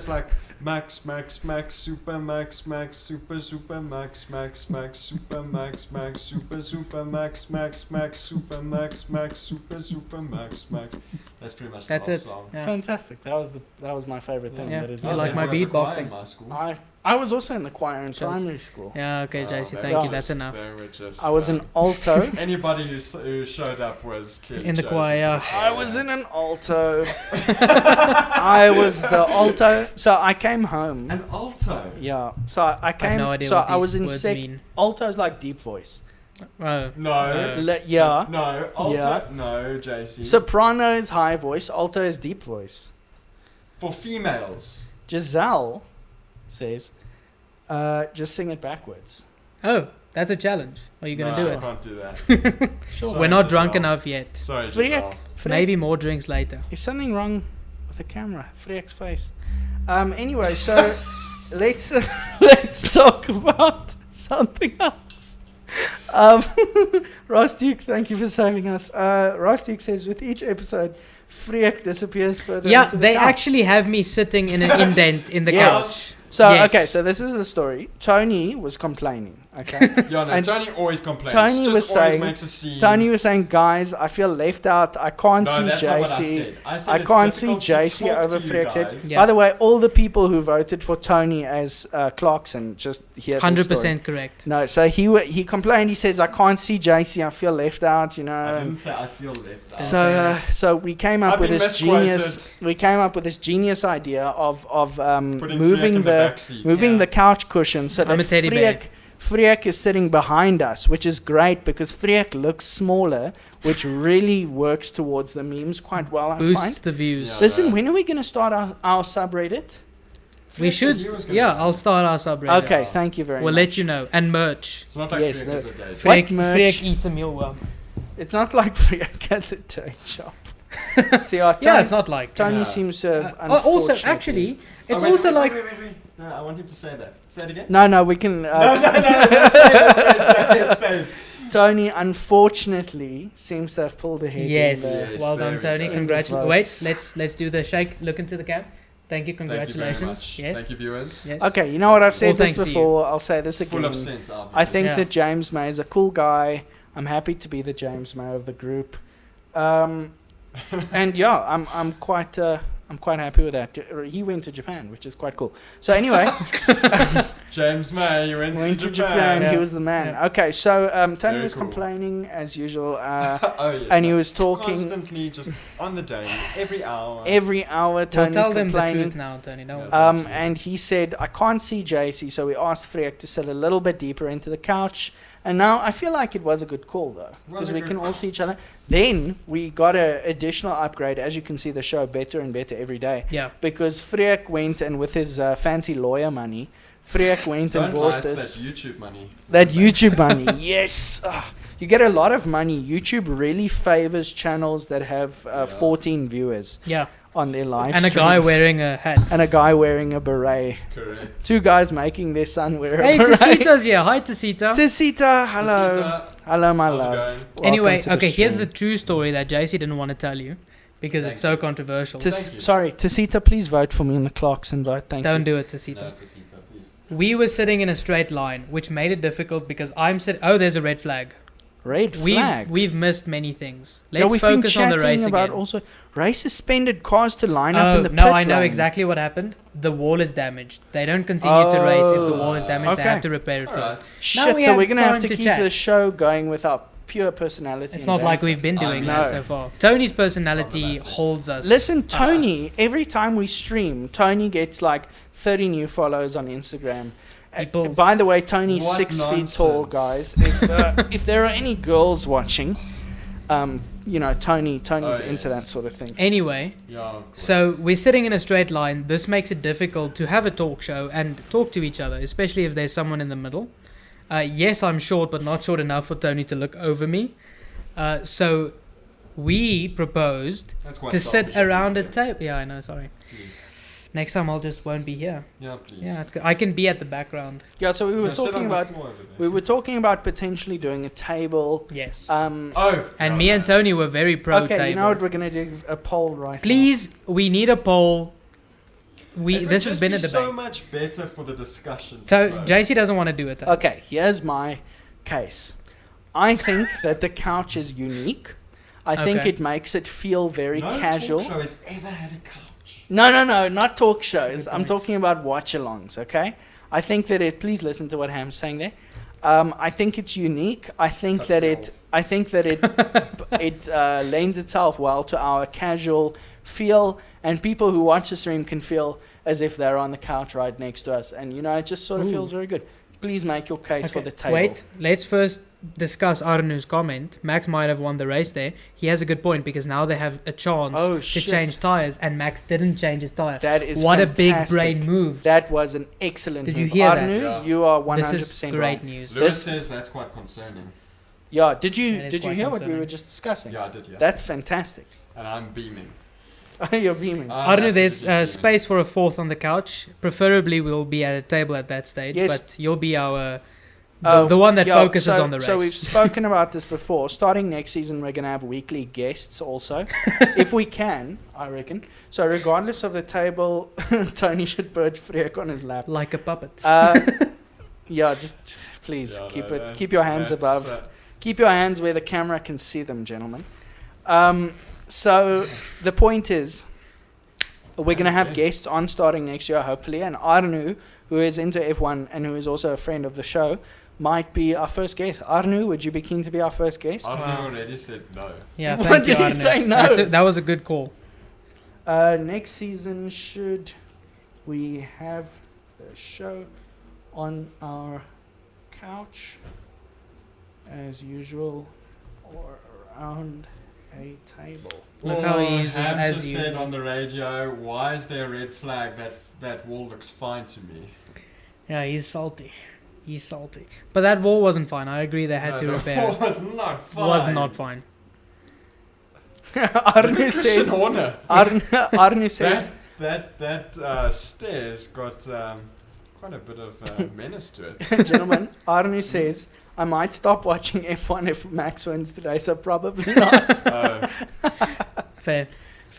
like Max, Super, Max, Super, Max, Super, Max, Super, Max, Super, Max, Super, Max. That's pretty much That's the whole it. song. Yeah. Fantastic. That was my favorite thing. Yeah. That is You like my in beatboxing? my school. I was also in the choir in Sure. primary school. Yeah, okay, Oh, JC, there thank we Thank you. That's enough. They were just, I was an alto. anybody who showed up was clearly In the chosen. choir. I was in an alto. I was the alto. So I came home. An alto. Yeah. So I I have came. no idea so what I was these in words sec. mean. Alto is like deep voice. Oh. No. Yeah. No. Alto. Yeah. No, JC. Soprano is high voice. Alto is deep voice. For females. Giselle says, just sing it backwards. Oh, that's a challenge. Are you gonna do I it? can't do that. Sure. Sorry, We're not drunk Giselle. enough yet. Sorry, Freek, Giselle. Maybe more drinks later. Is something wrong with the camera? Freek's face. Anyway, so let's talk about something else. Ross Duke, thank you for saving us. Ross Duke says, with each episode, Freek disappears further Yeah, into the they couch. actually have me sitting in an indent in the Yes. couch. So, Yes. okay, so this is the story. Tony was complaining, okay? Yeah, no, And Tony always complains. Tony Just was always saying- makes a scene. Tony was saying, guys, I feel left out. I can't No, see that's not what I JC. said. I said I it's can't see difficult to JC talk over to you Freek's head. guys. Yeah. By the way, all the people who voted for Tony as Clarkson, just hear the story. 100% correct. No, so he complained. He says, I can't see JC. I feel left out, you I know. didn't say I feel left out. So we came up I've with been this genius idea of Putting moving Freek in the backseat. the couch cushion so I'm that a teddy bear. Freek is sitting behind us, which is great because Freek looks smaller, which really works towards the memes quite well, I Boosts find. the views. Yeah. Listen, when are we going to start our subreddit? We Freek should. said he was gonna Yeah, do I'll it. start our subreddit. Okay, thank you very We'll much. let you know. And merch. It's not like Yes, Freek no. is a date. Freek, merch? Freek eats a mealworm. It's not like Freek has a day job. See, Tony, Yeah, it's not like. Tony Yeah. seems to have Also, unfortunately- actually, it's Oh, wait, also wait, like. Wait. No, I want him to say that. Say it again. No, we can. No, say it. Tony, unfortunately, seems to have pulled ahead. Yes. Yes, Well there done, we Tony. go. In Congratulations. the Wait, votes. let's do the shake. Look into the cam. Thank you. Thank you very Congratulations. much. Yes. Thank you, viewers. Yes. Okay, you know what? I've said All this thanks to you. before. I'll say this again. Full of sense, our I viewers. think Yeah. that James May is a cool guy. I'm happy to be the James May of the group. And yeah, I'm quite happy with that. He went to Japan, which is quite cool. So anyway, James May, you went went to to Japan. Yeah. He was the man. Yeah. Okay, so Tony Very was cool. complaining as usual, Oh, yes, and he no. was talking Constantly, just on the day, every hour. every hour. Well, Tony was tell them the complaining. truth now, Tony. Don't Yeah. worry. And he said, I can't see JC, so we asked Freek to sit a little bit deeper into the couch. And now I feel like it was a good call, though, because a we good can all see each other. Then we got an additional upgrade. As you can see, the show better and better every day. Yeah. Because Freek went and with his fancy lawyer money, Freek went and Don't lie, bought it's this. that YouTube money. That YouTube money, yes. You get a lot of money. YouTube really favors channels that have 14 viewers Yeah. on their live And a guy streams. wearing a hat. And a guy wearing a beret. Correct. Two guys making their son wear a Hey, beret. Tasita's here. Hi, Tasita. Tasita, hello. Tasita, Hello, my how's it love. going? Welcome Anyway, to the okay, here's stream. the true story that JC didn't want to tell you because Thank it's so you. controversial. Thank you. Sorry, Tasita, please vote for me in the Clarkson vote. Thank Don't you. do it, Tasita. No, Tasita, please. We were sitting in a straight line, which made it difficult because I'm sitting. Oh, there's a red flag. Red flag. We've missed many things. Yeah, Let's we've been focus on the chatting race about again. also race suspended cars to line up in Oh the no, pit I know lane. exactly what happened. The wall is damaged. They don't continue to race if the wall is damaged. okay. They have to repair it It's alright. first. Shit, Now we so have we're gonna have time to to keep chat. the show going with our pure personality. It's and not like banter. we've been doing I that know. so far. Tony's personality I'm a holds us. Listen, Tony, every time we stream, Tony gets like 30 new followers on Instagram. People's- By the way, Tony's What 6 feet tall, nonsense. guys. If there are any girls watching, you know, Tony's Oh, into yes. that sort of thing. Anyway, Yeah, of course. so we're sitting in a straight line. This makes it difficult to have a talk show and talk to each other, especially if there's someone in the middle. Yes, I'm short, but not short enough for Tony to look over me. So we proposed That's quite to selfish sit of you, around a Freek. table. Yeah, I know, sorry. Please. Next time I'll just won't be here. Yeah, please. Yeah, it's good. I can be at the background. Yeah, so we were No, sit talking on the about floor over there. we were talking about potentially doing a table. Yes. Oh. And no, me no. and Tony were very pro Okay, table. you know what? We're gonna do a poll right Please, we need a poll. It would This has just been be a debate. so much better for the discussion. So to flow. JC doesn't want to do it. now. Okay, here's my case. I think that the couch is unique. I think Okay. it makes it feel very no casual. talk show has ever had a couch. No, not talk shows. That's a good I'm point. talking about watch-alongs, okay? I think that it... Please listen to what Ham's saying there. I think it's unique. I think that it lends itself well to our casual feel, and people who watch the stream can feel as if they're on the couch right next to us, and it just sort of feels very good. Please make your case for the table. Wait, let's first discuss Arnu's comment. Max might have won the race there. He has a good point because now they have a chance to change tires, and Max didn't change his tire. That is what fantastic. a big brain move. That was an excellent move. Did you hear Arnu, that? you are 100% This is great right. news. Lewis says that's quite concerning. Yeah, did you That is hear quite what we concerning. were just discussing? Yeah, I did, yeah. That's fantastic. And I'm beaming. You're beaming. Arnu, there's absolutely space for a fourth on the couch. Preferably, we'll be at a table at that stage, Yes. but you'll be our the one that focuses on the race. So we've spoken about this before. Starting next season, we're going to have weekly guests also. If we can, I reckon. So regardless of the table, Tony should perch Freek on his lap. Like a puppet. Yeah, just please Yeah, keep your hands above. Keep your hands where the camera can see them, gentlemen. So the point is, we're going to have guests on starting next year, hopefully. And Arnu, who is into F1 and who is also a friend of the show, might be our first guest. Arnu, would you be keen to be our first guest? Arnu already said no. Yeah, What thank did you, he Arnu. say no? That was a good call. Next season, should we have the show on our couch as usual or around a table? Look how he uses Ham as just you. said on the radio, why is there a red flag? That wall looks fine to me. Yeah, he's salty. He's salty. But that wall wasn't fine. I agree they had to the repair wall it. was not fine. Was not fine. Arnu says. Horner. Arnu says. That stairs got quite a bit of menace to it. Gentlemen, Arnu says, I might stop watching F1 if Max wins today, so probably not. Fair.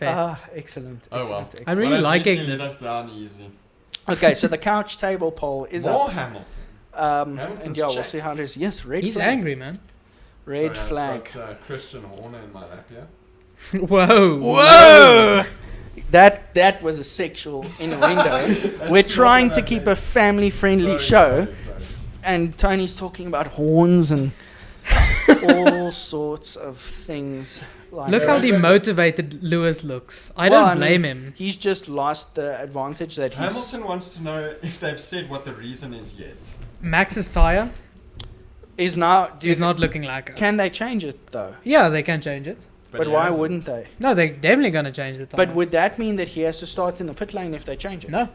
Excellent. Oh, well. excellent, I'm excellent. really Well, at least liking. he let us down easy. Okay, so the couch table poll is More up. Hamilton. And Hamilton's we'll chat. see how it is. Yes, red He's flag. angry, man. Red Sorry, flag. I've got, Christian Horner in my lap, yeah? Whoa. Whoa! That was a sexual innuendo. We're trying to keep a family-friendly show, and Tony's talking about horns and all sorts of things. Like Look that. how demotivated Lewis looks. I Well, don't I blame mean, him. He's just lost the advantage that he's. Hamilton wants to know if they've said what the reason is yet. Max's tire Is now. is not looking like it. Can they change it though? Yeah, they can change it. But he why hasn't. wouldn't they? No, they're definitely going to change the tire. But would that mean that he has to start in the pit lane if they change it? No.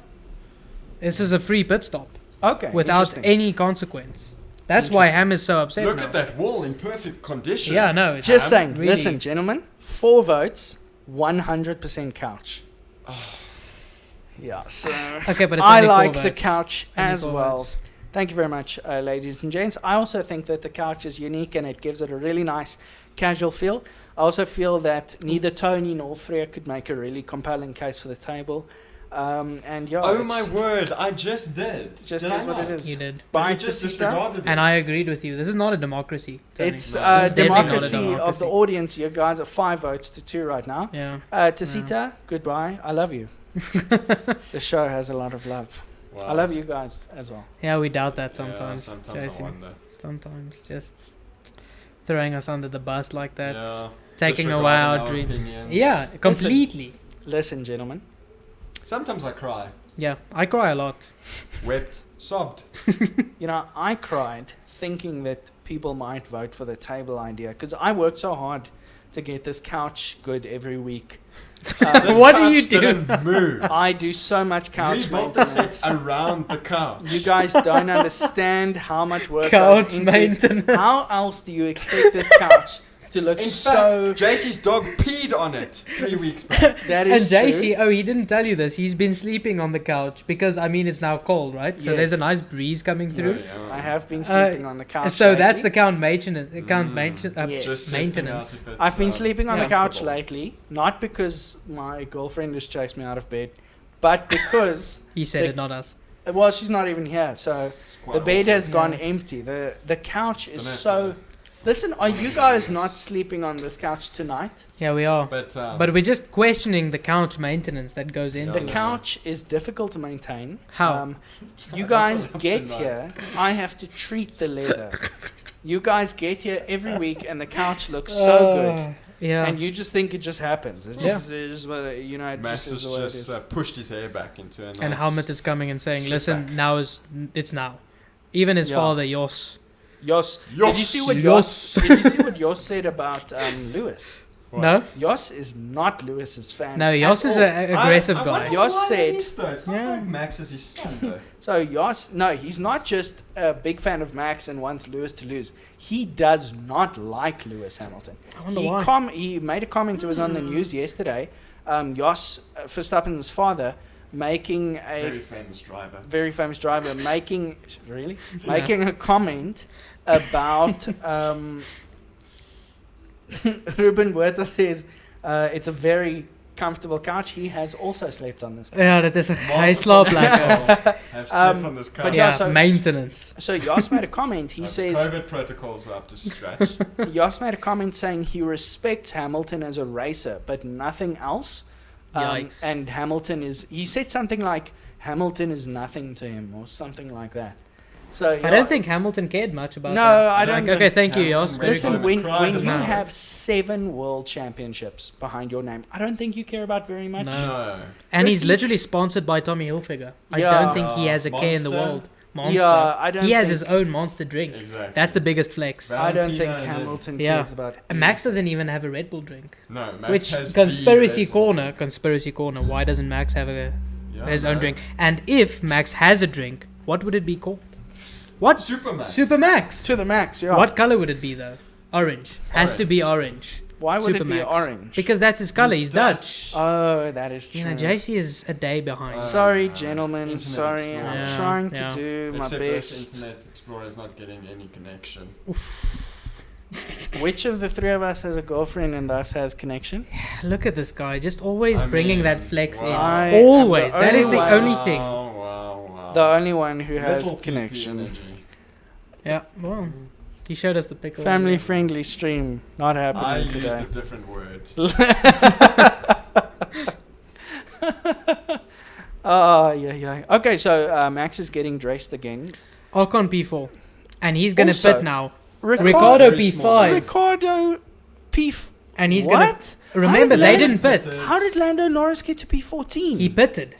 This is a free pit stop Okay. without interesting. any consequence. That's why Ham is so upset Look now. at that wall in perfect condition. Yeah, no. It's Just saying. really- Listen, gentlemen. 4 votes, 100% couch. Yeah. So Okay, but it's I only 4 like the votes. couch It's only as 4 well. votes. Thank you very much, ladies and gents. I also think that the couch is unique and it gives it a really nice casual feel. I also feel that neither Tony nor Freek could make a really compelling case for the table. And yeah, Oh it's my word, I just did. just Did I is what it not? is. You did. Bye You to just Sita. disregarded it. And I agreed with you. This is not a democracy. Tony. It's No, a it's definitely not a democracy of democracy. the audience. You guys are 5 votes to 2 right now. Yeah. Tasita, goodbye. I love you. The show has a lot of love. Wow. I love you guys as well. Yeah, we doubt that Yeah, sometimes. sometimes Jason. I wonder. Sometimes just throwing us under the bus like that. Yeah. Taking away our Disregarding dream. opinions. Yeah, completely. Listen, gentlemen. Sometimes I cry. Yeah, I cry a lot. Wept. Sobbed. You know, I cried thinking that people might vote for the table idea because I worked so hard to get this couch good every week. This What do couch you do? didn't move. I do so much We couch built the maintenance. set around the couch. You guys don't understand how much work Couch goes into. maintenance. How else do you expect this couch to look In so? fact, JC's dog peed on it 3 weeks back. That And is true. JC, oh, he didn't tell you this. He's been sleeping on the couch because, I mean, it's now cold, right? So there's a Yes. nice breeze coming through. Yes, I have been sleeping on the couch. So that's the lately. count maintenance. Yes. Just testing out maintenance. if it's, I've been sleeping on the couch comfortable. lately, not because my girlfriend has chased me out of bed, but because He said The- it, not us. well, she's not even here, so Quite the bed awful. has gone Yeah. empty. The couch is Don't so Listen, are you guys not sleeping on this couch tonight? Yeah, we are. But But we're just questioning the couch maintenance that goes into The it. couch is difficult to maintain. How? You guys That's what I'm get tonight. here. I have to treat the leather. You guys get here every week, and the couch looks so good. Yeah. And you just think it just happens. It's Yeah. just, it's just what it Max just is has the way it just is. pushed his hair back into a nice... And Helmut is coming and saying, Sit "Listen, back. it's now." Even his Yeah. father, Jos. Jos, did you Jos. see what Jos. Did you see what Jos said about Lewis? What? No, Jos is not Lewis's fan. no, at Jos is all. an aggressive I guy. wonder Jos why said- that is, though. It's not Yeah. like Max is his son, though. So Jos, no, he's not just a big fan of Max and wants Lewis to lose. He does not like Lewis Hamilton. I wonder why. He made a comment. It was on the news yesterday. Jos Verstappen's father making a Very famous driver. very famous driver making making a comment about Ruben Huerta says it's a very comfortable couch. He has also slept on this couch. Ja, dit is 'n hy slaap lekker. Have slept on this couch. but Ja, yeah, so- maintenance. So Jos made a comment. He The says COVID protocols are up to scratch. Jos made a comment saying he respects Hamilton as a racer, but nothing else. Yikes. And Hamilton is. He said something like Hamilton is nothing to him, or something like that. So I don't think Hamilton cared much about No, that. I don't Like, okay, think thank you, Hamilton Jos. really Listen, got when cried you about it. have 7 world championships behind your name, I don't think you care about very much. No. No. And he's Ricky- literally sponsored by Tommy Hilfiger. I Yeah. don't think he has a care in the Monster. world. Monster. Yeah, I don't. He has think, his own monster drink. Exactly. That's the biggest flex. Val- I don't think Valentina and Hamilton Yeah. cares about. And Max doesn't even have a Red Bull drink. No, Max Which has conspiracy the Red Bull. corner. Why doesn't Max have Yeah, his own no. drink? And if Max has a drink, what would it be called? What? Superman. Super Max. To the max, yeah. What color would it be though? Orange. Has to be orange. Why would it be Supermax. orange? Because that's his color. He's He's Dutch. Oh, that is true. You know, JC is a day behind. Sorry, Uh, gentlemen. Internet Sorry, Explorer. I'm Yeah, trying to yeah. do my Except this best. Internet Explorer is not getting any connection. Which of the three of us has a girlfriend and thus has connection? Look at this guy, just always I bringing mean, that flex wow. in. I am the Always. That is only the one- only thing. Wow. The only one who has Little PP connection. energy. Yeah, well, he showed us the pickle. Family friendly stream. Not I happening used today. a different word. Oh, yeah. Okay, so Max is getting dressed again. Ocon P4. And he's going to Also, pit now. Ricardo Ricardo Very small. P5. Ricardo P. And he's going to. What? Remember, did they Lando- didn't pit. How did Lando Norris get to P14? He pitted.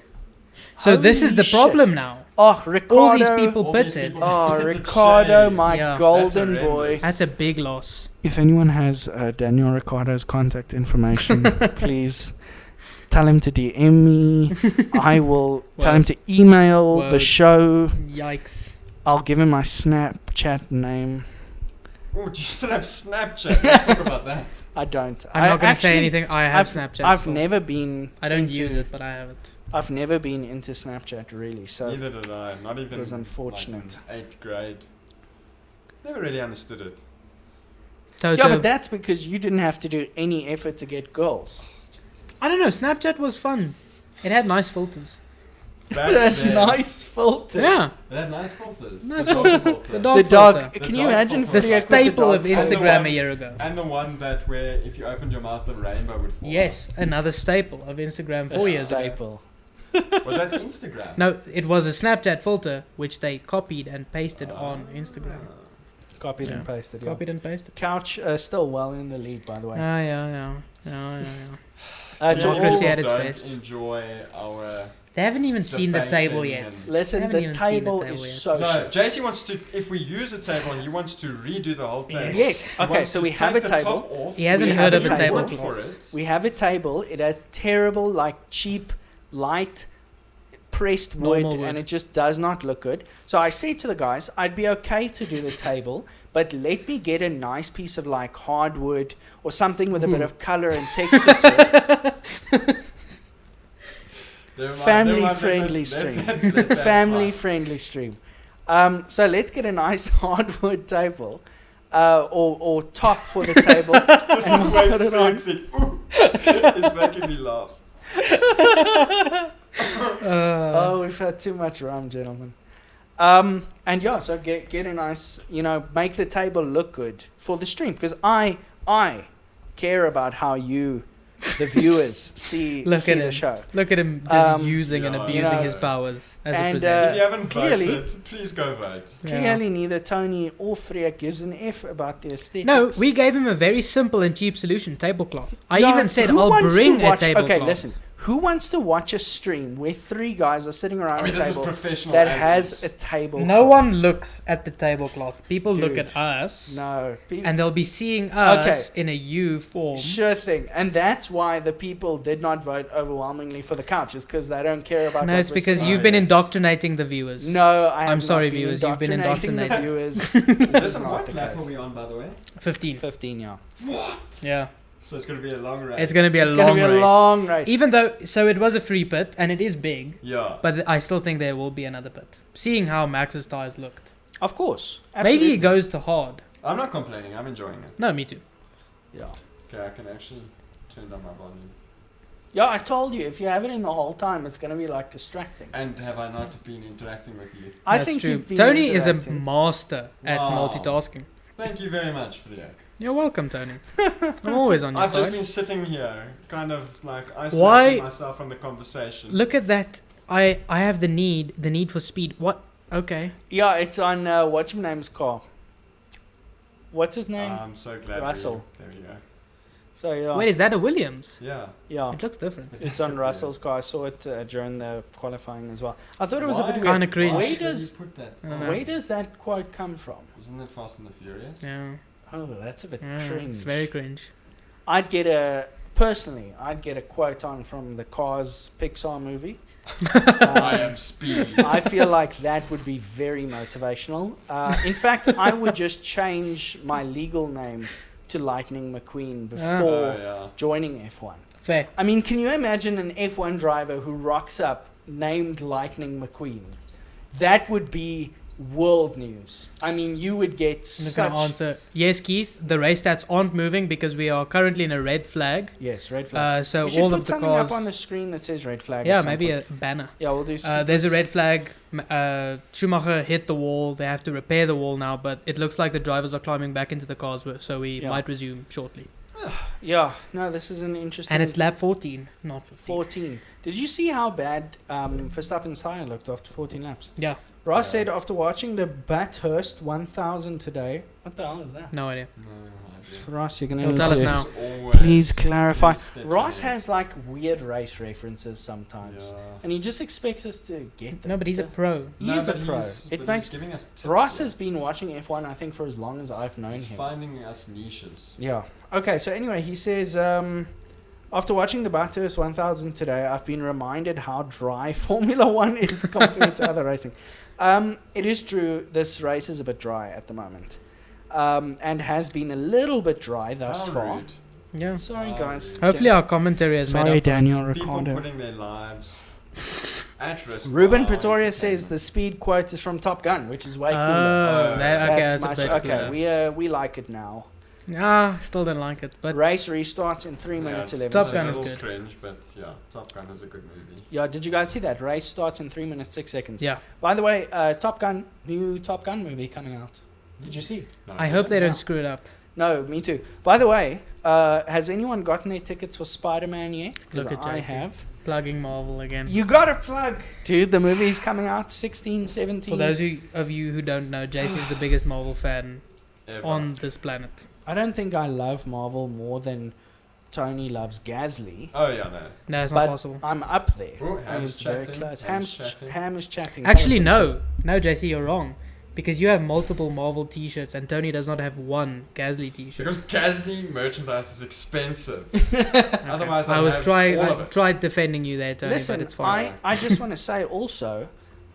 So this is Holy the problem shit. now. Oh, Ricardo. All these people all these pitted. people- Oh, It's a Ricardo, shame. my Yeah. golden That's boy. horrendous. That's a big loss. If anyone has Daniel Ricardo's contact information, please tell him to DM me. I will tell him to email the Word. show. Yikes. I'll give him my Snapchat name. Oh, do you still have Snapchat? Let's talk about that. I don't. I'm not going to say actually- anything. I have Snapchat. I've so never been. I don't into- use it, but I have it. I've never been into Snapchat really. So Neither did I. Not even. it was unfortunate. Like in 8th grade. Never really understood it. Toto. yeah, but that's because you didn't have to do any effort to get girls. I don't know. Snapchat was fun. It had nice filters. Back then, Nice filters. Yeah. It had nice filters. Nice The dog filter. The dog The dog. filter. The Can you dog imagine filter. The Freek with staple of dog filter? Instagram a year ago. And the one that where if you opened your mouth, the rainbow would fall. Yes, another staple of Instagram 4 A years ago. staple. out. Was that Instagram? No, it was a Snapchat filter which they copied and pasted on Instagram. Copied and Yeah. pasted. Yeah. Copied and pasted. Couch still well in the lead, by the way. Yeah. To Democracy all- at its don't best. enjoy our. They haven't even seen the debating table yet. and- Listen, Haven't the even seen the table table is yet. so No, shit. JC wants to. If we use a table, he wants to redo the whole table. Yes. He Okay, wants so to we have take a the table. top off, He hasn't We heard have of a a table. table. for it. We have a table. It has terrible, like cheap, light, pressed Normal wood, wood. and it just does not look good. So I said to the guys, I'd be okay to do the table, but let me get a nice piece of like hardwood or something with a bit of color and texture to it. Family-friendly stream. Family-friendly stream. So let's get a nice hardwood table, or top for the table. And the way Frank's is making me laugh. Oh, we've had too much rum, gentlemen. And yeah, so get a nice, make the table look good for the stream, because I care about how you, the viewers, see Look at the him. show. Look at him just using and yeah, abusing his powers as a And, presenter. If you haven't clearly- voted, please go vote. Clearly, neither Tony or Freek gives an F about the aesthetics. No, we gave him a very simple and cheap solution, tablecloth. I Yeah, even said who I'll wants to bring a watch- tablecloth. Okay, listen. Who wants to watch a stream where 3 guys are sitting around I mean, a this is table professional. that as has is. a table? No one looks at the tablecloth. People look Dude, at us, No. and they'll be seeing us in a U form. Sure thing. And that's why the people did not vote overwhelmingly for the couches, because they don't care about No, what it's we're because saying. you've been Yes. indoctrinating the viewers. No, I have I'm not sorry, been viewers, you've been indoctrinating the viewers. Is this this is not what the lap are case. we on, by the way? 15. 15, yeah. Yeah. So it's going to be a long race. It's going to be a It's going long to be a race. long race. Even though, so it was a free pit, and it is big, Yeah. but I still think there will be another pit. Seeing how Max's tires looked. Of course. Maybe Absolutely. he goes to hard. I'm not complaining. I'm enjoying it. No, me too. Yeah. Okay, I can actually turn down my volume. Yeah, I told you, if you have it in the whole time, it's going to be like distracting. And have I not been interacting with you? I That's think true. you've been Tony is a interacting. master at Wow. multitasking. Thank you very much, Freek. You're welcome, Tony. I'm always on your I've just side. been sitting here, kind of like isolating Why- myself from the conversation. Look at that. I have the need for speed. What? Okay. Yeah, it's on, what's your name's car? What's his name? I'm so glad. Russell. There we go. So, yeah. Wait, is that a Williams? Yeah. Yeah. It looks different. It's on Russell's car. I saw it during the qualifying as well. I thought it was a bit Kinda weird. cringe. Why Where should does- you put that? I don't know. Where does that quote come from? Isn't it Fast and the Furious? Yeah. Oh, that's a bit Yeah, cringe. it's very cringe. I'd get a quote on from the Cars Pixar movie. I am speed. I feel like that would be very motivational. In fact, I would just change my legal name to Lightning McQueen before yeah. joining F1. Fair. I mean, can you imagine an F1 driver who rocks up named Lightning McQueen? That would be world news. I mean, you would get I'm just going such... to answer. Yes, Keith, the race stats aren't moving because we are currently in a red flag. Yes, red flag. So We should all put of the something cars... up on the screen that says red flag. Yeah, at some maybe point. a banner. Yeah, we'll do... There's a red flag. Schumacher hit the wall. They have to repair the wall now, but it looks like the drivers are climbing back into the cars, so we Yeah. might resume shortly. Yeah, no, this is an interesting... And it's lap 14, not 15. 14. Did you see how bad Verstappen's tyre looked after 14 laps? Yeah, Ross Yeah. said after watching the Bathurst 1000 today... What the hell is that? no idea. No idea. Ross, you're going He'll to tell us need now. to... Always Please clarify. 3 steps Ross ahead. has like weird race references sometimes. Yeah. And he just expects us to get them. No, but he's a pro. He is a but pro. he's- It but makes... he's giving us tips Ross here. has been watching F1, I think, for as long as I've known He's him. finding us niches. Yeah. Okay, so anyway, he says, after watching the Bathurst 1000 today, I've been reminded how dry Formula 1 is compared to other racing. It is true, this race is a bit dry at the moment. And has been a little bit dry thus How far. rude. Yeah. Sorry, guys. Hopefully our commentary has Sorry, made up. Daniel People Ricciardo. putting their lives at risk. Ruben for our Pretoria says entertainment. the speed quote is from Top Gun, which is way cooler. Oh, that, okay, that's much, a bit okay. cooler. We like it now. Still don't like it, but Race restarts in 3 Yeah, minutes it's 11 Top a Gun seconds. is little good. cringe, but yeah, Top Gun is a good movie. Yeah, did you guys see that? Race starts in 3 minutes 6 seconds. yeah. By the way, new Top Gun movie coming out. Did you see? No, I hope they Yeah. don't screw it up. No, me too. By the way, has anyone gotten their tickets for Spider-Man yet? Because Look at I JC. have. Plugging Marvel again. You got a plug! Dude, the movie's coming out 16, 17. For those of you who don't know, Jason is the biggest Marvel fan Ever. on this planet. I don't think I love Marvel more than Tony loves Gasly. Oh yeah, no. No, it's not But possible. I'm up there. Oh, I Ham's mean, it's very chatting. close. Ham's Ham's chatting. Ham is chatting. Actually, Tell us what no, JC, you're wrong. Because you have multiple Marvel T-shirts, and Tony does not have one Gasly T-shirt. Because Gasly merchandise is expensive. Okay. Otherwise, I I'd was have trying. all I of it. tried defending you there, Tony, Listen, but it's fine. I just want to say also,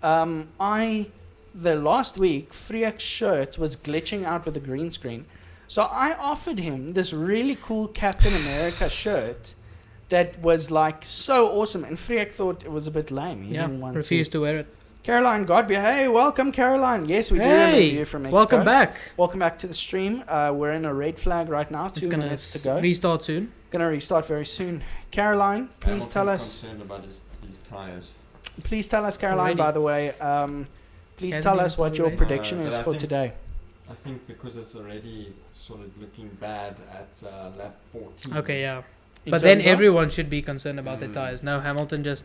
the last week, Freek's shirt was glitching out with a green screen. So I offered him this really cool Captain America shirt that was like so awesome. And Freek thought it was a bit lame. He Yeah, didn't want refused to wear it. Caroline Godby. Hey, welcome, Caroline. Yes, we do remember you from Mexico. welcome back. Welcome back to the stream. We're in a red flag right now. It's 2 gonna minutes to go. restart soon. Gonna restart very soon. Caroline, please Hamilton's tell us. concerned about his tires. Please tell us, Caroline. Already. By the way, Please Hasn't tell even us what started your racing. prediction No, is but I for think- today. I think because it's already sort of looking bad at lap 14. Okay, yeah. In But then terms of- everyone should be concerned about their Mm. tires. No, Hamilton just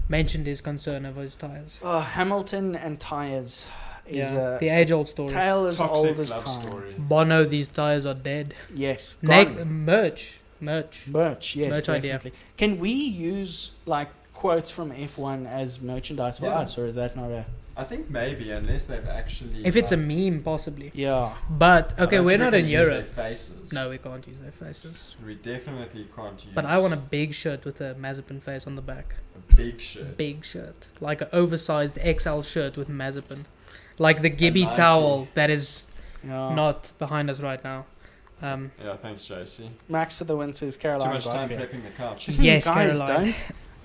mentioned his concern over his tires. Hamilton and tires is Yeah, the age-old story. tale as Toxic old as love time. story. Bono, these tires are dead. Yes. Merch. Merch, yes, Merch idea. definitely. Can we use like quotes from F1 as merchandise for Yeah. us, or is that not a? I think maybe, unless they've actually. If it's a like, meme, possibly. Yeah. But, I okay, don't we're think not we in can use Europe. their faces. No, we can't use their faces. We definitely can't use. But I want a big shirt with a Mazepin face on the back. a big shirt. Big shirt. Like an oversized XL shirt with Mazepin. Like the Gibby 90. towel that is Yeah. not behind us right now. Yeah, thanks, JC. Max to the win says Too Caroline much time Garcia. prepping the couch. Listen, Yes, guys, Caroline.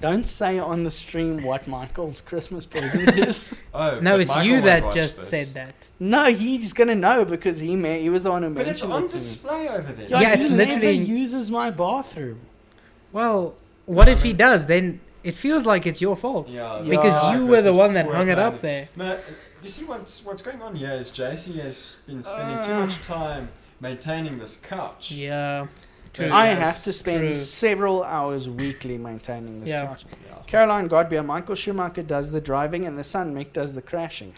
don't say on the stream what Michael's Christmas present is. Oh, No, but it's Michael you won't that watch just this. said that. No, he's gonna know because he was the one who But it's mentioned on it to me. display over there. Yeah, Yeah, he it's never literally- uses my bathroom. Well, what if he does? Then it feels like it's your fault. Yeah, Because Yeah. you were the Christmas one that poor hung it up planning. there. No, you see what's going on here is JC has been spending too Uh. much time maintaining this couch. Yeah. True. Yeah. I Yes, have to spend true. several hours weekly maintaining this Yeah. couch. Yeah. Caroline Godbeer, Michael Schumacher does the driving and the son Mick does the crashing.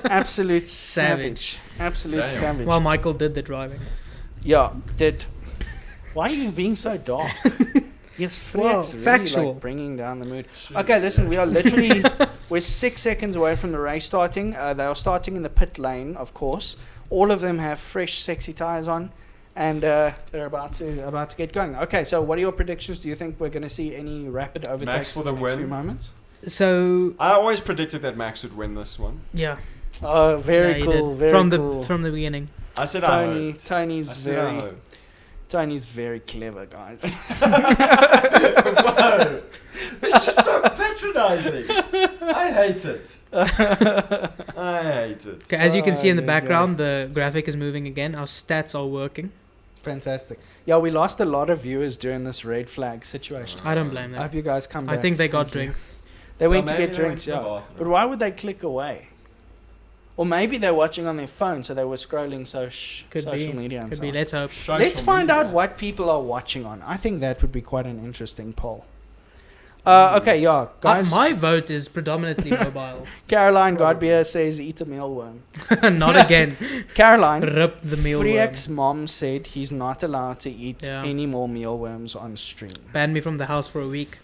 Absolute savage. Absolute Damn. savage. Well, Michael did the driving. Yeah, did. Why are you being so dark? Yes, Well, Freek's really factual. like bringing down the mood. Shoot, Okay, listen, yeah. we are literally we're 6 seconds away from the race starting. They are starting in the pit lane, of course. All of them have fresh, sexy tires on, and they're about to get going. Okay, so what are your predictions? Do you think we're going to see any rapid overtakes for in the the next win. few moments? So, I always predicted that Max would win this one. yeah. Oh, very Yeah, he cool, did. very from cool. From the beginning. I said I hoped. Tony's I said I very hoped. Tony's very clever, guys. Whoa! It's just so patronizing. I hate it. I hate it. Okay, as you can see in the Oh, there you go. background, the graphic is moving again. Our stats are working. Fantastic. Yeah, we lost a lot of viewers during this red flag situation. I don't blame I them. hope you guys come back. I think they got Thank you. drinks. They went Well, to maybe get they went drinks, to the yeah. bathroom. But why would they click away? Or maybe they're watching on their phone, so they were scrolling Could social be. media and Could so be. on. Let's hope. Social Let's find out media. what people are watching on. I think that would be quite an interesting poll. Okay, yeah, guys. My vote is predominantly mobile. Caroline Probably. Godbeer says eat a mealworm. Not again. Caroline, Rip the mealworm. Freek's mom said he's not allowed to eat Yeah. any more mealworms on stream. Banned me from the house for a week.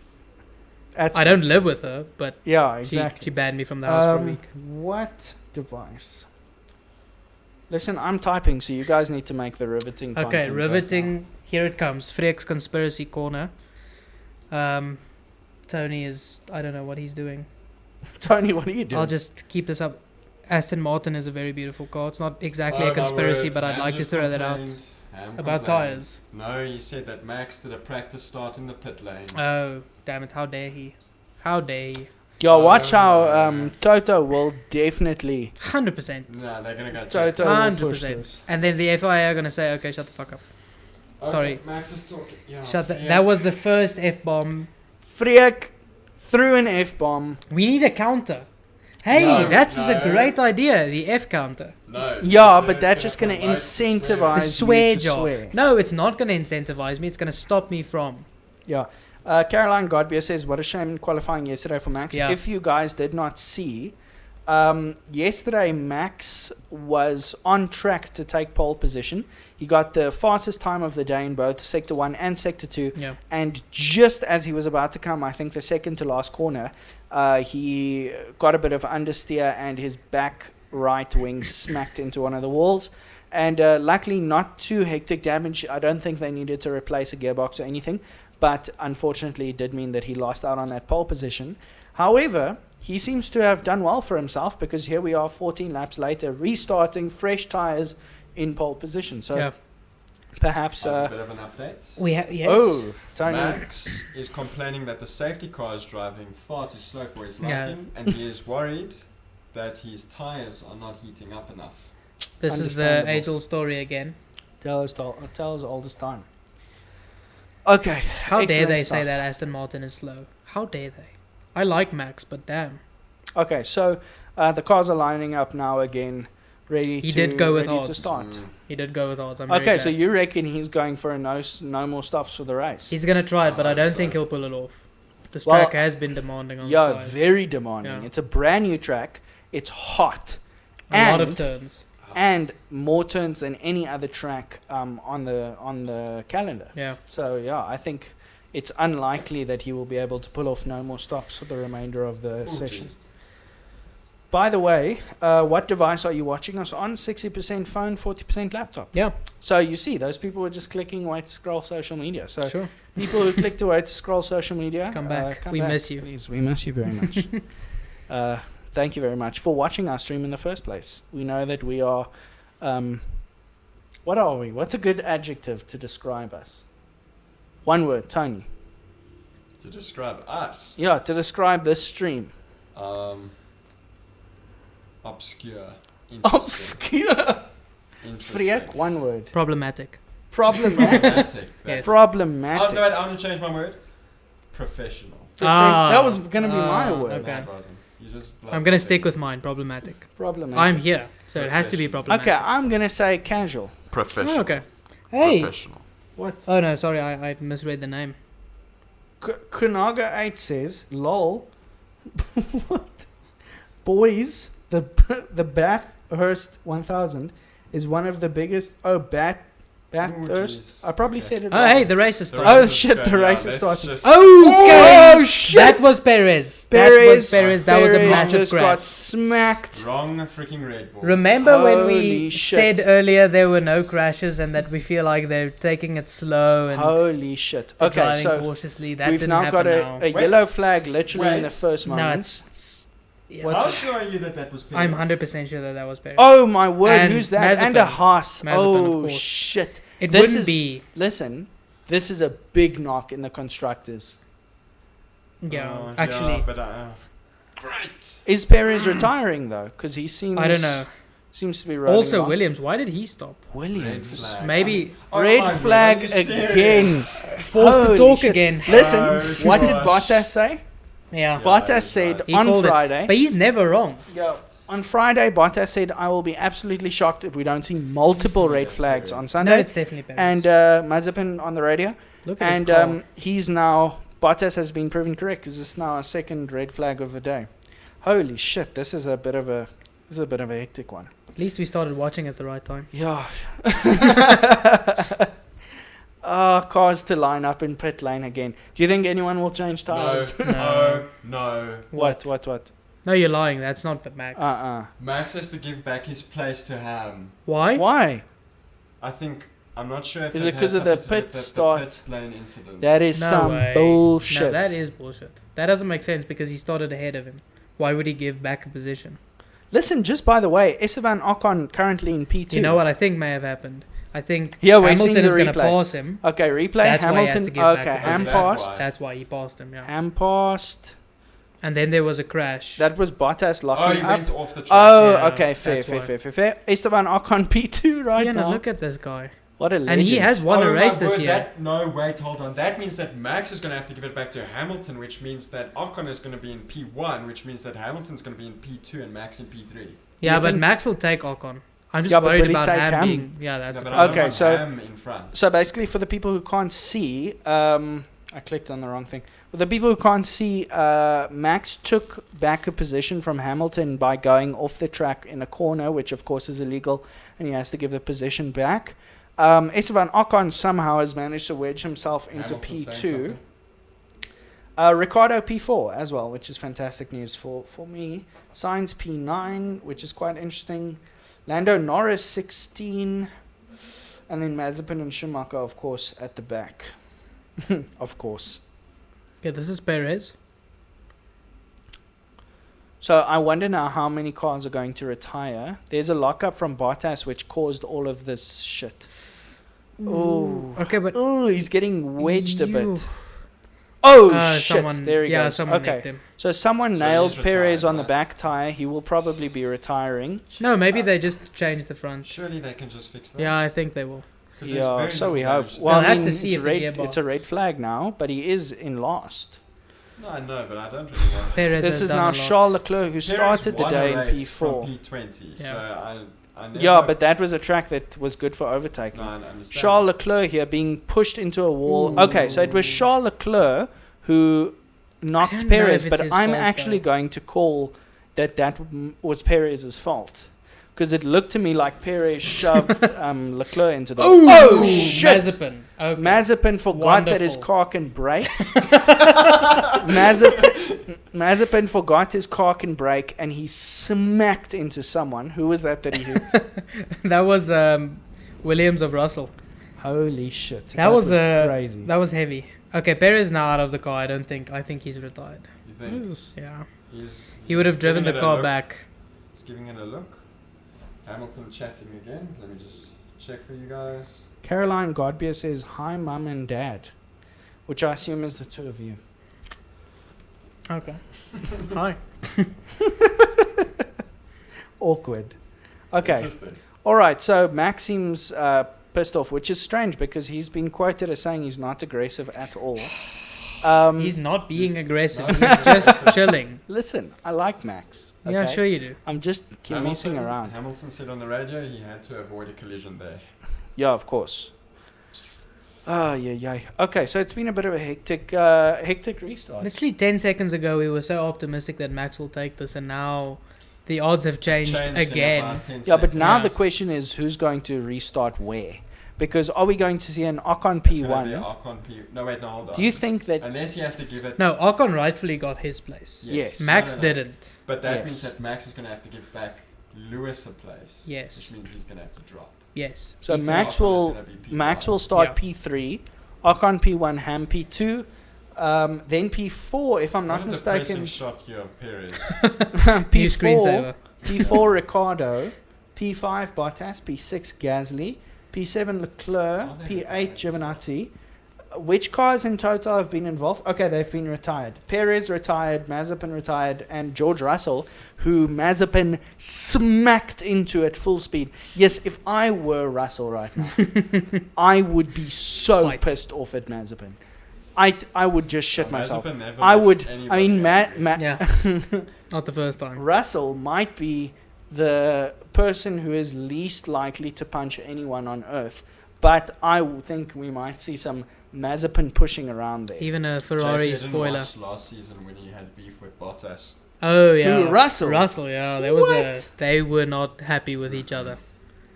That's I don't live with her, but Yeah, she exactly. banned me from the house for a week. What device? Listen, I'm typing, so you guys need to make the riveting. Okay, content right riveting. Here it comes. Freek's conspiracy corner. Tony is. I don't know what he's doing. now. Tony, what are you doing? I'll just keep this up. Aston Martin is a very beautiful car. It's not exactly Oh, a my conspiracy, word. but I'd Ham like to just throw that out. complained. Ham About complained. tyres. No, he said that Max did a practice start in the pit lane. Oh, damn it. How dare he? How dare he? Yo, watch how Oh. Toto will definitely 100%. No, they're gonna go check. Toto will push 100%. this. And then the FIA are going to say, okay, shut the fuck up. Okay, Sorry. Max is talking. Yeah, Shut the, yeah. That was the first F-bomb. Freek threw an F-bomb. We need a counter. Hey, No, that's no. a great idea, the F counter. No. Yeah, no, but it's that's just going to promote swearing. incentivize The swear you to job. swear. No, it's not going to incentivize me. It's going to stop me from. Yeah. Caroline Godbeer says, what a shame in qualifying yesterday for Max. Yeah. If you guys did not see, yesterday Max was on track to take pole position. He got the fastest time of the day in both Sector 1 and Sector 2. Yeah. And just as he was about to come, I think the second to last corner, he got a bit of understeer and his back right wing smacked into one of the walls. And luckily not too hectic damage. I don't think they needed to replace a gearbox or anything. But unfortunately, it did mean that he lost out on that pole position. However, he seems to have done well for himself because here we are 14 laps later, restarting fresh tyres in pole position. So Yeah. perhaps... I have a bit of an update. We have, yes. Oh, Tony. Max is complaining that the safety car is driving far too slow for his Yeah. liking, and he is worried that his tires are not heating up enough. This is the Understandable. age-old story again. Tell us all this time. Okay. How dare excellent they stuff. say that Aston Martin is slow? How dare they? I like Max, but damn. Okay, so The cars are lining up now again, ready He to did go with ready to odds. start. He did go with odds. I'm very Okay, glad. so you reckon he's going for a no more stops for the race? He's gonna try it, but I don't so. think he'll pull it off. This Well, track has been demanding on the Yeah, tires. very demanding. Yeah. It's a brand new track. It's hot. A lot of and- turns. And more turns than any other track on the calendar. Yeah. So yeah, I think it's unlikely that he will be able to pull off no more stops for the remainder of the session. Jeez. By the way, what device are you watching us on? 60% phone, 40% laptop. Yeah. So you see, those people were just clicking away to scroll social media. So Sure. people who clicked away to scroll social media, Come back. come We back, miss you. Please, we miss you very much. Thank you very much for watching our stream in the first place. We know that we are. What are we? What's a good adjective to describe us? One word, Tony. To describe us, Yeah, to describe this stream. obscure, interesting, Obscure. interesting. Freek, one word. Problematic. Problematic. Problematic. Yes. Problematic. Oh no, wait, I want to change my word. Professional. That was going to be my word. Okay. That wasn't. You just. I'm gonna stick with mine. Problematic. Problematic. I'm here, so it has to be problematic. Okay, I'm going to say casual. Professional. Oh, okay. Hey. Professional. What? Oh no, sorry, I misread the name. Kunaga 8 says, lol. What? Boys, the Bathurst 1000 is one of the biggest. Oh, Bathurst. jeez. I probably Okay. said it Oh wrong. hey, the race is The started. Oh, race is shit, going the down. race is Let's started. just- Oh, shit! That was Perez. Perez, was Perez. That was a Perez massive just got crash. smacked. Wrong freaking Red Bull. Remember when Holy we shit. said earlier there were no crashes and that we feel like they're taking it slow and Holy shit. they're Okay, driving so cautiously? That we've didn't now got happen now. a Wait. yellow flag literally in Wait. the first No, moment. it's yeah. What? How sure are you that was Perez? I'm 100% sure that was Perez. Oh my word, And who's that? And a Mazepin. Haas. Mazepin, of Oh course. shit. it this wouldn't is- be. Listen, this is a big knock in the constructors. Yeah, Oh, actually, Yeah, but great. Is Perez retiring though? Because he seems. I don't know. Seems to be rolling. Also, on. Williams, why did he stop? Williams. Red flag. Maybe Red my flag word, are you again. serious? forced Holy to talk shit. again. Listen, Oh, what did gosh. Bottas say? Yeah, Yeah. Bottas said He on called it. Friday. but he's never wrong. Yo, on Friday, Bottas said, "I will be absolutely shocked if we don't see multiple red flags on No, Sunday." it's definitely Perez. And Mazepin on the radio. Look at And his car. he's now, Bottas has been proven correct because it's now a second red flag of the day. Holy shit, this is a bit of a hectic one. At least we started watching at the right time. Yeah. Cars to line up in pit lane again. Do you think anyone will change tires? No. What? No, you're lying. That's not Max. Max has to give back his place to Ham. Why? Why? I think. I'm not sure if Is that it 'cause has of the something to do pit with the start? pit lane incident. That is No some way. bullshit. No, that is bullshit. That doesn't make sense because he started ahead of him. Why would he give back a position? Listen, just by the way, Esteban Ocon currently in P2. You know what I think may have happened? I think Yeah, we're seeing Hamilton the is going to replay. pass him. Okay, replay. That's why he has Hamilton. to give back Okay, the Ham Is that passed. why? That's why he passed him, yeah. Ham passed. And then there was a crash. That was Bottas Oh, locking he up. went off the track. Oh, Yeah, okay, fair. that's why. Esteban Ocon P2 right yeah, now. no, look at this guy. What a legend. And he has won Oh a my race this word, year. No, wait, hold on. That means that Max is going to have to give it back to Hamilton, which means that Ocon is going to be in P1, which means that Hamilton's going to be in P2 and Max in P3. Yeah, you but think- Max will take Ocon. I'm just Yeah, but worried will he about take Ham Ham? being... Yeah, that's No, the but I problem. don't Okay, want so- Ham in front. So basically, for the people who can't see, I clicked on the wrong thing. For the people who can't see, Max took back a position from Hamilton by going off the track in a corner, which of course is illegal, and he has to give the position back. Esteban Ocon somehow has managed to wedge himself into Hamilton saying P2. something? Ricardo P4 as well, which is fantastic news for me. Sainz P9, which is quite interesting. Lando Norris 16. And then Mazepin and Schumacher, of course, at the back. Of course. Okay, this is Perez. So I wonder now how many cars are going to retire. There's a lockup from Bottas which caused all of this shit. Oh. Okay, but... Oh, he's getting wedged a You- bit. Oh, shit. Someone, There he yeah, goes. someone Okay. nicked him. So someone So nailed he's Perez retired, on the right? back tire. He will probably be retiring. No, maybe they just changed the front. Surely they can just fix that. Yeah, I think they will. 'Cause there's Yeah, very so we little hope. damage. Well, They'll I have mean, to see it's, if a the red, gearbox- it's a red flag now, but he is in last. No, I know, but I don't really want Perez This has is done now a lot. Charles Leclerc, who Perez started the won day a in race from P4. P20, Yeah. so I never... Yeah, but that was a track that was good for overtaking. No, I understand. Charles Leclerc here being pushed into a wall. Ooh. Okay, so it was Charles Leclerc who I knocked don't know Perez, if it's but his I'm fault, actually though. going to call that was Perez's fault. Because it looked to me like Perez shoved Leclerc into the wall. Oh, shit! Mazepin. Okay. Mazepin forgot that his Wonderful. car can brake. Mazepin forgot his car can brake, and he smacked into someone. Who was that he hit? That was Williams of Russell. Holy shit! That was crazy. That was heavy. Okay, Perez now out of the car. I think he's retired. You think Yeah. he would have driven the giving it a car look? back. He's giving it a look. Hamilton chatting again. Let me just check for you guys. Caroline Godbeer says, "Hi, mum and dad," which I assume is the two of you. Okay. Hi. Awkward. Okay. Interesting. All right. So Max seems pissed off, which is strange because he's been quoted as saying he's not aggressive at all. He's not being aggressive. no, He's just chilling. Listen, I like Max. Yeah, okay? sure you do. I'm just messing around. Hamilton said on the radio he had to avoid a collision there. Yeah, of course. Oh, yeah. Okay, so it's been a bit of a hectic restart. Literally 10 seconds ago, we were so optimistic that Max will take this, and now the odds have changed in again. about 10 Yeah, but now Yeah. the question is who's going to restart where? Because are we going to see an Ocon It's gonna be P1? Ocon no, wait, no, hold on. Do you think that... Unless he has to give it... No, Ocon rightfully got his place. Yes. Max No. didn't. But that Yes. means that Max is going to have to give back Lewis a place. Yes. Which means he's going to have to drop. Yes. So He- Max Ocon is will gonna be P1. Max will start Yeah. P3, Ocon P1, Ham P2, then P4, if I'm not What a mistaken, depressing shot here of Perez. New P4, screensaver. P4 Ricardo, P5 Bottas, P6 Gasly, P7 Leclerc, Oh, they P8 retired. Giovinazzi. Which cars in total have been involved? Okay, they've been retired. Perez retired, Mazepin retired, and George Russell, who Mazepin smacked into at full speed. Yes, if I were Russell right now, I would be so Fight. pissed off at Mazepin. I would just shit myself. Mazepin never I makes would. I anybody mean, angry. Yeah. Not the first time. Russell might be the person who is least likely to punch anyone on earth, but I think we might see some Mazepin pushing around there. Even a JC, I Ferrari didn't spoiler. watch last season when he had beef with Bottas. Oh, yeah. Who, Russell? Russell, yeah. There was What? they were not happy with each other.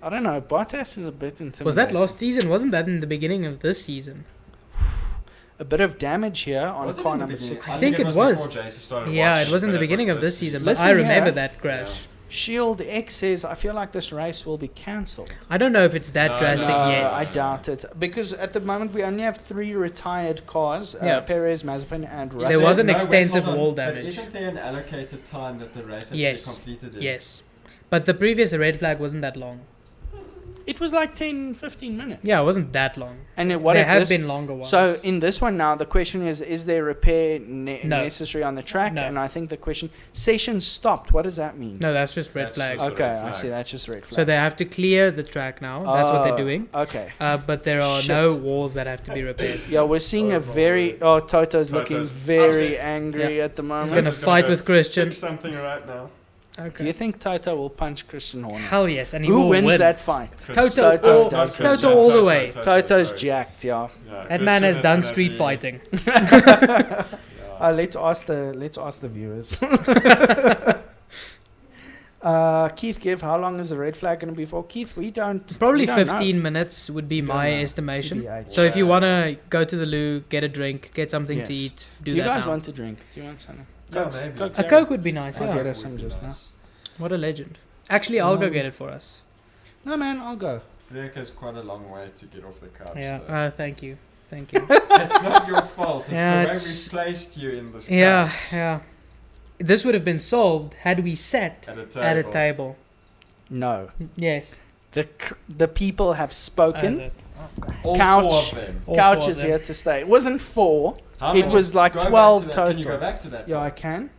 I don't know. Bottas is a bit intimidating. Was that last season? Wasn't that in the beginning of this season? A bit of damage here on Was it car in the number beginning? 6. I think it was. Before JC started Yeah, watching, it was in but the beginning of this season, but Listen I remember here. that crash. Shield X says, I feel like this race will be cancelled. I don't know if it's that No, drastic no, yet. I doubt it. Because at the moment we only have 3 retired cars. Yeah. Perez, Mazepin and Russell. There was an No, wait, extensive hold on. wall But damage. isn't there an allocated time that the race has Yes. to be completed in? Yes. But the previous red flag wasn't that long. It was like 10, 15 minutes. Yeah, it wasn't that long. And then what there if have this... been longer ones. So in this one now, the question is there repair No. necessary on the track? No. And I think the question, session stopped. What does that mean? No, that's just red That's flag. just- Okay, red I flag. see. That's just red flag. So they have to clear the track now. That's what they're doing. Okay. But there are Shit. no walls that have to be repaired. Yeah, we're seeing a very... Oh, Toto's looking Toto's very upset. angry at the He's moment. going to He's fight gonna with Christian. Fix something right now. Do you Okay. think Toto will punch Christian Horner? Hell yes, and he Who will wins win. that fight? Toto Toto all, does Toto all the way. Toto's sorry. jacked, yeah. Yeah, That man has Christian done gonna street be- fighting. Yeah. Let's ask the viewers. Keith, give how long is the red flag going to be for? Keith, we don't. Probably we don't 15 minutes would be We don't my know. estimation. TBH. So if you Yeah. want to go to the loo, get a drink, get something to Yes. eat, Do do you that guys now. want to drink? Do you want something? Yeah, Cokes- maybe. Cokes A here? Coke would be nice, I'll yeah. get us some just now. What a legend. Actually, I'll go get it for us. No, man, I'll go. Freek is quite a long way to get off the couch. Yeah, though. thank you. Thank you. It's not your fault. It's Yeah, the way it's- we placed you in this Yeah, couch yeah. This would have been solved had we sat at a table. at a table. No. Yes. The people have As spoken. it. All Couch. 4 of them. All Couch four is of them. here to stay. It wasn't 4. How It many- was like go back to 12 that. Can you total. go back to that? Yeah, I can.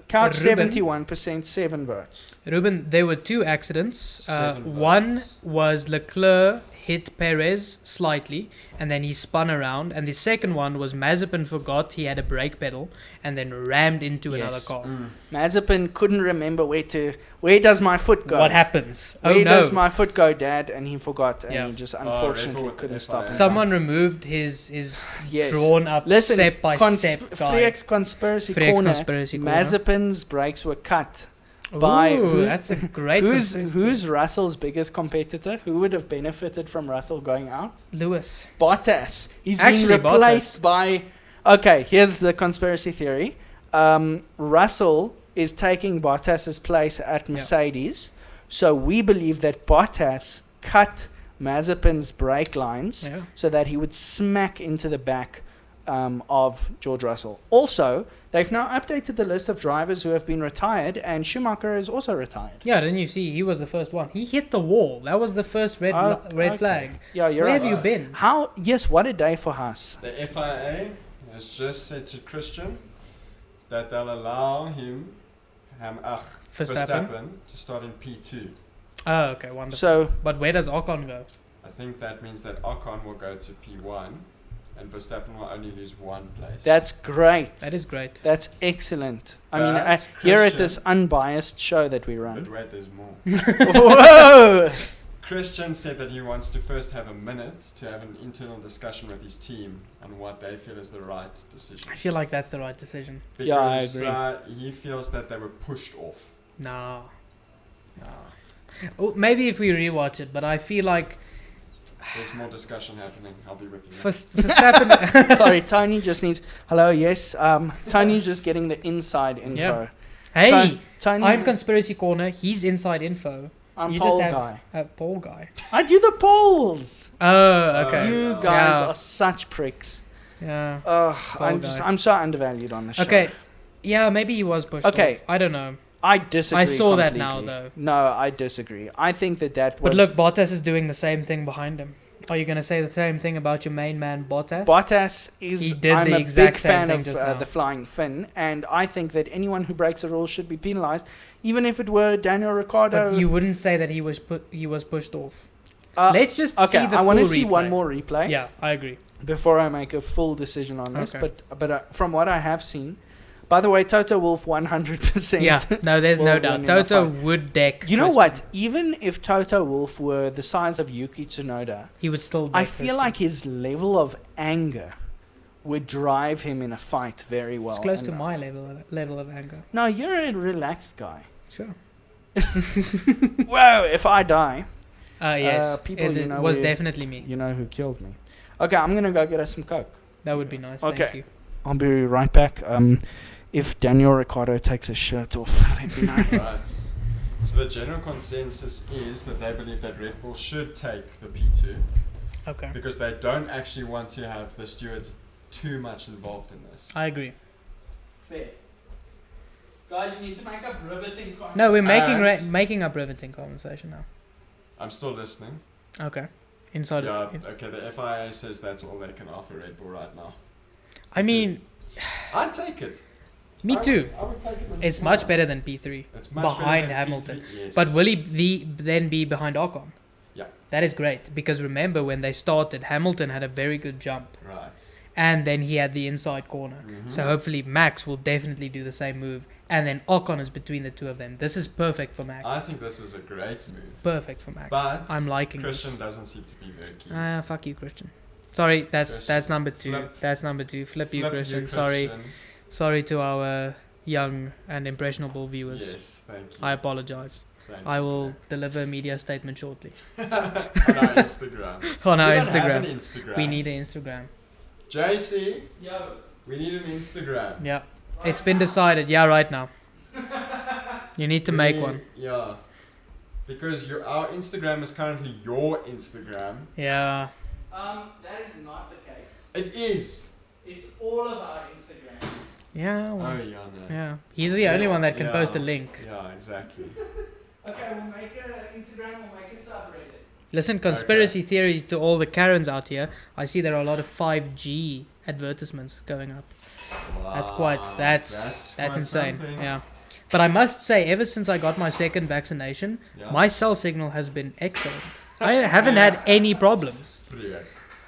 Couch Ruben. 71%, 7 votes. Ruben, there were 2 accidents. 7 One votes. was Leclerc hit Perez slightly, and then he spun around. And the second one was Mazepin forgot he had a brake pedal, and then rammed into another car. Mazepin couldn't remember where does my foot go? What happens? Where Oh no! does my foot go, Dad? And he forgot, and he just unfortunately couldn't stop. Someone removed his yes. drawn up step by step guide. Freek's conspiracy corner. Mazepin's brakes were cut. By that's a great who's Russell's biggest competitor? Who would have benefited from Russell going out? Lewis. Bottas. He's been replaced by. Okay, here's the conspiracy theory. Russell is taking Bottas's place at Mercedes, so we believe that Bottas cut Mazepin's brake lines so that he would smack into the back of George Russell. Also, they've now updated the list of drivers who have been retired, and Schumacher is also retired. Yeah, didn't you see? He was the first one. He hit the wall. That was the first red flag. Yeah, you're Where right. have you been? How? Yes, what a day for Haas. The FIA has just said to Christian that they'll allow him, Verstappen, to start in P2. Oh, okay, wonderful. So, but where does Ocon go? I think that means that Ocon will go to P1. And Verstappen will only lose one place. That's great. That is great. That's excellent. I mean, here at this unbiased show that we run. But wait, there's more. Whoa! Christian said that he wants to first have a minute to have an internal discussion with his team on what they feel is the right decision. I feel like that's the right decision. Because I agree. He feels that they were pushed off. No. Oh, maybe if we rewatch it, but I feel like there's more discussion happening. I'll be with you. Verstappen. Sorry, Tony just needs. Hello, yes. Tony's just getting the inside info. Yep. Hey, Tony, I'm conspiracy corner. He's inside info. I'm you poll just have guy. A poll guy. I do the polls. Oh, okay. You guys are such pricks. Yeah. I'm so undervalued on the show. Okay. Yeah, maybe he was pushed off. I don't know. I disagree. I saw completely. that now, though. No, I disagree. I think that was. But look, Bottas is doing the same thing behind him. Are you going to say the same thing about your main man, Bottas? Bottas is. I'm a big fan of the flying fin, and I think that anyone who breaks the rules should be penalised, even if it were Daniel Ricciardo. But you wouldn't say that he was pushed off. Let's just see the full replay. I want to see one more replay. Yeah, I agree. Before I make a full decision on this, but from what I have seen. By the way, Toto Wolff 100%. Yeah, no, there's no doubt. Toto would deck. You know what? Even if Toto Wolff were the size of Yuki Tsunoda, he would still. I feel like his level of anger would drive him in a fight very well. It's close to my level of anger. No, you're a relaxed guy. Sure. Whoa! If I die, yes, people it was definitely me. You know who killed me. Okay, I'm gonna go get us some Coke. That would be nice. Okay. Thank you. I'll be right back. If Daniel Ricciardo takes his shirt off, let me know. Right. So the general consensus is that they believe that Red Bull should take the P2. Okay. Because they don't actually want to have the stewards too much involved in this. I agree. Fair. Guys, you need to make up riveting conversation. No, we're making up riveting conversation now. I'm still listening. Okay. Inside. Yeah. Okay. The FIA says that's all they can offer Red Bull right now. I mean, I'd take it. Me too. I would take it. It's much better than P3. It's much behind better than Hamilton. P3, yes. But will he then be behind Ocon? Yeah. That is great because remember when they started, Hamilton had a very good jump. Right. And then he had the inside corner. Mm-hmm. So hopefully Max will definitely do the same move. And then Ocon is between the two of them. This is perfect for Max. I think this is a great move. Perfect for Max. But I'm liking Christian this. doesn't seem to be very keen. Fuck you, Christian. Sorry, that's number two. Flip you, Christian. Sorry to our young and impressionable viewers. Yes, thank you. I apologize. I will deliver a media statement shortly. On our Instagram. On our we Instagram. Don't have an Instagram. We need an Instagram. JC, Yo. we need an Instagram. Yeah. It's been decided. Yeah, right now. You need to make one. Yeah. Because our Instagram is currently your Instagram. Yeah. That is not the case. It is. It's all of our Instagrams. Yeah. Well, Oh, yeah, no. yeah. He's the only one that can post a link. Yeah, exactly. Okay, we'll make an Instagram, we'll make a subreddit. Listen, conspiracy theories to all the Karens out here. I see there are a lot of 5G advertisements going up. Wow, That's quite insane. something. Yeah. But I must say, ever since I got my second vaccination, my cell signal has been excellent. I haven't had any problems. Freak.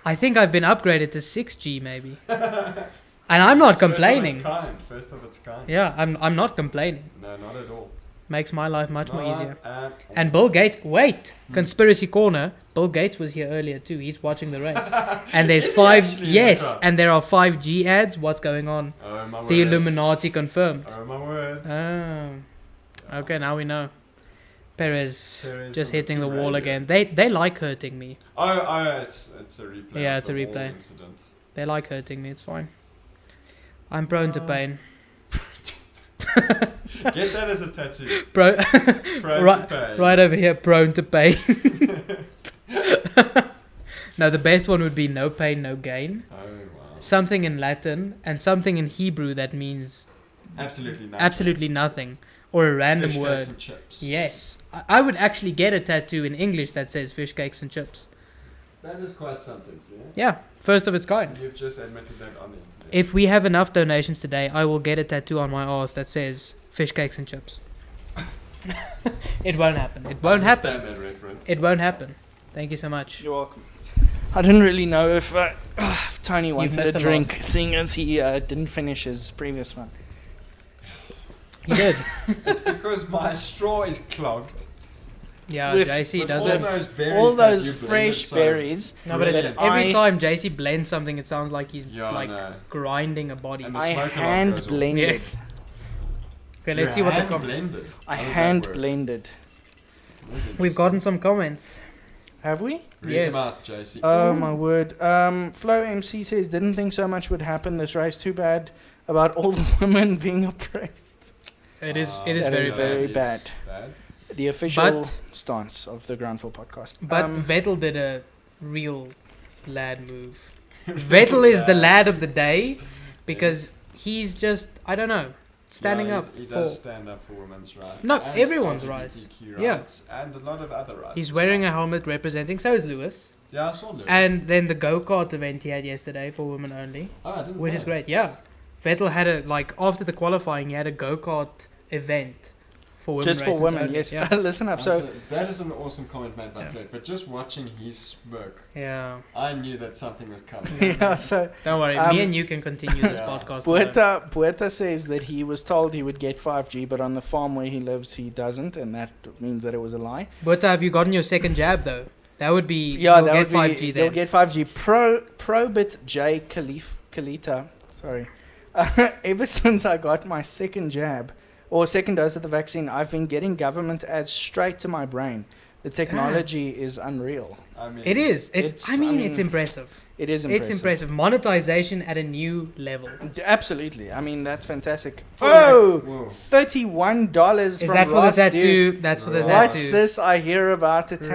I think I've been upgraded to 6G maybe. And I'm not complaining. First of its kind. Yeah, I'm not complaining. No, not at all. Makes my life much more easier. all. And Bill Gates, wait, conspiracy corner. Bill Gates was here earlier too. He's watching the race. And there's Is he actually in the car? and there are 5G ads. What's going on? Oh my word. The Illuminati confirmed. Oh my word. Oh, okay, now we know. Perez just on hitting the Team wall Radio. again. They like hurting me. Oh, it's a replay. Yeah, of it's a the wall replay. Incident. They like hurting me. It's fine. I'm prone to pain. Get that as a tattoo. Prone Prone to pain. right over here, prone to pain. No, the best one would be no pain, no gain. Oh wow. Something in Latin and something in Hebrew that means Absolutely nothing. absolutely nothing, or a random Fish word. cakes and chips. Yes, I would actually get a tattoo in English that says fish cakes and chips. That is quite something. Yeah. Yeah, first of its kind. You've just admitted that on the internet. If we have enough donations today, I will get a tattoo on my arse that says fish cakes and chips. It won't happen. It won't happen. Understand that reference. It won't happen. Thank you so much. You're welcome. I didn't really know if Tony wanted missed a a drink, seeing as he didn't finish his previous one. He did. It's because my straw is clogged. Yeah, With- JC with does all it. those berries All that those you blended fresh so berries. No, but it's, brilliant. every I- time JC blends something, it sounds like he's Yeah, like no. grinding a body. And the I smoke alarm hand goes off. blended. Yes. Okay, let's see what the blended. I How does that hand work? blended. That's We've interesting. gotten some comments. Have we? Read Yes. them out, JC. Oh my word. Flo MC says, didn't think so much would happen this race. Too bad about all the women being oppressed. It is That very is bad. very that bad. is The official But- stance of the Groundful podcast. But Vettel did a real lad move. Vettel is the lad of the day because he's just, I don't know, standing Yeah, up He for. does stand up for women's rights. No, and everyone's LGBTQ rights. Yeah. rights. And a lot of other rights. He's as wearing well. a helmet representing, so is Lewis. Yeah, I saw Lewis. And then the go-kart event he had yesterday for women only, Oh, I didn't which know. is great. Yeah. Vettel had after the qualifying, he had a go-kart event for women. just for races women, only. yes. Yeah. Listen up. So, That is an awesome comment made by Yeah. Fred. But just watching his smirk, Yeah. I knew that something was coming. yeah, so Don't worry, me and you can continue this Yeah. podcast. alone. Puerta says that he was told he would get 5G, but on the farm where he lives, he doesn't, and that means that it was a lie. But have you gotten your second jab though? That would be Yeah, you'll that get would 5G be. then. They'll get 5G. Probit J Kalita. Sorry. Ever since I got my second jab or second dose of the vaccine, I've been getting government ads straight to my brain. The technology is unreal. I mean, It is. It's- I mean, I it's mean, impressive. It is impressive. It's impressive. Monetization at a new level. Absolutely. I mean, that's fantastic. For Oh, Whoa. $31 Is from that for Ross, the tattoo? dude. That's for the What's What's tattoo. this I hear about a tattoo?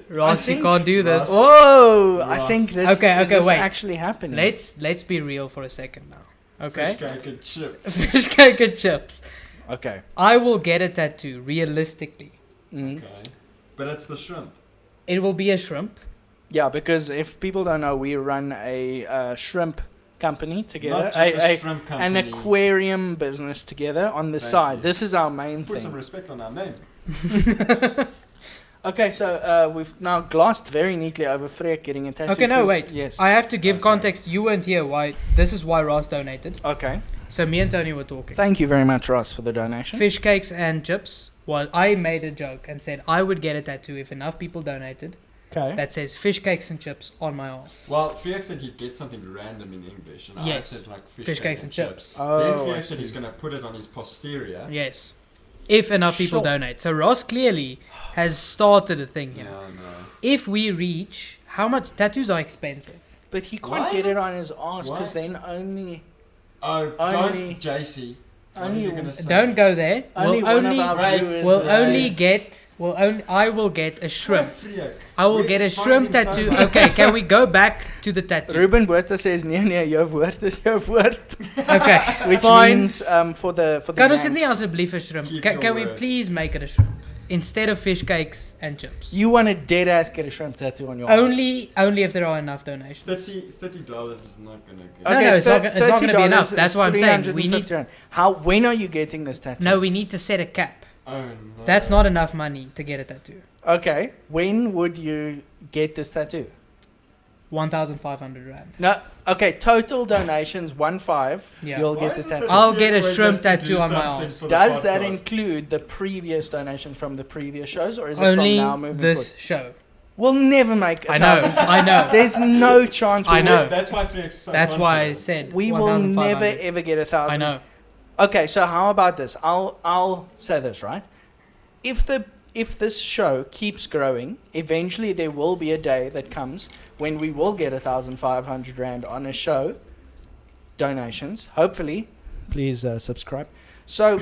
Ross, you think- can't do this. Ross- Whoa! I Ross. think this, Okay, this okay, is wait. actually happening. Let's be real for a second now. Okay? Fish cake and chip. Fish cake and chips. Okay. I will get a tattoo realistically. Mhm. Okay. But it's the shrimp. It will be a shrimp. Yeah, because if people don't know, we run a shrimp company together, Not just a a, shrimp an company. aquarium business together on the Thank side. you. This is our main Put some thing. respect on our name. Okay, so we've now glossed very neatly over Freek getting a tattoo. Okay, no, 'cause- wait. Yes. I have to give Oh, sorry. context. You weren't here. Why? This is why Ross donated. Okay. So me and Tony were talking. Thank you very much, Ross, for the donation. Fish cakes and chips. Well, I made a joke and said I would get a tattoo if enough people donated Okay. that says fish cakes and chips on my arse. Well, Fiak said he'd get something random in English, and Yes. I said like Fish cakes and chips. Oh, then I Fiak said see. he's going to put it on his posterior. Yes. If enough people Sure. donate. So Ross clearly has started a thing here. No, no. If we reach, how much tattoos are expensive? But he can't Why get is it on his arse Why? because then only Oh, Only- don't, JC. What are only you going to say? Don't go there. only We'll one only, of our Right. viewers. we'll is- only get. We'll only. I will get a shrimp. Freak. I will We're get a exposing shrimp tattoo. something. Okay, can we go back to the tattoo? Ruben Buerta says, nee, jou woord is jou woord. Okay, Which fine. means for the Kan ons dit Yanks, nie asseblief 'n shrimp? Keep Can, your can we word. please make it a shrimp instead of fish cakes and chips? you want to dead ass get a shrimp tattoo on your arse. Only if there are enough donations. $30 is not going to get No, no, it's not gonna be enough. That's what I'm saying. We need- $350. When are you getting this tattoo? No, we need to set a cap. Oh, no. That's not enough money to get a tattoo. Okay, when would you get this tattoo? 1,500 rand. No, okay, total donations 1.5. Yeah. You'll Why get the is it that tattoo. I'll Freek get a always shrimp has to do tattoo on my something arms. for the Does that podcast? include the previous donation from the previous shows, or is it Only from now moving this forward? show. We'll never make. I know. 1,000. I know. There's no chance. I we know. will- That's why Freek's so That's why I confident. said We will never 1,500. ever get 1,000. I know. Okay, so how about this? I'll say this, right? If this show keeps growing, eventually there will be a day that comes when we will get 1,500 rand on a show. Donations, hopefully. Please subscribe. So,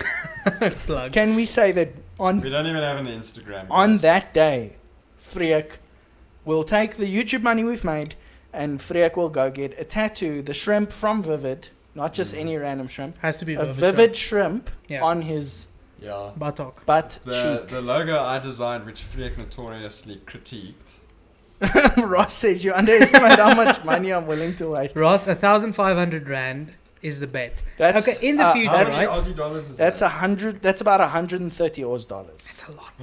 Plug. can we say that on We don't even have an Instagram. on guys. that day, Freek will take the YouTube money we've made, and Freek will go get a tattoo, the shrimp from Vivid, not just any random shrimp, Has to be a vivid. Vivid shrimp Yeah. on his Yeah. Buttock. butt The cheek. the logo I designed, which Freek notoriously critiqued. Ross says you underestimate how much money I'm willing to waste. Ross, 1,500 rand is the bet. That's Okay, in the future, How that's, many right? Aussie dollars is that's that? 100. That's about 130 Oz dollars. That's a lot.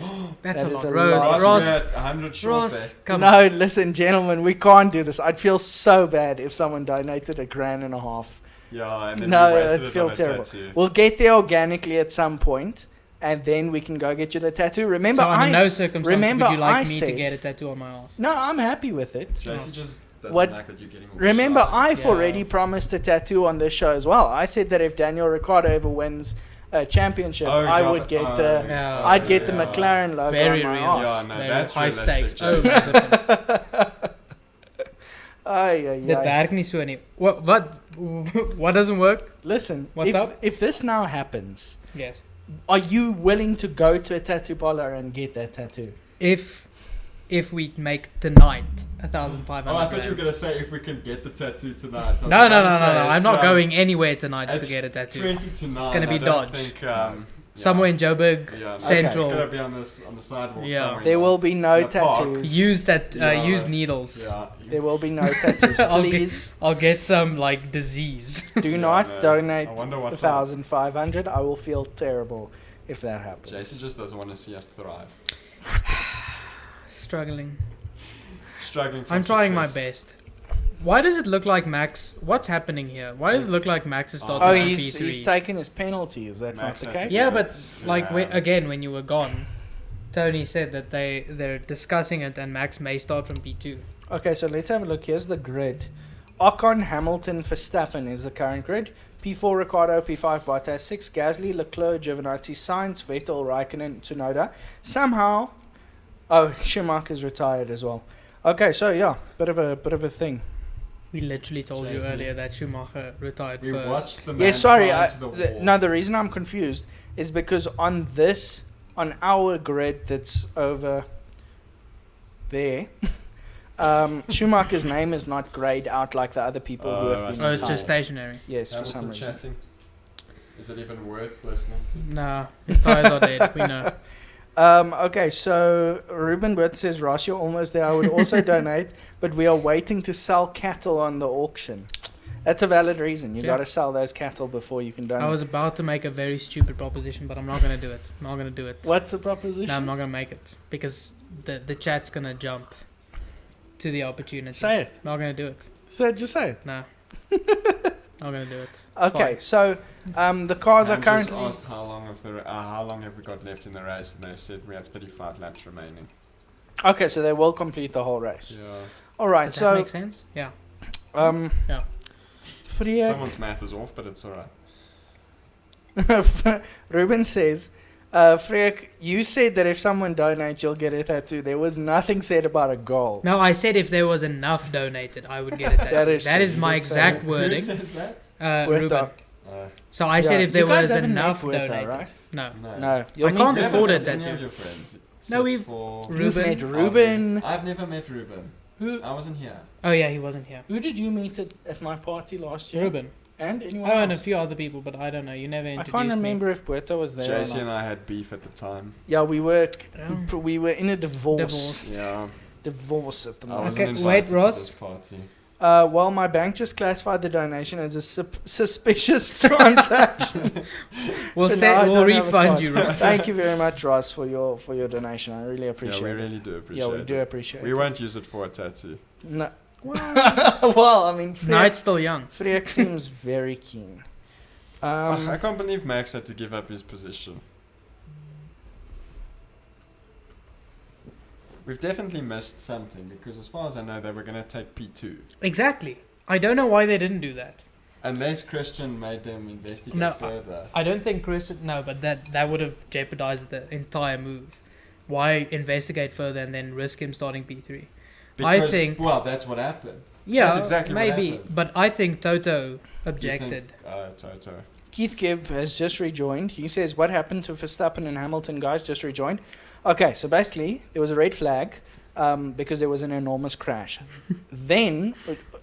That's That a is lot. a Ross, lot. Ross, Ross, we're at 100 short Ross, come No, on. listen, gentlemen, we can't do this. I'd feel so bad if someone donated $1.5 grand. there. Yeah, and then No, we wasted I'd it feel on a terrible. tattoo. We'll get there organically at some point, and then we can go get you the tattoo. Remember, So under no circumstance remember would you like I me said- to get a tattoo on my ass. No, I'm happy with it. JC just doesn't What- like that you're getting all Remember, shy. I've Yeah. already promised a tattoo on this show as well. I said that if Daniel Ricciardo ever wins a championship, Oh, I yeah, would get oh, the Yeah. I'd get the yeah. McLaren logo Very on my real. arse. Yeah, no, Very that's high realistic, stakes. Oh, Jason. zipping. Ay, ay, Dit ay. werkt niet so nie. What doesn't work? Listen, What's up? if this now happens, Yes. are you willing to go to a tattoo parlor and get that tattoo? If we make tonight 1,500 Oh, I thought you were rand. going to say if we can get the tattoo tonight. I was No. about to say I'm it's, not going anywhere tonight to it's get a tattoo. 20 to 9. gonna be I don't Dodge. Think, Somewhere in Joburg, yeah, no, Central. It's going to be on the sidewalk Yeah. somewhere. There will be no in a park. tattoos. use that. Yeah. Use needles. Yeah. There will be no tattoos. I'll get- Please I'll get some like disease. do Yeah, not no. donate I wonder what 1,500. I will feel terrible if that happens. Jason just doesn't want to see us thrive. Struggling. Struggling for I'm trying my success. best. Why does it look like Max? What's happening here? Why does it look like Max is starting Oh, on he's P3? taken his penalty. Is that Max not the had case? to Yeah, say but it's like too when, bad. again when you were gone, Tony said that they're discussing it and Max may start from P2. Okay, so let's have a look. Here's the grid. Ocon, Hamilton, Verstappen is the current grid. P4 Ricciardo, P5 Bottas, 6 Gasly, Leclerc, Giovinazzi, Sainz, Vettel, Raikkonen, Tsunoda. Somehow, oh, Schumacher's retired as well. Okay, so yeah, bit of a thing. We literally told you Jay-Z. earlier that Schumacher retired We first. watched the man Yeah, sorry. fly into the wall. No, the reason I'm confused is because on our grid that's over there, Schumacher's name is not grayed out like the other people who have Oh, I been see. Oh, it's just retired. stationary. Yes, for some Hamilton reason. chatting. Is it even worth listening to? Nah, his tires are dead. We know. Okay, so Ruben Burt says, Ross, you're almost there. I would also donate, but we are waiting to sell cattle on the auction. That's a valid reason. You Yeah. got to sell those cattle before you can donate. I was about to make a very stupid proposition, but I'm not gonna do it. I'm not gonna do it. What's the proposition? No, I'm not gonna make it because the chat's gonna jump to the opportunity. Say it. Not gonna do it. So just say it. No. Not gonna do it. Okay, Fine. so the cars are Man just currently. asked how long have we got left in the race, and they said we have 35 laps remaining. Okay, so they will complete the whole race. Yeah. All right, Does that so make sense? Yeah. yeah. Someone's math is off, but it's alright. Ruben says, Freek, you said that if someone donates, you'll get a tattoo. There was nothing said about a goal. No, I said if there was enough donated, I would get a tattoo. That is That true. is You my did say exact that. Who wording. said that? Puerto. Ruben. So I said Yeah. if there You guys was haven't met enough Puerto, donated. right? No. No, you'll I need can't to- afford Haven't a met any tattoo. of your friends, No, except we've- for- You've Ruben. met Ruben. I've never met Ruben. Who? I wasn't here. Oh yeah, he wasn't here. Who did you meet at my party last year? Ruben. And anyone Oh, and a else? few other people, but I don't know. You never I introduced can't me. remember if Puerto was there. Or JC and not. I had beef at the time. Yeah, we were Yeah. in a divorce. Divorce. Yeah. Divorce at the I moment. wasn't Okay, invited wait, to Ross. this party. Well, my bank just classified the donation as a suspicious transaction. We'll So now I we'll don't have a refund card. you, Ross. Thank you very much, Ross, for your donation. I really appreciate Yeah, it. we really do appreciate Yeah, we it. do appreciate We it. won't use it for a tattoo. No. Well, I mean, Knight's still young. Freek seems very keen. I can't believe Max had to give up his position. We've definitely missed something because, as far as I know, they were going to take P2. Exactly. I don't know why they didn't do that. Unless Christian made them investigate No, further. I don't think Christian. No, but that would have jeopardized the entire move. Why investigate further and then risk him starting P3? Because, I think. Well, that's what happened. Yeah, That's exactly what maybe. happened. But I think Toto You objected. think, Toto. Keith Gibb has just rejoined. He says, "What happened to Verstappen and Hamilton, guys? Just rejoined." Okay, so basically, there was a red flag because there was an enormous crash. Then,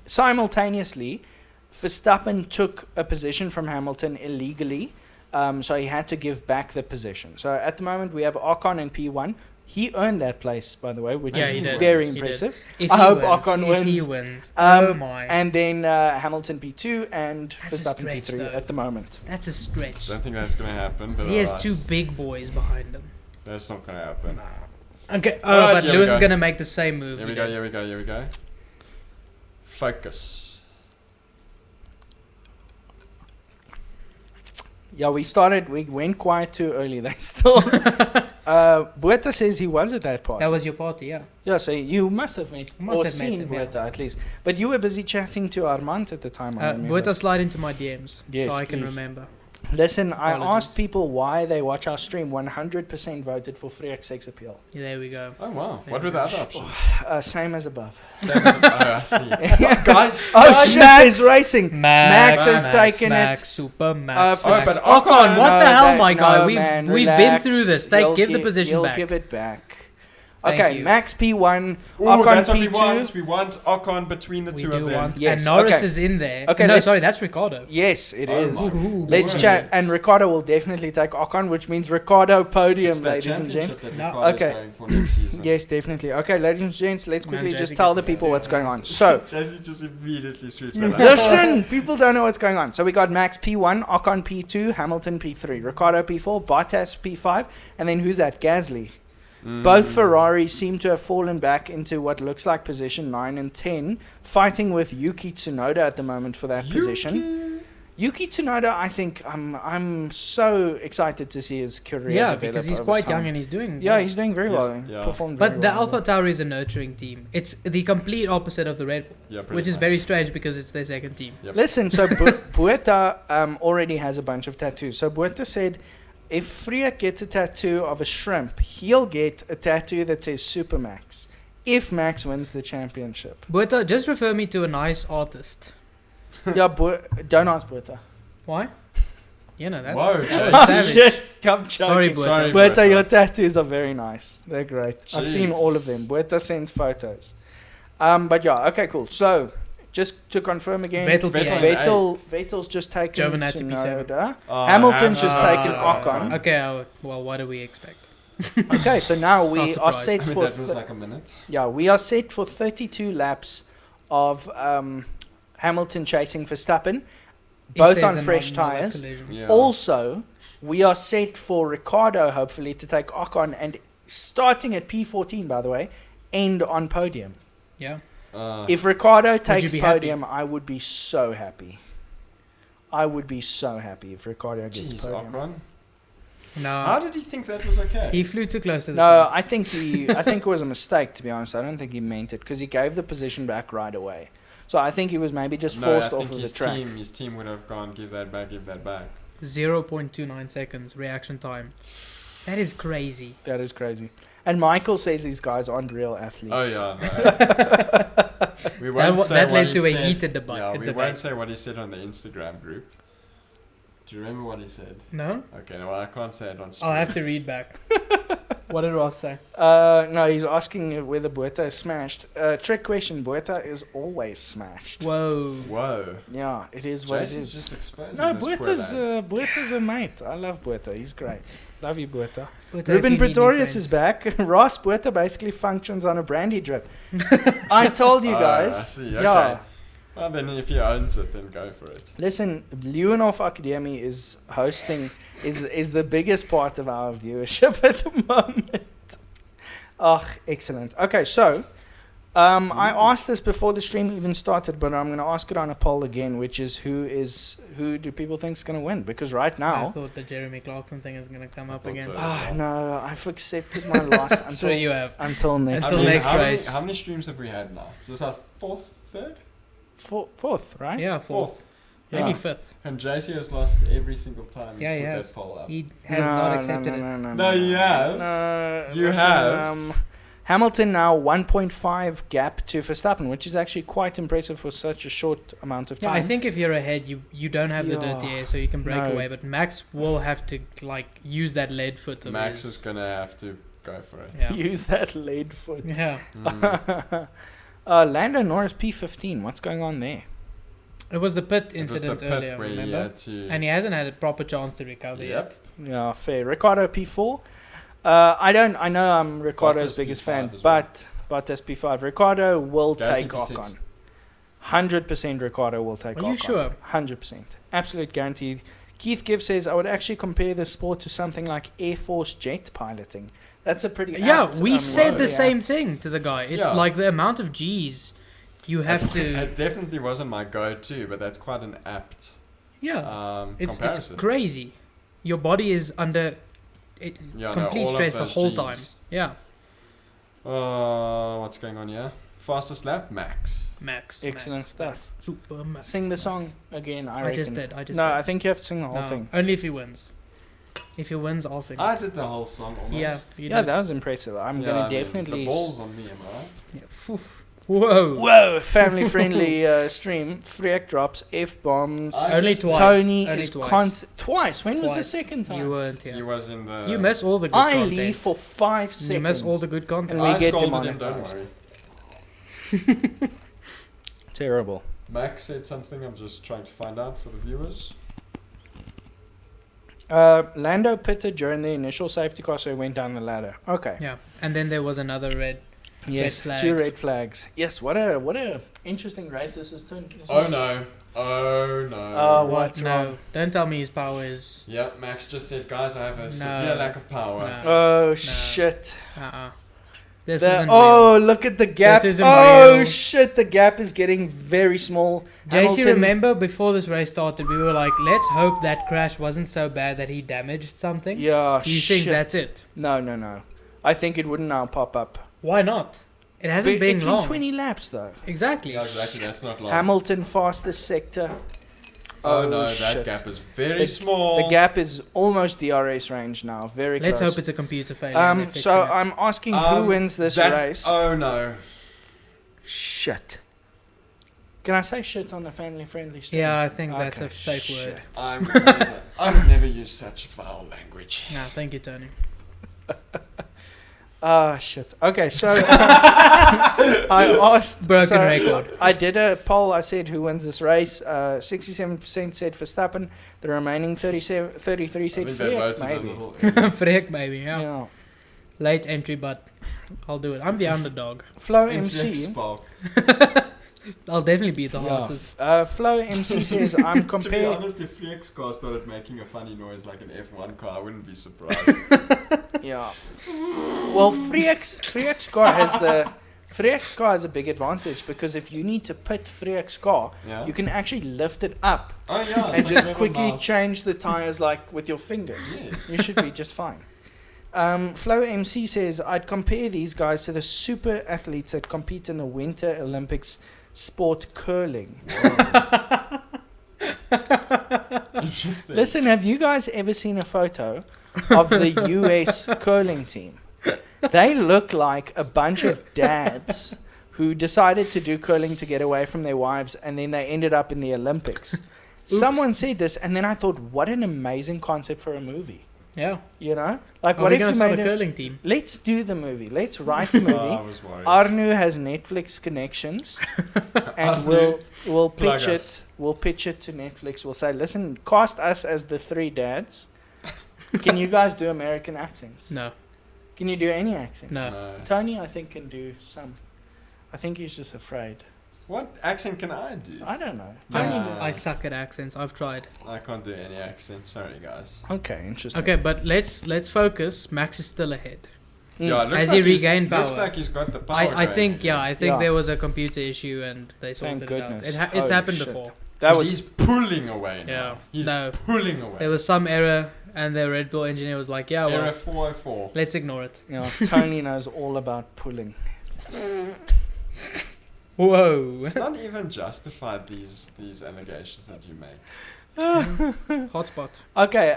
simultaneously, Verstappen took a position from Hamilton illegally, so he had to give back the position. So at the moment, we have Ocon in P1. He earned that place, by the way, which Yeah, he is did. very He did. impressive. If I he hope wins, Ocon if wins. he wins. Oh my. And then Hamilton P2 and That's a Verstappen stretch, P3 though. at the moment. That's a stretch. Don't think that's going to happen, but He has alright. two big boys behind him. That's not going to happen. Okay. Oh, Alright, but here we Lewis go. is gonna make the same move. Here we go, here we go, here we go. Focus. Yeah, we went quite too early. They still. Buerta says he was at that party. That was your party, yeah. Yeah, so you must have met Must or have met seen him, yeah. Buerta at least. But you were busy chatting to Armand at the time. I remember. Buerta slide into my DMs Yes, so I can please. remember. Listen, I Apologies. asked people why they watch our stream. 100% voted for Freek's sex appeal. Yeah, there we go. Oh, wow. Thank What you were the very other much. options? Same as above. Same as I see. Guys, Oh, guys, shit, Max. is racing. Max has taken Max, it. Super Max. Oh, but Ocon, what No, the hell, that- my guy? no, We've man, been relax. through this. He'll Give the gi- position he'll back. give it back. Thank Okay, you. Max P1, Ooh, Ocon that's what we P2. want. We want Ocon between the We two do of them. want, Yes, and Norris okay. is in there. Okay, no, let's- sorry, that's Ricardo. Yes, it Oh is. my Ooh, Let's word. chat, and Ricardo will definitely take Ocon, which means Ricardo It's podium, that ladies and gents. championship that No. Ricardo's Okay. going for next season. Yes, definitely. Okay, ladies and gents, let's quickly Man, just Jesse tell the gets it. people what's going on. So, Jesse just immediately sweeps that out. listen, people don't know what's going on. So we got Max P1, Ocon P2, Hamilton P3, Ricardo P4, Bottas P5, and then who's that? Gasly. Both Ferraris seem to have fallen back into what looks like position 9 and 10, fighting with Yuki Tsunoda at the moment for that position. Yuki Tsunoda, I think, I'm so excited to see his career Yeah, develop because he's over quite time. young and he's doing Yeah, well. he's doing very Yes, well. yeah. Performed very But the well. Alpha Tauri is a nurturing team. It's the complete opposite of the Red Bull, Yeah, pretty which is much. very strange because it's their second team. Yep. Listen, so Buerta already has a bunch of tattoos. So Buerta said, if Freek gets a tattoo of a shrimp, he'll get a tattoo that says Supermax. If Max wins the championship. Buerta, just refer me to a nice artist. Yeah, don't ask Buerta. Why? You know, that's, Whoa, that Jay. was savage. Just come Sorry, joking. Buerta. Sorry, Buerta, your tattoos are very nice. They're great. I've Jeez. seen all of them. Buerta sends photos. But yeah, okay, cool. So, just to confirm again, Vettel Vettel P8. Vettel's just taken Giovinazzi P7. Tsunoda. Oh, Hamilton's just taken Ocon. Okay, well, what do we expect? Okay, so now we Not are surprised. set I mean, for that was like a minute. we are set for 32 laps of Hamilton chasing Verstappen, If both there's on a fresh non-Nova tyres. collision. Yeah. Also, we are set for Ricardo, hopefully, to take Ocon and starting at P14, by the way, end on podium. Yeah. If Ricardo takes be happy? podium, I would be so happy. I would be so happy if Ricardo gets Jeez, podium. Ocon. No. How did he think that was okay? He flew too close to the No, sun. I think it was a mistake, to be honest. I don't think he meant it because he gave the position back right away. So I think he was maybe just No, forced I off think of the his track. His team would have gone, give that back, give that back. 0.29 seconds reaction time. That is crazy. That is crazy. And Michael says these guys aren't real athletes. Oh yeah, no. We won't say that what led he to a said. heated debate. Yeah, we won't say what he said on the Instagram group. Do you remember what he said? No? Okay, no, I can't say it on stream. I'll have to read back. What did Ross say? No, he's asking whether Buerta is smashed. Trick question, Buerta is always smashed. Whoa. Whoa. Yeah, it is what it Jason's is. just exposing No, this poor lad. Buerta's a mate. I love Buerta. He's great. Love you, Buerta. But Ruben if you need Pretorius new is back. Ross Buerta basically functions on a brandy drip. I told you Oh, guys. I see, okay. Yeah. Well, then if he owns it, then go for it. Listen, Leeuwenhof Academy is hosting, is the biggest part of our viewership at the moment. Oh, excellent. Okay, so I asked this before the stream even started, but I'm going to ask it on a poll again, which is who do people think is going to win? Because right now, I thought the Jeremy Clarkson thing is going to come up again. so. oh, no, I've accepted my loss Sure you have. until next Until week. next race. How many streams have we had now? Is this our third? Fourth, right? Yeah, fourth. Yeah. Maybe fifth. And JC has lost every single time Yeah, he he's put has. that poll up. He has not accepted it. No, you have. No, You listen, have. Hamilton now 1.5 gap to Verstappen, which is actually quite impressive for such a short amount of Yeah, time. I think if you're ahead, you don't have the dirty air, so you can break No. away. But Max will have to use that lead foot. Of Max his. is going to have to go for it. Yeah. Use that lead foot. Yeah. Mm. Lando Norris P15. What's going on there? It was the pit It was the incident pit earlier, where he remember? had to... And he hasn't had a proper chance to recover Yep. yet. Yeah, fair. Ricardo P4. I know I'm Ricardo's Bottas biggest P5 fan, as well. but Bottas P5. Ricardo will Gasly take P6. Ocon. 100% Ricardo will take Ocon. Are you sure? 100%. Absolute guarantee. Keith Gibbs says, I would actually compare the sport to something like Air Force jet piloting. That's a pretty Yeah, apt, we said the pretty same apt. thing to the guy. It's Yeah. like the amount of G's you have to. It definitely wasn't my go-to, but that's quite an apt Yeah, it's comparison. crazy. Your body is under complete all of stress the those whole Gs. time. Yeah, What's going on here? Fastest lap, Max. Max. Excellent Max, stuff. Max, Super Max. Sing the song again, I reckon. I just did. No, did. I think you have to sing the whole No, thing. only if he wins. If he wins, I'll sing. I did the whole song almost. Yeah, you Yeah, did. that was impressive. I'm Yeah, going I to mean, definitely... the ball's on me, am I right? Yeah. Phew. Whoa. Whoa, family-friendly stream. Freek drops F-bombs. Only twice. Tony Only is twice. Twice? When was the Twice. second time? You weren't here. He was in the... You miss all the good I content. leave for 5 seconds. You miss all the good content. And we I get scolded him, don't demonetized. worry. Terrible. Max said something, I'm just trying to find out for the viewers. Lando pitted during the initial safety car, so he went down the ladder. Okay. Yeah, and then there was another red. Yes, flag. 2 red flags. Yes, what a interesting race this has turned. Oh no. Oh no. Oh, what's no, wrong? don't tell me his power is. Yep, Max just said, guys, I have a No. severe lack of power. No. Oh, shit. This The- isn't oh, look at the gap. This isn't Oh, real. shit, the gap is getting very small. real. JC, Hamilton- remember before this race started, we were like, let's hope that crash wasn't so bad that he damaged something. Yeah, Do you shit. think that's it? No. I think it wouldn't now pop up. Why not? It hasn't But been it's long. been 20 laps, though. Exactly. Yeah, exactly, that's not long. Hamilton fastest sector. Oh no, that shit. gap is very small. The gap is almost DRS range now. Very Let's close. hope it's a computer failure. and they're So fixing it. I'm asking who wins this race. Oh no. Shit. Can I say shit on the family-friendly stream? Yeah, I think that's Okay, a safe word. shit. I would never use such foul language. No, thank you, Tony. Ah, shit. Okay, so I asked. Broken so record. I did a poll. I said who wins this race. 67% said Verstappen. The remaining 33 said I think they Freek, voted a maybe. little. Freak, baby. Yeah. Yeah. Late entry, but I'll do it. I'm the underdog. Flo Inflex MC. spark. I'll definitely beat the horses. Flo MC says I'm To be comparing. honest, if Freek's car started making a funny noise like an F1 car, I wouldn't be surprised. Yeah. Well, Freek's car has a big advantage because if you need to pit Freek's car, Yeah. you can actually lift it up Oh yeah. and just quickly change the tires like with your fingers. Yes. You should be just fine. Flo MC says I'd compare these guys to the super athletes that compete in the Winter Olympics sport curling. Interesting. Listen, have you guys ever seen a photo of the US curling team? They look like a bunch of dads who decided to do curling to get away from their wives, and then they ended up in the Olympics. Someone said this, and then I thought, what an amazing concept for a movie. Yeah. You know? Like, Are what we if going you to start made a a... curling team? Let's do the movie. Let's write the Oh, movie. I was worried. Arnu has Netflix connections, and we'll Plug pitch us. it. We'll pitch it to Netflix. We'll say, listen, cast us as the 3 dads. Can you guys do American accents? No. Can you do any accents? No. No. Tony, I think, can do some. I think he's just afraid. What accent can I do? I don't know. I suck at accents. I've tried. I can't do any accent. Sorry, guys. Okay, interesting. Okay, but let's focus. Max is still ahead. Yeah, it looks Has like he he's- regained Looks power? like he's got the power. I think going. I think Yeah. there was a computer issue and they sorted Thank it out. goodness. It's Holy happened shit. before. That 'Cause was he's pulling away now. Yeah. He's No. pulling away. There was some error and the Red Bull engineer was like, yeah, well, Error 404. let's ignore it. Tony knows all about pulling. Whoa. It's not even justified, these allegations that you make. Hotspot. Okay,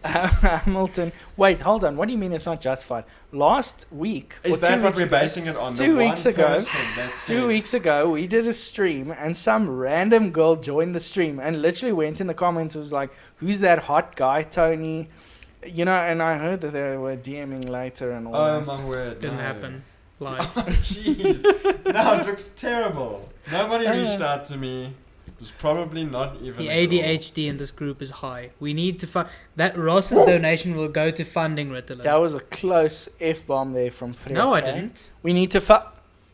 Hamilton. Wait, hold on. What do you mean it's not justified? Last week, Is or that 2 what weeks we're ago, basing it on? 2 The weeks one ago- person that 2 said- weeks ago, we did a stream, and some random girl joined the stream and literally went in the comments and was like, "Who's that hot guy, Tony?" You know, and I heard that they were DMing later and all Oh that. my word. Didn't no. happen. Lies. Jeez. Now it looks terrible. Nobody reached out to me. It was probably not even The a girl. ADHD in this group is high. We need to fund that. Ross's donation will go to funding Ritalin. That was a close F-bomb there from Freek. No, I eh? didn't. We need to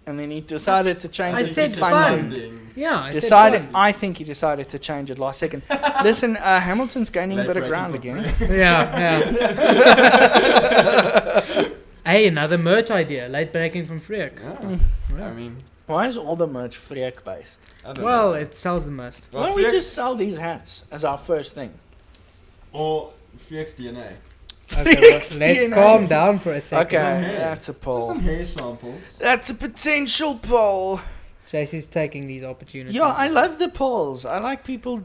and then he decided to change I it said to fun. funding. Yeah, I Decided. said I think he decided to change it last second. Listen, Hamilton's gaining a Late bit of breaking ground for again. free. fun. Yeah. Hey, another merch idea. Late breaking from Freek. Yeah. Yeah. I mean, Why is all the merch Freek based? I don't Well, know. it sells the most. Why don't we just sell these hats as our first thing? Or Freek's DNA. Okay, Freek's let's DNA. calm down for a second. Okay, Some hair. that's a Just poll. some hair samples. That's a potential poll. JC's taking these opportunities. Yeah, I love the polls. I like people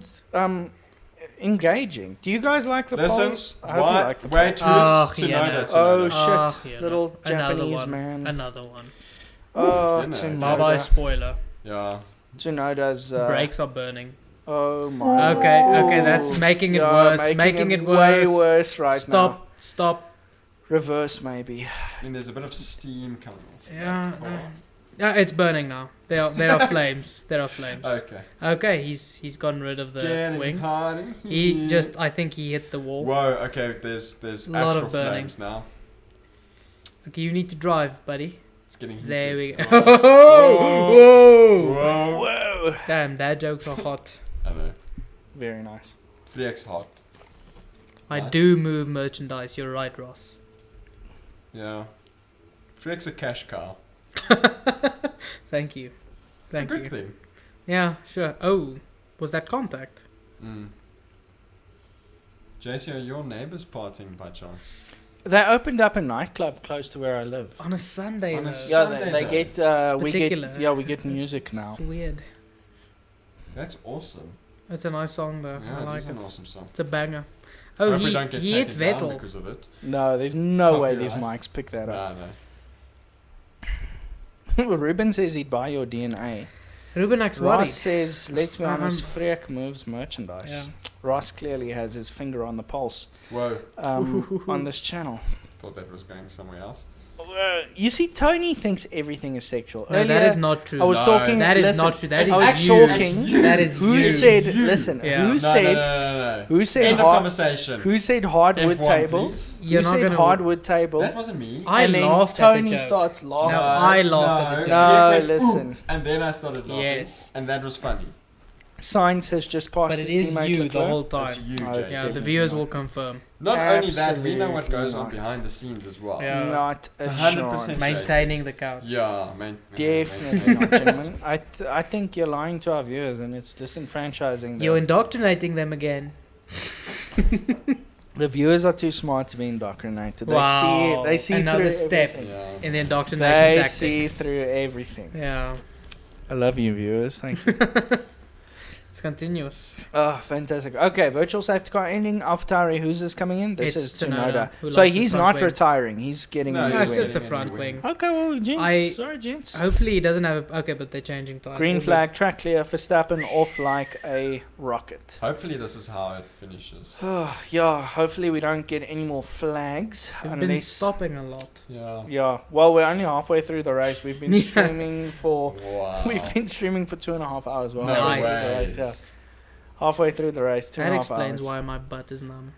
engaging. Do you guys like the Listen, polls? I hope you why, like the wait, polls. who's Oh, yeah, Tsunoda? no. Oh Tsunoda? shit, yeah, little no. Another Japanese one. man. Another one. Oh, You know. Bye bye Tsunoda. spoiler. Yeah. Tsunoda's. Brakes are burning. Oh my. Okay, that's making it Yeah, worse. Making it worse. Way worse right now. Stop. Reverse maybe. And there's a bit of steam coming off. Yeah, that no. car. Yeah, it's burning now. There are flames. There are flames. Okay. Okay, he's gotten rid of the Getting wing. hot in He here. just, I think he hit the wall. Whoa, okay, there's A lot actual of burning. flames now. Okay, you need to drive, buddy. It's getting heated. There we go. Oh. Whoa! Whoa. Whoa. Damn, dad jokes are hot. I know. Very nice. Freek's hot. I Nice. do move merchandise. You're right, Ross. Yeah. Freek's a cash cow. Thank you. Thank it's a good you. thing. Yeah, sure. Oh, was that contact? Mm. JC, are your neighbors partying by chance? They opened up a nightclub close to where I live. On a Sunday, On a though. Yeah, Sunday they though. get we particular. get we get music now. It's weird. That's awesome. It's a nice song, though. Yeah, I it like is it. an awesome song. It's a banger. I Oh, hope we don't get he hit taken down Vettel. because of it. No, there's no way these Copyright. mics pick that up. No. Ruben says he'd buy your DNA. Ruben acts Ross worried. says, let's be honest, Um, Freek moves merchandise. Yeah. Ross clearly has his finger on the pulse Whoa, on this channel. thought that was going somewhere else. You see, Tony thinks everything is sexual. No, that Earlier, is not true. I was No. talking. That is listen, not true. That It's is I was actually- talking. it's you. That is Who you. said? You. Listen. Yeah. Who No, said? no. Who said? End of Hard, conversation. who said hardwood F1, table? please. You're Who not said gonna. hardwood table? That wasn't me. I and then laughed at the Tony joke. starts laughing. No, I laughed at the No, Freek went, listen. "Ooh," and then I started laughing. Yes. And that was funny. Science has just passed But it his is teammate you the Leclerc. whole That's time. you, Oh, Jay. it's Yeah, the definitely viewers not. will confirm. Not only that, we know what Absolutely goes on not. behind the scenes as well. Yeah. Not a It's 100% chance. Main- Maintaining the couch. Yeah, Definitely not, gentlemen. I think you're lying to our viewers, and it's disenfranchising You're them. indoctrinating them again. The viewers are too smart to be indoctrinated. They Wow. see. They see Another through step. everything. Yeah. In the indoctrination They tactic. see through everything. Yeah. I love you, viewers. Thank you. It's continuous. Oh, fantastic. Okay, virtual safety car ending. AlphaTauri, who's this coming in? This It's is Tsunoda. who So lost the he's front not wing. retiring. He's getting No, a new No, it's wing. just the wing. front wing. Okay, well, gents. I- Sorry, gents. Hopefully he doesn't have a... Okay, but they're changing tires. Green All good. flag, track clear, Verstappen off like a rocket. Hopefully this is how it finishes. Yeah, hopefully we don't get any more flags. We've been unless, stopping a lot. Yeah. yeah, well, we're only halfway through the race. We've been Yeah. streaming for... Wow. We've been streaming for 2.5 hours. Well, No halfway Nice. through the way. race, yeah. Halfway through the race, two That and a half explains hours. why my butt is numb.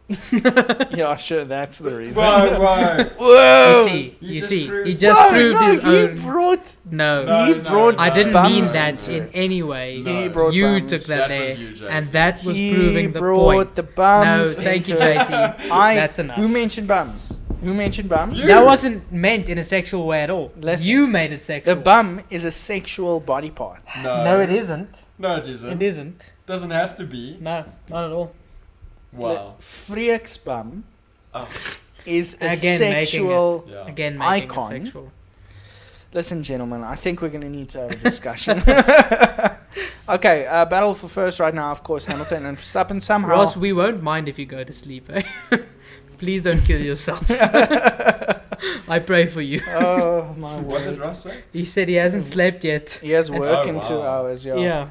Yeah, sure, that's the reason. Whoa. Whoa! He just proved his he own. brought. No, He brought I didn't bums mean that into in it. any way. No. He brought You bums. took that there, was you, Jason. and that was He proving the brought point. the bums. No, thank you, into it. JC. That's enough. Who mentioned bums? Who mentioned bums? You. That wasn't meant in a sexual way at all. Listen, You made it sexual. The bum is a sexual body part. No, it isn't. No, it isn't. It isn't. Doesn't have to be. No, not at all. Wow. Freek's bum Oh. is a Again, sexual. Yeah. Again, making Icon. it sexual. Listen, gentlemen, I think we're going to need to have a discussion. Okay, battle for first right now, of course, Hamilton and Verstappen somehow. Ross, we won't mind if you go to sleep. Eh? Please don't kill yourself. I pray for you. Oh, my What did word. Ross say? He said he hasn't slept yet. He has work Oh, in 2 wow. hours, yeah.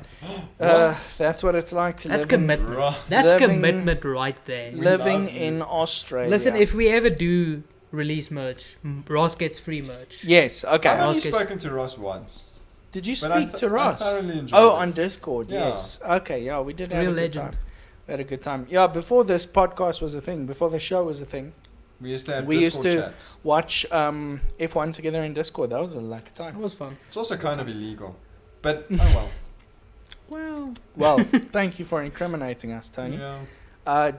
Yeah, That's what it's like to that's live, in, commitment. Ross. That's Living- commitment right there. living love you. in Australia. Listen, if we ever do release merch, Ross gets free merch. Yes, okay. I've only Ross gets- spoken to Ross once. Did you But I speak to Ross? I thoroughly enjoyed Oh, it. on Discord, Yeah. yes. Okay, yeah, we did have Real a good legend. time. We had a good time. Yeah, before this podcast was a thing, before the show was a thing, We used to have We used Discord to- chats. watch F1 together in Discord. That was a lucky That time. was fun. It's also kind of illegal. But, oh well. Well, Well, thank you for incriminating us, Tony. Yeah.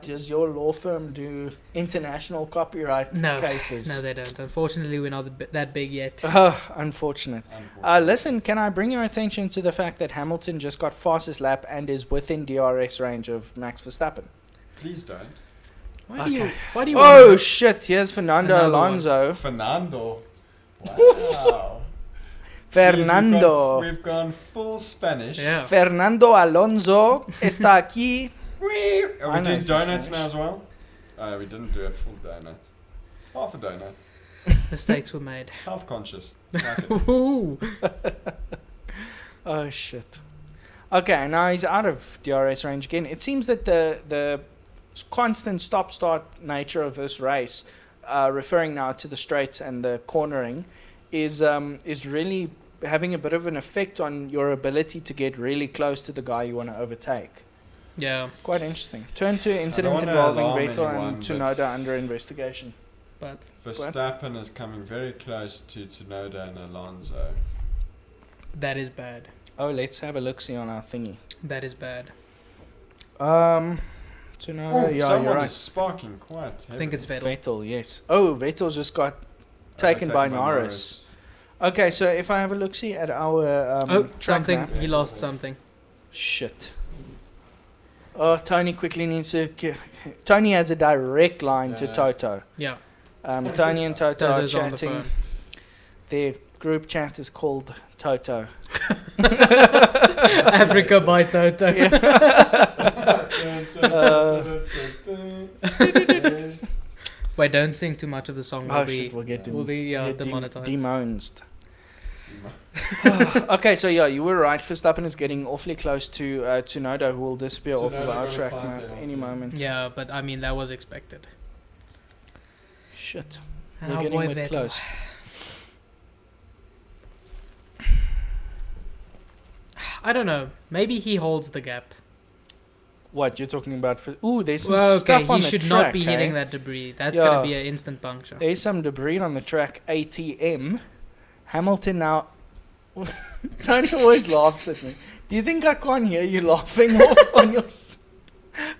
Does your law firm do international copyright no, cases? no, they don't. Unfortunately, we're not that big yet. Unfortunate. Unfortunately. Listen, can I bring your attention to the fact that Hamilton just got fastest lap and is within DRS range of Max Verstappen? Please don't. Why do you? Okay. Why do you? Oh want shit! Here's Fernando Another one. Alonso. Fernando. Wow. Fernando. We've gone full Spanish. Yeah. Fernando Alonso está aquí. Are we I know doing some donuts Spanish. now as well? We didn't do a full donut. Half a donut. Mistakes were made. Health conscious. Like it. Ooh. Oh shit. Okay, now he's out of DRS range again. It seems that the constant stop-start nature of this race, referring now to the straights and the cornering, is really having a bit of an effect on your ability to get really close to the guy you want to overtake. Yeah, Quite interesting. Turn to incident wanna involving alarm Vettel anyone, and Tsunoda under investigation. but Verstappen is coming very close to Tsunoda and Alonso. that is bad. Oh, let's have a look-see on our thingy. That is bad. Tsunoda, yeah, someone you're right. is sparking quite I think it's heavily. Vettel. Vettel, yes. Oh, Vettel just got taken by Norris. Okay, so if I have a look-see at our Oh, track something. map. He lost something. Shit. Oh, Tony quickly needs to... Tony has a direct line to Yeah. Toto. Yeah. Tony and Toto are Toto's on the chatting. phone. Their group chat is called Toto. Africa by Toto. Wait, don't sing too much of the song. Oh shit, we'll get Demonetized. demonetized. Okay, so yeah, you were right. Verstappen is getting awfully close to Tsunoda, who will disappear off of Tsunoda our gonna track climb map there any also. moment. Yeah, but I mean that was expected. Shit, And we're our getting boy a bit Vettel. close. I don't know. Maybe he holds the gap. What you're talking about? Ooh, there's some Well, okay, stuff on he the should track. not be hitting eh? that debris. That's Yeah. gonna be an instant puncture. There's some debris on the track. ATM. Hamilton now. Tony always laughs at me. Do you think I can't hear you laughing off on your?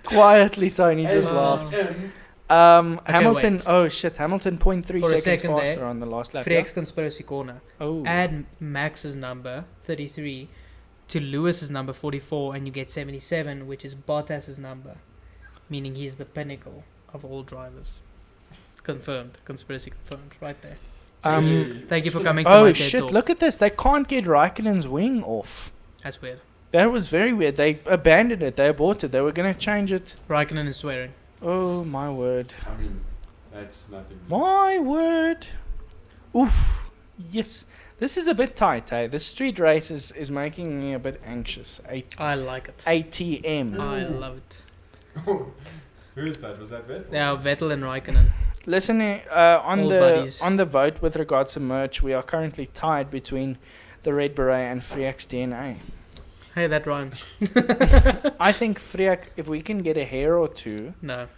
Quietly, Tony just laughs. Hamilton. wait. Oh shit! Hamilton 0.3 For a seconds second there, faster on the last lap. Freek's conspiracy corner. Yeah? Oh. Add Max's number 33 to Lewis's number 44, and you get 77, which is Bottas's number, meaning he's the pinnacle of all drivers. Confirmed. Conspiracy confirmed. Right there. Thank you for coming to my Oh TED shit! talk. Look at this. They can't get Raikkonen's wing off. That's weird. That was very weird. They abandoned it. They aborted. They were gonna change it. Raikkonen is swearing. Oh my word. I mean, that's nothing. My word. Oof. Yes. This is a bit tight, eh? The street race is making me a bit anxious. I like it. ATM. I love it. Who is that? Was that Vettel? Now Vettel and Raikkonen. Listen, on Old the buddies. on the vote with regards to merch, we are currently tied between the Red Beret and Freek's DNA. Hey, that rhymes. I think Freek, if we can get a hair or two, No.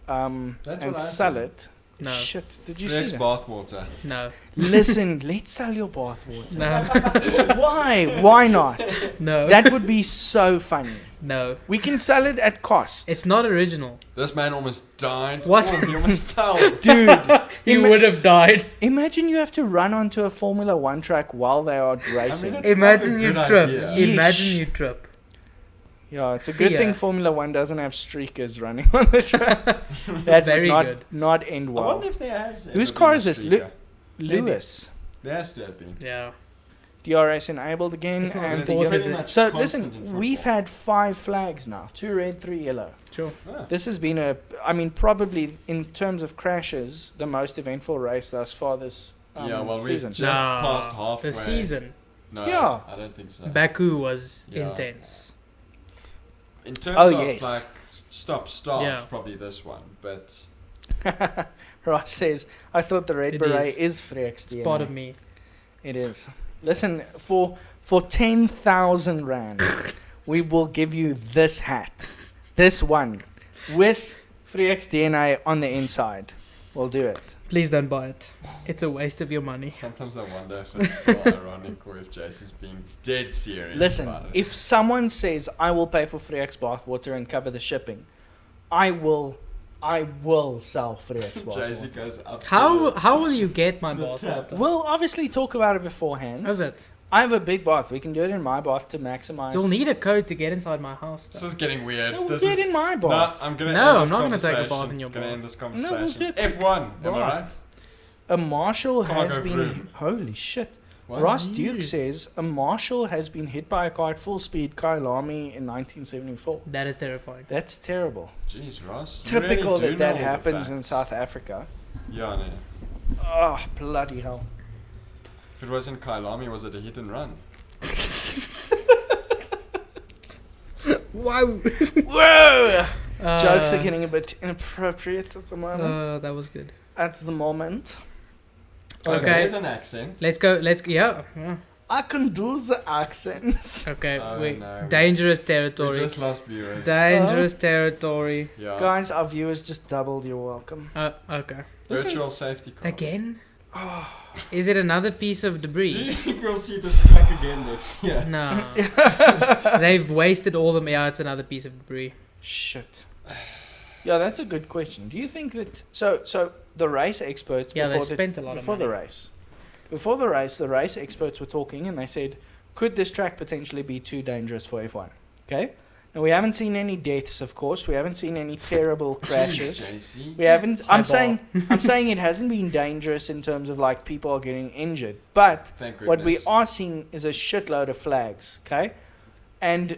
That's and what I sell said. it. No. Shit, did you Freek's see that? bathwater. No. Listen, let's sell your bathwater. No. Why? Why not? No. That would be so funny. No. We can sell it at cost. It's not original. This man almost died. What? Oh, he almost fell. Dude, He Ima- would have died. imagine you have to run onto a Formula One track while they are racing. it's not Imagine a you good trip. idea. Imagine Yeesh. you trip. Yeah, it's a good Fear. thing Formula One doesn't have streakers running on the track. That Very would good. not end I well. wonder if there has. Whose ever car been is a this? streaker. Lewis. There has to have been. Yeah. DRS enabled again. It's not And important. the Pretty Pretty much so constant in listen, we've football. had 5 flags now. 2 red, 3 yellow. Sure. Ah. This has been probably in terms of crashes, the most eventful race thus far this Yeah, well, we've season. just Nah, past halfway. The season. No, Yeah. I don't think so. Baku was Yeah. intense. In terms Oh, of yes. like start, Yeah. probably this one, but Ross says, I thought the red It beret is Freek's It's part of DNA. me. It is. Listen, for 10,000 rand, we will give you this hat. This one. With Freek's DNA on the inside. We'll do it. Please don't buy it. It's a waste of your money. sometimes I wonder if it's still ironic or if Jason's being dead serious. Listen, about it. if someone says, I will pay for Freek's bathwater and cover the shipping, I will sell Freek's Jay-Z bathwater. goes up How will you get my The bath tap. water? We'll obviously talk about it beforehand. Is it? I have a big bath. We can do it in my bath to maximize. You'll need a code to get inside my house. This Though. is getting weird. No, this do is it in my no, bath. I'm gonna No, end I'm this not gonna take a conversation. bath in your Gonna bath. end this we'll conversation. do it. F1, am I Bath. right? A Marshall has Cargo been. broom. Holy shit. What? Ross Mm. Duke says a Marshall has been hit by a car at full speed, Kailami in 1974. That is terrifying. That's terrible. Jeez, Ross. you really Typical do know that all the happens in facts. South Africa. Yeah, I know. Oh, bloody hell. If it was in Kailami, was it a hit and run? Wow. Whoa! Jokes are Uh, getting a bit inappropriate at the moment. That was good. At the moment. Okay. There's an accent. Let's go. Yeah. I can do the accents. Okay. Oh, wait. no. Dangerous We territory. just lost viewers. Dangerous territory. Yeah. Guys, our viewers just doubled. You're welcome. Okay. Listen- Virtual safety car. Again? Is it another piece of Do debris? you think we'll see this track again next year? No. They've wasted all the. Yeah, it's another piece of debris. Shit. Yeah, that's a good question. Do you think that so the race experts Yeah, they before spent a lot of before the money. race, the race experts were talking and they said, could this track potentially be too dangerous for F1? Okay. Now we haven't seen any deaths, of course. We haven't seen any terrible crashes. Jeez, JC. We haven't. High bar. I'm saying it hasn't been dangerous in terms of like people are getting injured, but Thank goodness. what we are seeing is a shitload of flags. Okay, and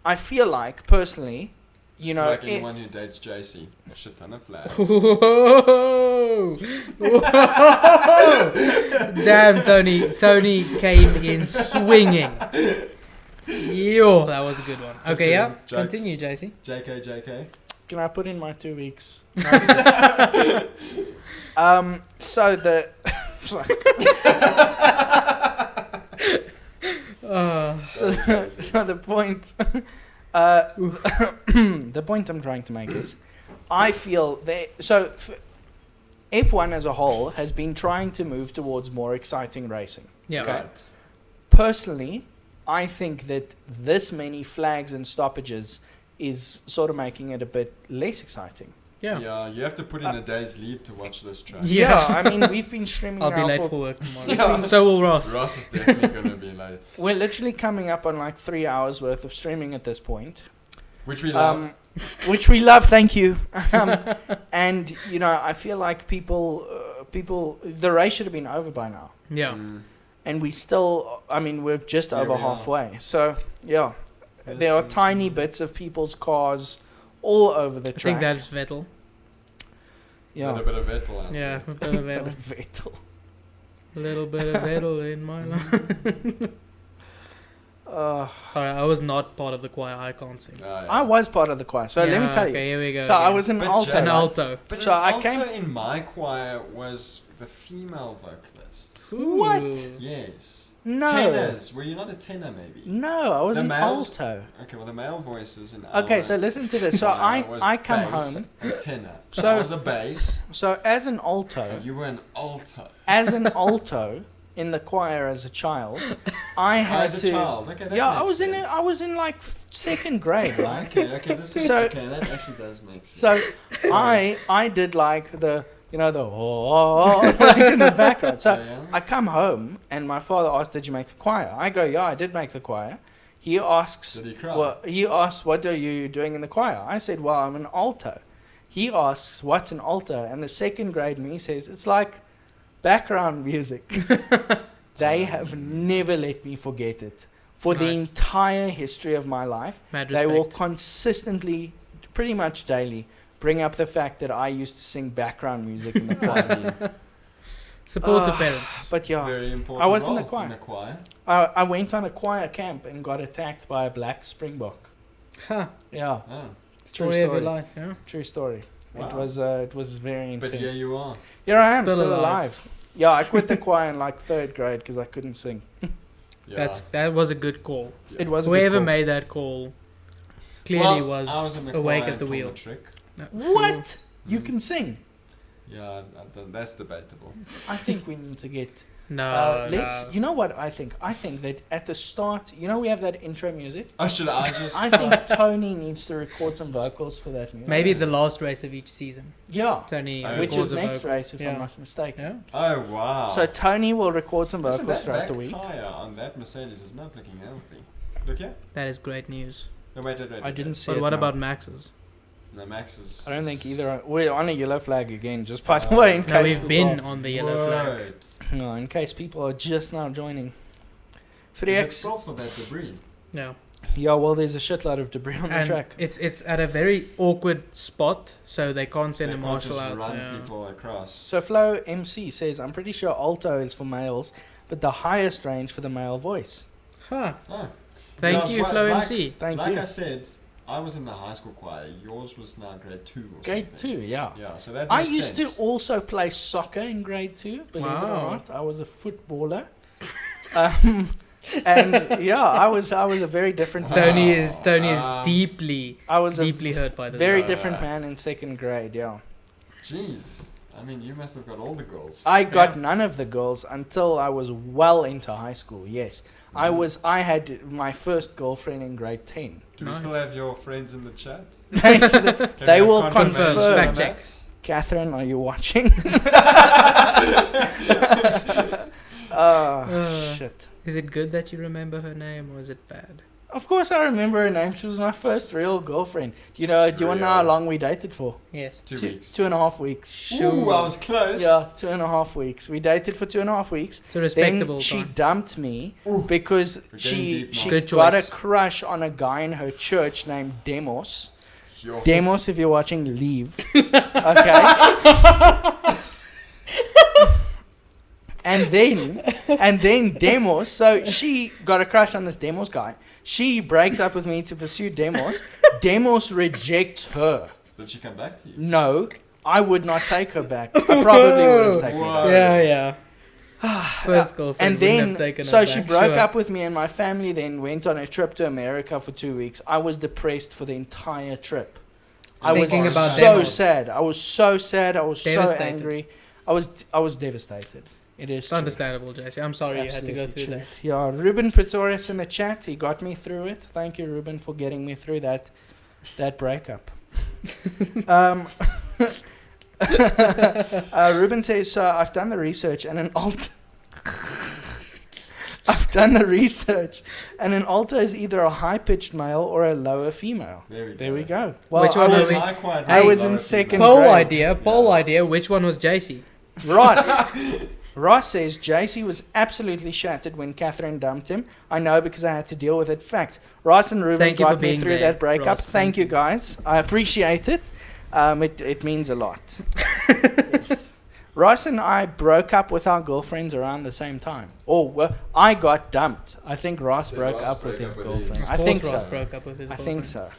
I feel like personally, you It's know, like anyone who dates JC. A shit ton of flags. Whoa! Whoa! Damn, Tony. Tony came in swinging. Yo, that was a good one. Just Okay, yeah. kidding. Jokes. Continue, JC. JK. can I put in my 2 weeks? So the so the point, the point I'm trying to make is, I feel F1 as a whole has been trying to move towards more exciting racing. Yeah. Okay. Right. Personally, I think that this many flags and stoppages is sort of making it a bit less exciting. Yeah. Yeah, you have to put in a day's leave to watch this track. Yeah. I mean, we've been streaming I'll now be late for for work tomorrow. Yeah. So will Ross. Ross is definitely going to be late. we're literally coming up on like 3 hours worth of streaming at this point. Which we love. Which we love, thank you. And you know, I feel like people, the race should have been over by now, Yeah. Mm. and we still, I mean, we're just Here over we are. halfway. So yeah, Yes, there are yes, tiny yes. bits of people's cars all over the I think track. that's Vettel. Is that a bit of Vettel out Yeah, there? a bit of Is that a Vettel. Vettel? A little bit of Vettel in my life. Uh, Sorry, I was not part of the choir. I can't sing. Ah, yeah. I was part of the choir, so let me Yeah, tell okay, you. here we go. So I again. was an But alto. an right? alto. But So an I alto came- in my choir was the female vocalist. What? Ooh. Yes. No. Tenors. Were you not a tenor, maybe? No, I was The an males- alto. Okay, well, the male voices in Okay, so listen to this. So I come home. A tenor. So- So I was a bass. So as an And alto, you were an alto. as an alto in the choir as a child, I had As a to. child. Okay, that Yeah, makes sense. I was in like second grade, right? Okay, this is So- okay. That actually does make sense. So I did like the like in the background. So Yeah. I come home and my father asked, "Did you make the choir?" I go, "Yeah, I did make the choir." He asks, Did he cry? "Well," he asks, "What are you doing in the choir?" I said, "Well, I'm an alto." He asks, "What's an alto?" And the second grade me says, "It's like background music." They have never let me forget it. For the Nice. entire history of my life, Mad they will respect. consistently, pretty much daily, bring up the fact that I used to sing background music in the choir. Supportive parents. But yeah, Very important. I was in the role choir. In the choir. I went on a choir camp and got attacked by a black springbok. Huh. Yeah, Oh. true Story of story. your life, yeah. True story. Wow. It was very intense. But here you are. Here I am, Still still alive. alive. Yeah, I quit the choir in like third grade because I couldn't sing. Yeah. That was a good call. Yeah. It was a good Whoever call. made that call clearly Well, I was in the awake choir at the until wheel. trick. What? You Mhm. can sing? Yeah, that's debatable. I think we need to get. No, Let's. no. You know what I think? I think that at the start, we have that intro music. Oh, should I just? I think Tony needs to record some vocals for that music. Maybe the last race of each season. Yeah. Tony Oh, Which records is a next vocal. race, if Yeah. I'm not mistaken. Yeah. Oh wow. So Tony will record some Listen, vocals that throughout the back week. tire on that Mercedes is not looking healthy. Look here. That is great news. No, wait. I didn't see But it. what no. about Max's? No, Max is. I don't think either. We're on a yellow flag again, just by the way, in case No, we've people been are- on the yellow flag. Right. No, in case people are just now joining. Is it 3x. still for that debris? No. Yeah, well, there's a shitload of debris on the And track. it's at a very awkward spot, so they can't send They a can't marshal just out. run Yeah. people across. So Flo MC says, I'm pretty sure alto is for males, but the highest range for the male voice. Huh. Oh. Thank Yeah, you, like- Flo like- MC. Thank like you. I said, I was in the high school choir. Yours was now grade 2 or Grade something. 2, yeah. Yeah, so that I makes used sense. to also play soccer in grade 2, believe it or Wow. not. I was a footballer. And yeah, I was a very different Tony is Wow. deeply I was a deeply hurt by this. very guy. different man in second grade, yeah. Jeez. I mean, you must have got all the girls. I got Yeah. none of the girls until I was well into high school. Yes, I had my first girlfriend in grade 10. Do we Nice. still have your friends in the chat? They Can we will have confirm. confirmation Fact on check. that? Catherine, are you watching? Oh, shit. Is it good that you remember her name, or is it bad? Of course, I remember her name. She was my first real girlfriend. Do you want to know how long we dated for? Yes. 2 weeks. 2.5 weeks. Sure. Ooh, I was close. Yeah, 2.5 weeks. We dated for 2.5 weeks. It's a respectable Then she time. dumped me Ooh. because We're getting she deep now. she Good got a choice. crush on a guy in her church named Demos. Yo. Demos, if you're watching, leave. Okay. And then Demos. So she got a crush on this Demos guy. She breaks up with me to pursue Demos. Demos rejects her. Did she come back to you? No, I would not take her back. I probably would have taken her back. Whoa. Yeah. First girlfriend. And wouldn't have then, taken her so she back, broke sure. up with me, and my family then went on a trip to America for 2 weeks. I was depressed for the entire trip. I was Thinking about so Demos. sad. I was so sad. I was so Devastated. angry. I was devastated. It is It's true. understandable, JC. I'm sorry you It's had to go absolutely through true. that. Yeah, Ruben Pretorius in the chat. He got me through it. Thank you, Ruben, for getting me through that breakup. Ruben says, I've done the research and an alto. I've done the research, and an alto is either a high-pitched male or a lower female. There we go. Well, Which one I are was, we- I was in second Poll grade. idea. Which one was JC? Ross says JC was absolutely shattered when Catherine dumped him. I know because I had to deal with it. Facts. Ross and Ruben Thank you for got me being through there, that breakup. Ross. Thank you guys. I appreciate it. It means a lot. Yes. Ross and I broke up with our girlfriends around the same time. Well, I got dumped. I think Ross Yeah, broke Ross up with broke his up with his. girlfriend. Of I course think Ross so. broke up with his I girlfriend. think so.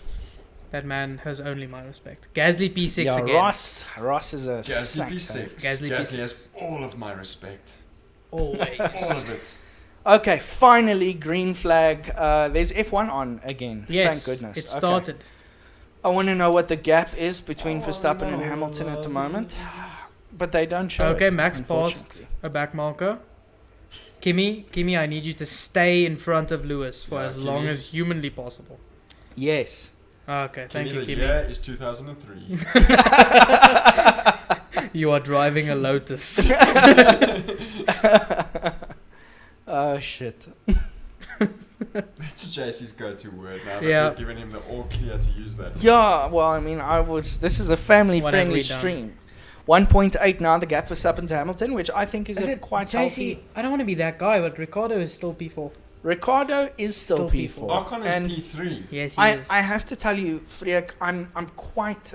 That man has only my respect. Gasly P6 Yeah, again. Ross is a Gasly sack P6. Gasly Gasly has all of my respect. Always. All of it. Okay, finally, green flag. There's F1 on again. Yes, Thank goodness. it Okay. started. I want to know what the gap is between Verstappen and Hamilton at the moment. But they don't show Okay, it, Max passed unfortunately. a back marker. Kimmy, I need you to stay in front of Lewis for as long Kimmy. as humanly possible. Yes. Okay, thank you, The Kimmy. year is 2003. You are driving a Lotus. Oh, shit. That's JC's go-to word now that Yeah. we've given him the all clear to use that. Yeah, well, I mean, this is a family-friendly we done? stream. 1.8 now, the gap for Verstappen to Hamilton, which I think is quite healthy. I don't want to be that guy, but Ricardo is still P4. Ricardo is still Still P4. Ocon and is P3. Yes, he I is. have to tell you, Freek, I'm quite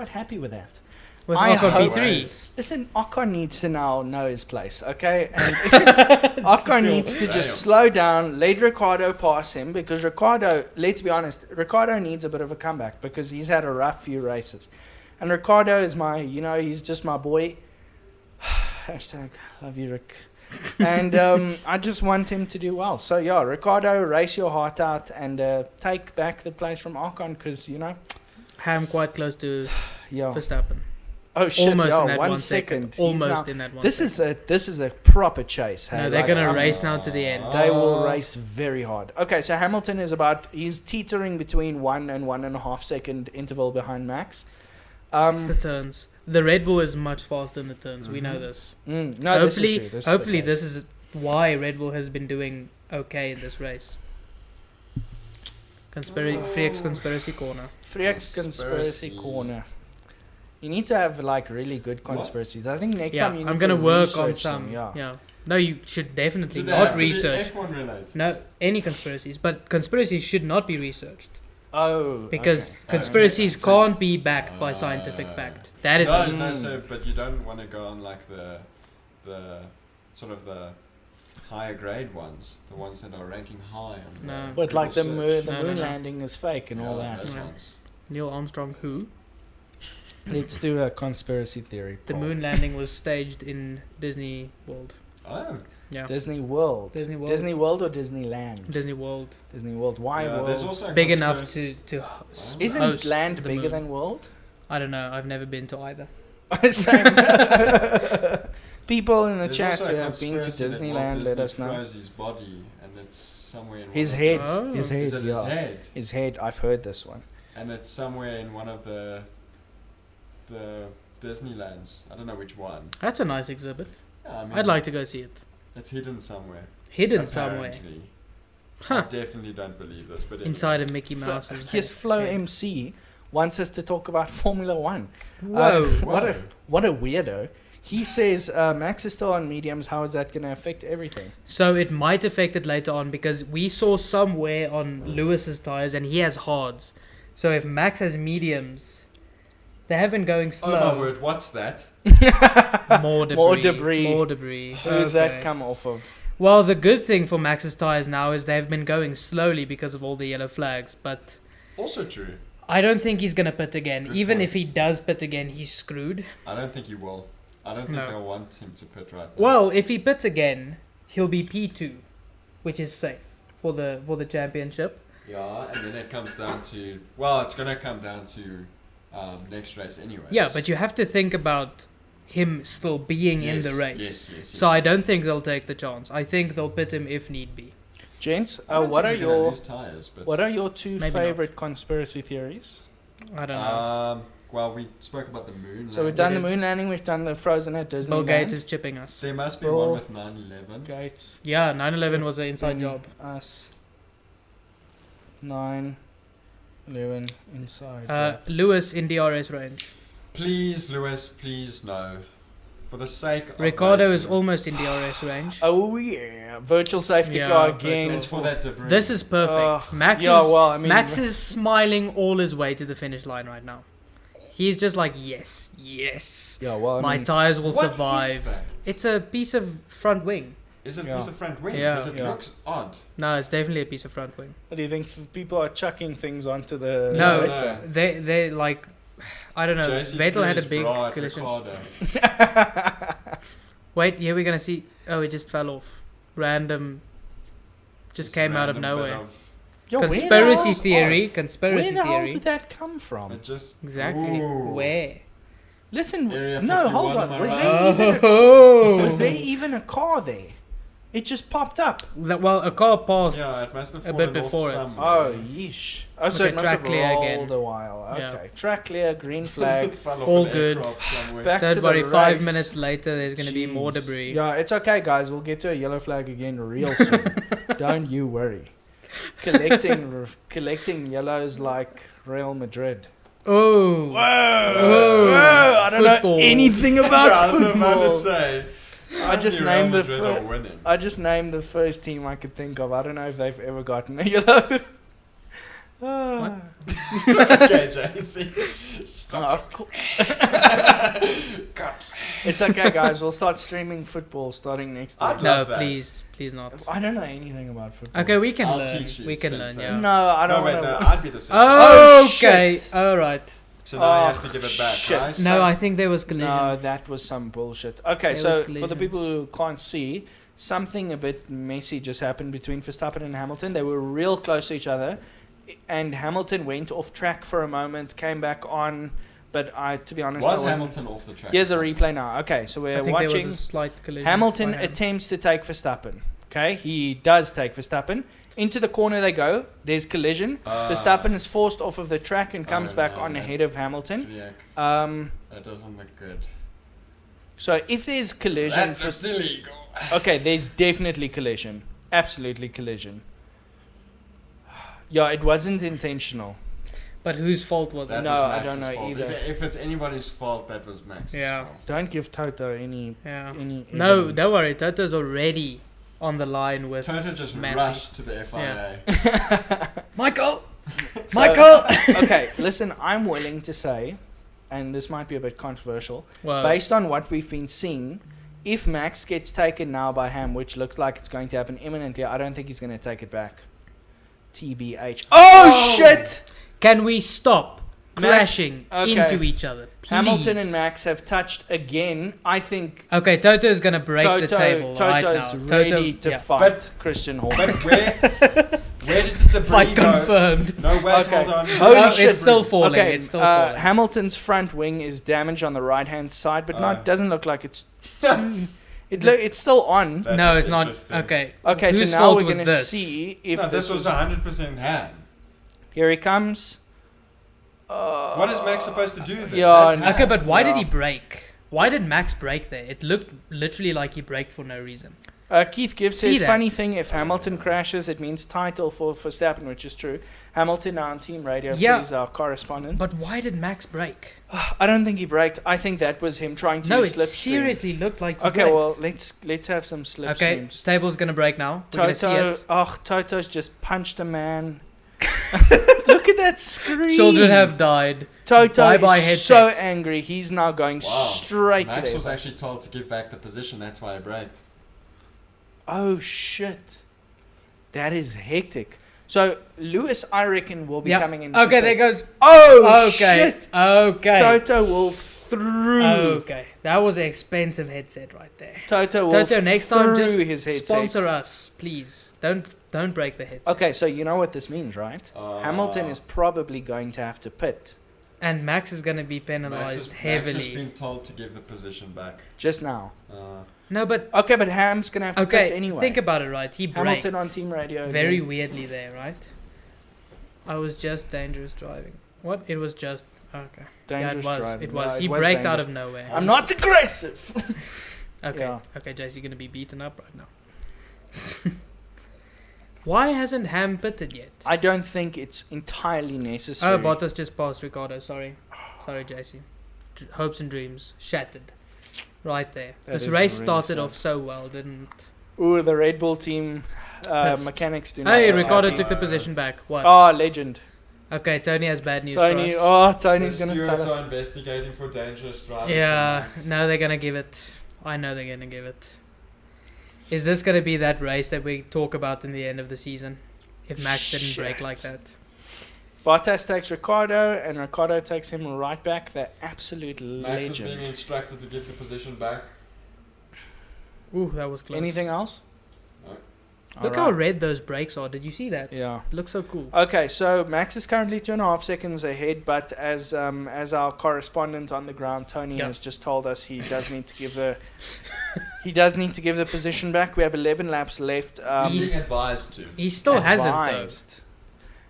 happy with that. With I Ocon hope- P3. Listen, Ocon needs to now know his place, okay? And Ocon needs to just Damn. slow down, let Ricardo pass him, because Ricardo, let's be honest, Ricardo needs a bit of a comeback because he's had a rough few races. And Ricardo is he's just my boy. Hashtag love you, Rick. And I just want him to do well. So, yeah, Ricardo, race your heart out and take back the place from Ocon because, Ham quite close to yeah. Verstappen. Oh, shit, Almost yeah, in that 1 second. second. He's Almost now- in that 1 This second. is a proper chase. Hey? No, they're Like, going to I'm- race now to the end. They will race very hard. Okay, so Hamilton he's teetering between 1 and 1.5 second interval behind Max. It's the turns. The Red Bull is much faster in the turns. We know this. No, hopefully, this is true. hopefully this is why Red Bull has been doing okay in this race. Freek's conspiracy corner. Freek's conspiracy corner. You need to have like really good conspiracies. I think next Yeah, time you need I'm to gonna work on research some. them, Yeah. No, you should definitely Do they not have to be research. F1 related? No, any conspiracies, but conspiracies should not be researched Oh, because okay. conspiracies So- can't be backed by scientific fact. That is No, so but you don't want to go on like the sort of the higher grade ones, the ones that are ranking high on the No. But like the Google moon, search. the No, moon no. landing is fake and all Yeah, that. those Yeah. ones. Neil Armstrong. Who? Let's do a conspiracy theory. The poll. moon landing was staged in Disney World. Oh, Yeah, Disney World. Disney World. Disney World or Disneyland? Disney World. Disney World. Why yeah, there's World? also a Big enough conspiracy- to Isn't host land the bigger moon. than world? I don't know. I've never been to either. Same. People in the There's chat also who a have been to conspiracy that Walt Disneyland, let Disney us know. froze his body, and it's somewhere in His one head. Oh. His Of, head, is it yeah. his head? His head. I've heard this one. And it's somewhere in one of the Disneylands. I don't know which one. That's a nice exhibit. Yeah, I mean, I'd like to go see it. It's hidden somewhere. Hidden somewhere. Apparently. I Huh. definitely don't believe this, but anyway. Inside of Mickey Mouse's Yes, head. Flo head. MC wants us to talk about Formula One. Whoa. What a weirdo. He says Max is still on mediums. How is that going to affect everything? So it might affect it later on because we saw some wear on Lewis's tires and he has hards. So if Max has mediums, they have been going Oh my slow. word, what's that? More debris. More debris. More debris. Who's Okay. that come off of? Well, the good thing for Max's tires now is they've been going slowly because of all the yellow flags. But Also true. I don't think he's gonna pit again. Good Even point. if he does pit again, he's screwed. I don't think he will. I don't think No. they'll want him to pit right now. Well, if he pits again, he'll be P2, which is safe for the championship. Yeah, and then it comes down to... Well, it's going to come down to next race anyway. Yeah, but you have to think about him still being in the race. Yes. So I don't think they'll take the chance. I think they'll pit him if need be. Gents, I don't what think are we're gonna your lose tires, but what are your two Maybe favorite conspiracy theories? I don't know. Well, we spoke about the moon. So we've done the moon landing. We've done the Frozen at Disneyland. Bill Gates is chipping us. There must be Bill one with 9/11. Gates. Yeah, 9/11 was an inside job. Us. 9/11 inside. job. Lewis in DRS range. Please, Lewis, please, no. For the sake of Ricardo is racing. almost in DRS range. Oh yeah, virtual safety Yeah, car virtual. again. It's for that debris. This is perfect. Max yeah, is well, I mean, Max is smiling all his way to the finish line right now. He's just like, yes. Yeah, well, I My mean, tires will What is survive. that? It's a piece of front wing. Is it a Yeah. piece of front wing? Yeah. Because it Yeah. looks odd. No, it's definitely a piece of front wing. what do you think? People are chucking things onto the No, racetrack? they like, I don't know. JC Vettel had a Cruz, big Brad, collision. Ricardo. Wait, here we're gonna see. Oh, it just fell off. random, just came out of random bit nowhere. Yo, where the Conspiracy hell's theory. odd? Conspiracy Where the hell theory. did that come from? It just Exactly. Ooh. Where? Listen, Area no, 51, hold am I on. Was right? there even a Oh. Was there even a car there? It just popped up. Well, a car passed. Yeah, it must have A fallen bit before it. off somewhere. Oh, yeesh. Oh, so Okay, it must track have clear rolled again. a while. Yeah. Okay. Track clear, green flag. Fell off All an good. aircraft somewhere. Back to Don't the worry, 5 race. minutes later there's going to be more Jeez. debris. Yeah, it's okay, guys. We'll get to a yellow flag again real soon. Don't you worry. Collecting yellows like Real Madrid. Oh. Whoa! I don't Football. know anything about I don't know if I football. to say. I just Real named the Madrid are winning. I just named the first team I could think of. I don't know if they've ever gotten a yellow. Ah. Okay, JC. Oh, Stop. of course. It's okay, guys. We'll start streaming football starting next I'd week. No, love that. please not. I don't know anything about football. Okay, we can I'll learn. teach you, We can Sensei. learn, yeah. No, I don't No, wait, want no, to. I'd be the same. Oh, Okay, shit. alright. So now he has Oh, to give it back, shit. right? No, I think there was collision. No, that was some bullshit. Okay, There so was for the collision. people who can't see, something a bit messy just happened between Verstappen and Hamilton. They were real close to each other, and Hamilton went off track for a moment, came back on. But to be honest, Was I wasn't. Hamilton off the track? Here's a replay now. Okay, so I we're think there watching. was a slight collision. Hamilton by him. attempts to take Verstappen. Okay, he does take Verstappen. Into the corner they go. There's collision. Verstappen is forced off of the track and comes back no, on that- ahead of Hamilton. Yeah, that doesn't look good. So if there's collision, That's illegal. okay, there's definitely collision. Absolutely collision. Yeah, it wasn't intentional. But whose fault was That it? No, was I Max's don't know fault. either. If it's anybody's fault, that was Max's Yeah. fault. Don't give Toto any. Yeah. any No, evidence. don't worry. Toto's already on the line with Toto just Messi. rushed to the FIA. Michael. So- Michael. Okay, listen, I'm willing to say, and this might be a bit controversial, Well, based on what we've been seeing, if Max gets taken now by Ham, which looks like it's going to happen imminently, I don't think he's going to take it back. TBH. Oh, shit! can we stop crashing okay. into each other? Please. Hamilton and Max have touched again. I think Okay, Toto is gonna break the table right Toto's now. ready Toto, to yeah. fight But- Christian Horner. But where did the debris Fight go? confirmed. No, wait, Okay. hold on. Holy No, shit. it's still falling. Okay, It's still falling. Hamilton's front wing is damaged on the right-hand side, but Oh. it doesn't look like it's too... It's still on. That No, was it's not. interesting. Okay. Okay, so Whose now fault we're was going to this? see if No, this this was was... 100% Ham. Here he comes. What is Max supposed to do then? Yeah, That's no. Ham. Okay, but why did Yeah. he break? Why did Max break there? It looked literally like he braked for no reason. Keith Gibbs See says, that? funny thing, if Hamilton crashes, it means title for Verstappen, which is true. Hamilton on team radio, Yeah. please, our correspondent. But why did Max break? I don't think he braked. I think that was him trying to No, it slipstream. seriously looked like he Okay, braked. well, let's have some Okay, slipstreams. table's gonna break now. We're gonna see Toto, it. Toto's just punched a man. Look at that screen. Children have died. Toto Bye-bye is so headset. angry. He's now going Wow. straight to Max the was airport. actually told to give back the position, that's why I braked. Oh shit, that is hectic. So Lewis, I reckon, will be Yeah. coming in. Okay, there goes. Oh Okay. shit! Okay. Toto will through. Okay. That was an expensive headset right there. Toto will Toto, next time through just his headset. sponsor us, please. Don't break the headset. Okay, so you know what this means, right? Hamilton is probably going to have to pit And Max is gonna be Max penalized has heavily. been told to give the position back. just now. No, but Okay, but Ham's gonna have to pit okay. anyway. Think about it, right? He braked Hamilton on team radio. very again. weirdly there, right? I was just dangerous driving. What? It was just okay. Dangerous yeah, it was. driving. It was. Yeah, He was braked out dangerous. of nowhere. I'm not aggressive. Okay. Yeah. Okay, Jace, you're gonna be beaten up right now. Why hasn't Ham pitted yet? I don't think it's entirely necessary. Oh, Bottas just passed Ricardo. Sorry, JC. Hopes and dreams shattered. Right there. That This is race really started sad. off so well, didn't? Ooh, the Red Bull team Pissed. mechanics do not. Hey, look Ricardo happy. took the position back. What? Oh, legend. Okay, Tony has bad news Tony. for us. Oh, The Tony's gonna tell stewards us. are investigating for dangerous driving. Yeah, for Max. no, they're gonna give it. I know they're gonna give it. Is this gonna be that race that we talk about in the end of the season? If Max didn't break Shit. like that. Bottas takes Ricardo, and Ricardo takes him right back. The absolute Max is being legend. instructed to give the position back. Ooh, that was close. Anything else? No. Look how red those brakes are. Did you see that? Yeah. It looks so cool. Okay, so Max is currently 2.5 seconds ahead, but as our correspondent on the ground, Tony, has just told us, he does need to give the position back. We have 11 laps left. He's advised to. He still hasn't though.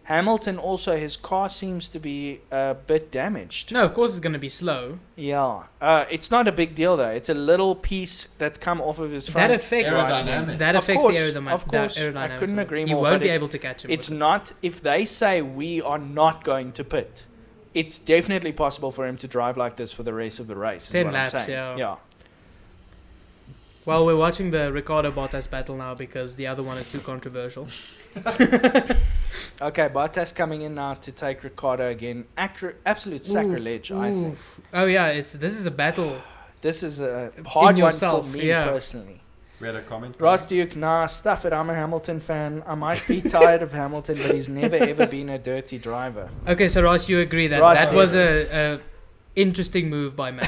Hamilton also, his car seems to be a bit damaged. No, of course it's going to be slow. Yeah. It's not a big deal though. It's a little piece that's come off of his front. That affects aerodynamics. That affects the aerodynamics. Of course, aerodynamics. I couldn't agree he more. He won't but be able to catch him. It's not, if they say we are not going to pit, it's definitely possible for him to drive like this for the rest of the race. 10 is what laps, I'm saying. Yeah. Well, we're watching the Ricciardo Bottas battle now because the other one is too controversial. Okay, Bottas coming in now to take Ricciardo again. Absolute sacrilege, I think. Oh yeah, this is a battle. This is a hard one for me yeah. personally. We had a comment. Ross Duke, nah, stuff it. I'm a Hamilton fan. I might be tired of Hamilton, but he's never ever been a dirty driver. Okay, so Ross, you agree that Ross that was a interesting move by Max.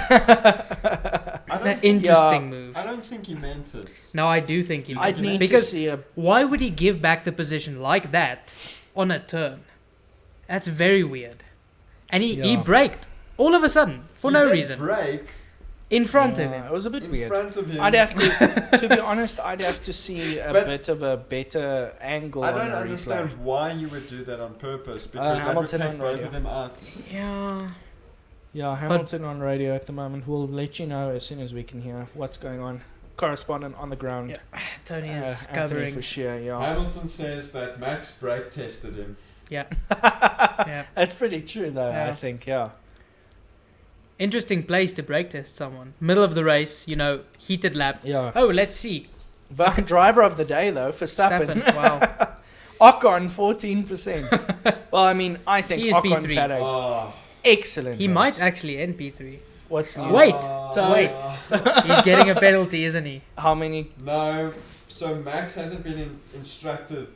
Move. I don't think he meant it. No, I do think he meant it. Because why would he give back the position like that on a turn? That's very weird. And he braked all of a sudden for no reason. Brake in front of him. It was a bit weird. In front of him. I'd have to be honest, I'd have to see a bit of a better angle. I don't understand why you would do that on purpose, because that would take both of them out. Yeah, Hamilton on radio at the moment. We'll let you know as soon as we can hear what's going on. Correspondent on the ground. Yeah. Tony is covering for sure. Yeah. Hamilton says that Max brake tested him. Yeah. That's pretty true, though. I think. Yeah. Interesting place to brake test someone. Middle of the race, heated lap. Yeah. Oh, let's see. Driver of the day though, Verstappen. Wow. Ocon 14%. Well, I mean, I think Ocon's had a excellent. He might actually end P3. What's news? Wait. He's getting a penalty, isn't he? How many? No. So Max hasn't been instructed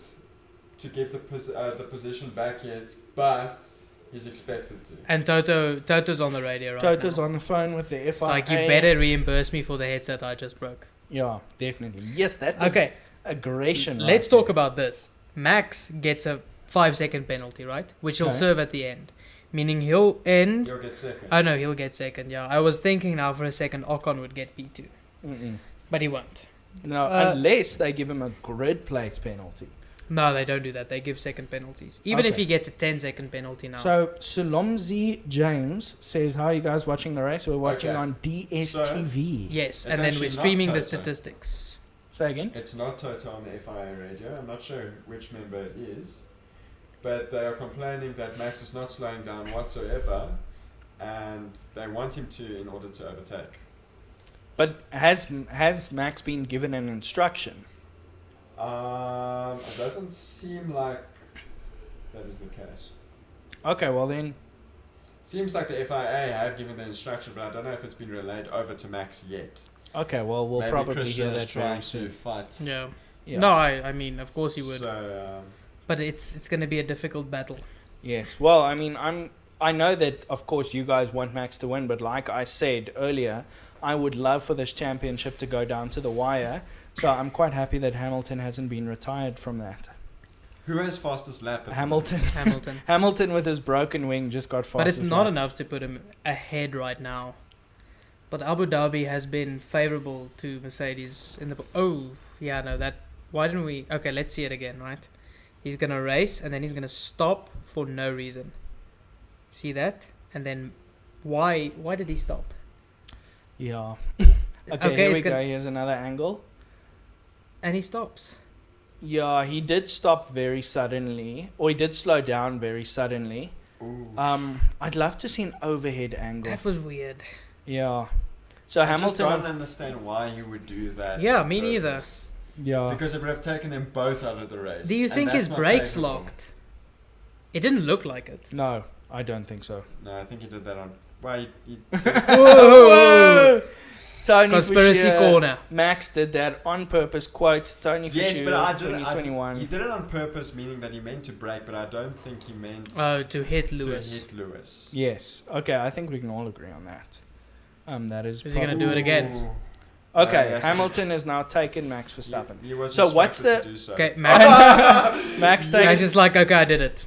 to give the position back yet, but he's expected to. And Toto's on the radio right now. Toto's on the phone with the FIA. Like, you better reimburse me for the headset I just broke. Yeah, definitely. Yes, that was aggression. Let's talk about this. Max gets a 5-second penalty, right? Which he'll serve at the end. Meaning he'll end... He'll get second. Oh, no, he'll get second, yeah. I was thinking now for a second Ocon would get P2. But he won't. No, unless they give him a grid place penalty. No, they don't do that. They give second penalties. Even if he gets a 10-second penalty now. So, Sulomzi James says, how are you guys watching the race? We're watching on DSTV. Yes, and then we're streaming the statistics. Say again? It's not Toto on the FIA radio. I'm not sure which member it is. But they are complaining that Max is not slowing down whatsoever. And they want him to in order to overtake. But has Max been given an instruction? It doesn't seem like that is the case. Okay, well then. It seems like the FIA have given the instruction, but I don't know if it's been relayed over to Max yet. Okay, well we'll probably hear that very soon. To fight. Yeah. No, I mean, of course you would. So, but it's going to be a difficult battle. Yes. Well, I mean, I know that of course you guys want Max to win, but like I said earlier, I would love for this championship to go down to the wire. So I'm quite happy that Hamilton hasn't been retired from that. Who has fastest lap? Hamilton. Hamilton with his broken wing just got fastest. But it's not enough to put him ahead right now. But Abu Dhabi has been favourable to Mercedes in the... Why didn't we... Okay, let's see it again, right? He's going to race and then he's going to stop for no reason. See that? And then why did he stop? Yeah. Okay, here we go. Here's another angle. And he stops. Yeah, he did stop very suddenly. Or he did slow down very suddenly. Ooh. I'd love to see an overhead angle. That was weird. Yeah. So I Hamilton... just don't understand why you would do that. Yeah, me neither. Yeah. Because it would have taken them both out of the race. Do you think his brakes locked? It didn't look like it. No, I don't think so. No, I think he did that on... Why? Whoa! Tony Conspiracy Fouche, corner. Max did that on purpose. Quote, Tony Fouche, yes, but I 2021. He did it on purpose, meaning that he meant to brake, but I don't think he meant to hit Lewis. Yes. Okay, I think we can all agree on that. That is. Is he going to do it again? Okay, yes. Hamilton has now taken Max Verstappen. He was So what's instructed to do so. Okay, Max, Max Max takes. is like, okay, I did it.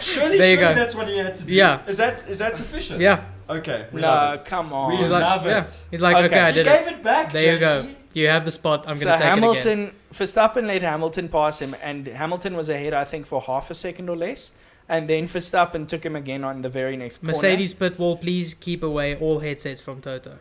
Surely, There you go. that's what he had to do. Yeah. Is that sufficient? Yeah. Okay. We No, love it. come We on. He's like, love yeah. it. He's like, Okay. okay, I He did gave it. it back. There you go. JC. You have the spot. I'm So going to take it again. Verstappen let Hamilton pass him, and Hamilton was ahead, I think, for half a second or less. And then Verstappen took him again on the very next corner. Mercedes pit wall, please keep away all headsets from Toto.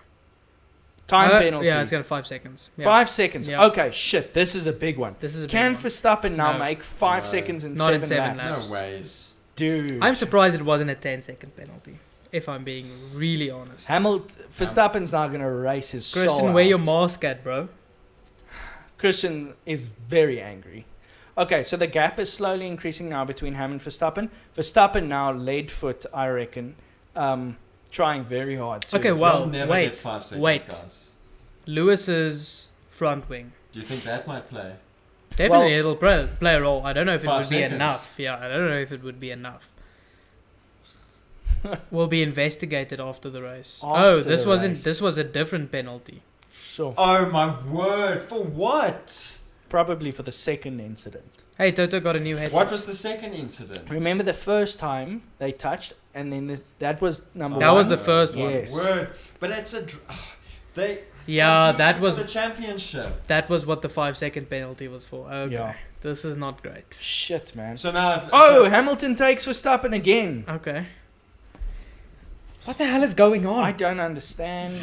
Time penalty. Yeah, it's got 5 seconds. Yeah. 5 seconds. Yeah. Okay, shit, this is a big one. This is a Can big one. Verstappen now No. make 5 No. seconds in Not in 7 7 laps? laps. No ways. Dude. I'm surprised it wasn't a 10-second penalty, if I'm being really honest. Verstappen's now going to race his soul Christian, wear your out. mask at, bro. Christian is very angry. Okay, so the gap is slowly increasing now between Ham and Verstappen. Verstappen now lead foot, I reckon, trying very hard to. Okay, well, You'll never wait, get 5 seconds, wait. guys. Lewis's front wing. Do you think that might play? Definitely, Well- it'll play a role. I don't know if it 5 would be seconds. enough. Yeah, I don't know if it would be enough. Will be investigated after the race. After this the wasn't. race. This was a different penalty. Sure. Oh my word! For what? Probably for the second incident. Hey, Toto got a new headset. What was the second incident? Remember the first time they touched, and then that was number That one? was the first one. Yes. Word. But it's a. They. Yeah, competed that for was the championship. that was what the 5-second penalty was for. Okay, Yeah. this is not great. Shit, man. So now. Oh, Hamilton takes Verstappen again. Okay. What the hell is going on? I don't understand.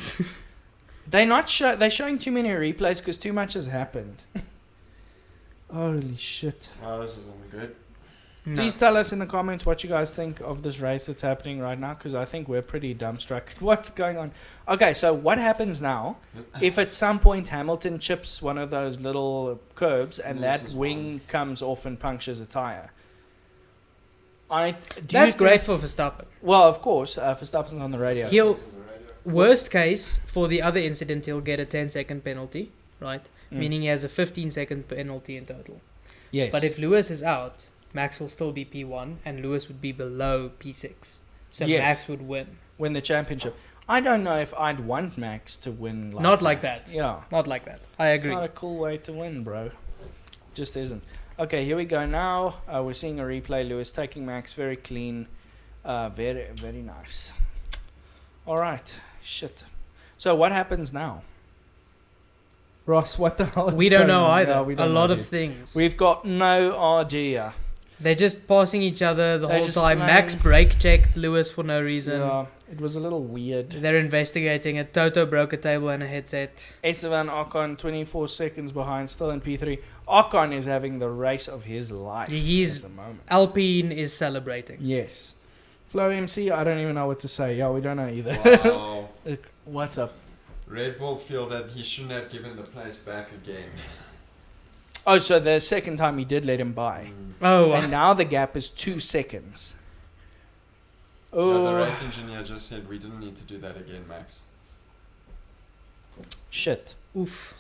They're showing too many replays because too much has happened. Holy shit. Oh, this isn't good. No. Please tell us in the comments what you guys think of this race that's happening right now, because I think we're pretty dumbstruck. What's going on? Okay, so what happens now if at some point Hamilton chips one of those little curbs and that Loses wing one. comes off and punctures a tire? That's great for Verstappen. Well, of course, Verstappen's on the radio. He'll worst case for the other incident, he'll get a 10-second penalty, right? Meaning he has a 15-second penalty in total. Yes. But if Lewis is out, Max will still be P1 and Lewis would be below P6. So Yes. Max would win. win the championship. I don't know if I'd want Max to win like Not like that. Yeah. Not like that. I agree. It's not a cool way to win, bro. Just isn't. Okay, here we go now. We're seeing a replay. Lewis taking Max very clean. Very, very nice. All right. Shit. So what happens now? Ross, what the hell is We don't going know on? either. Yeah, we A don't lot know, of dude. things. We've got no RG. They're just passing each other the They're whole just time. playing. Max brake checked Lewis for no reason. Yeah, it was a little weird. They're investigating it. Toto broke a table and a headset. Esteban Ocon 24 seconds behind, still in P3. Ocon is having the race of his life He's- at the moment. Alpine is celebrating. Yes. Flow MC, I don't even know what to say. Yeah, we don't know either. Wow. What's up? Red Bull feel that he shouldn't have given the place back again. Oh, so the second time he did let him by. Oh, And now the gap is 2 seconds. No, the Oh, race engineer just said we didn't need to do that again, Max. shit. oof.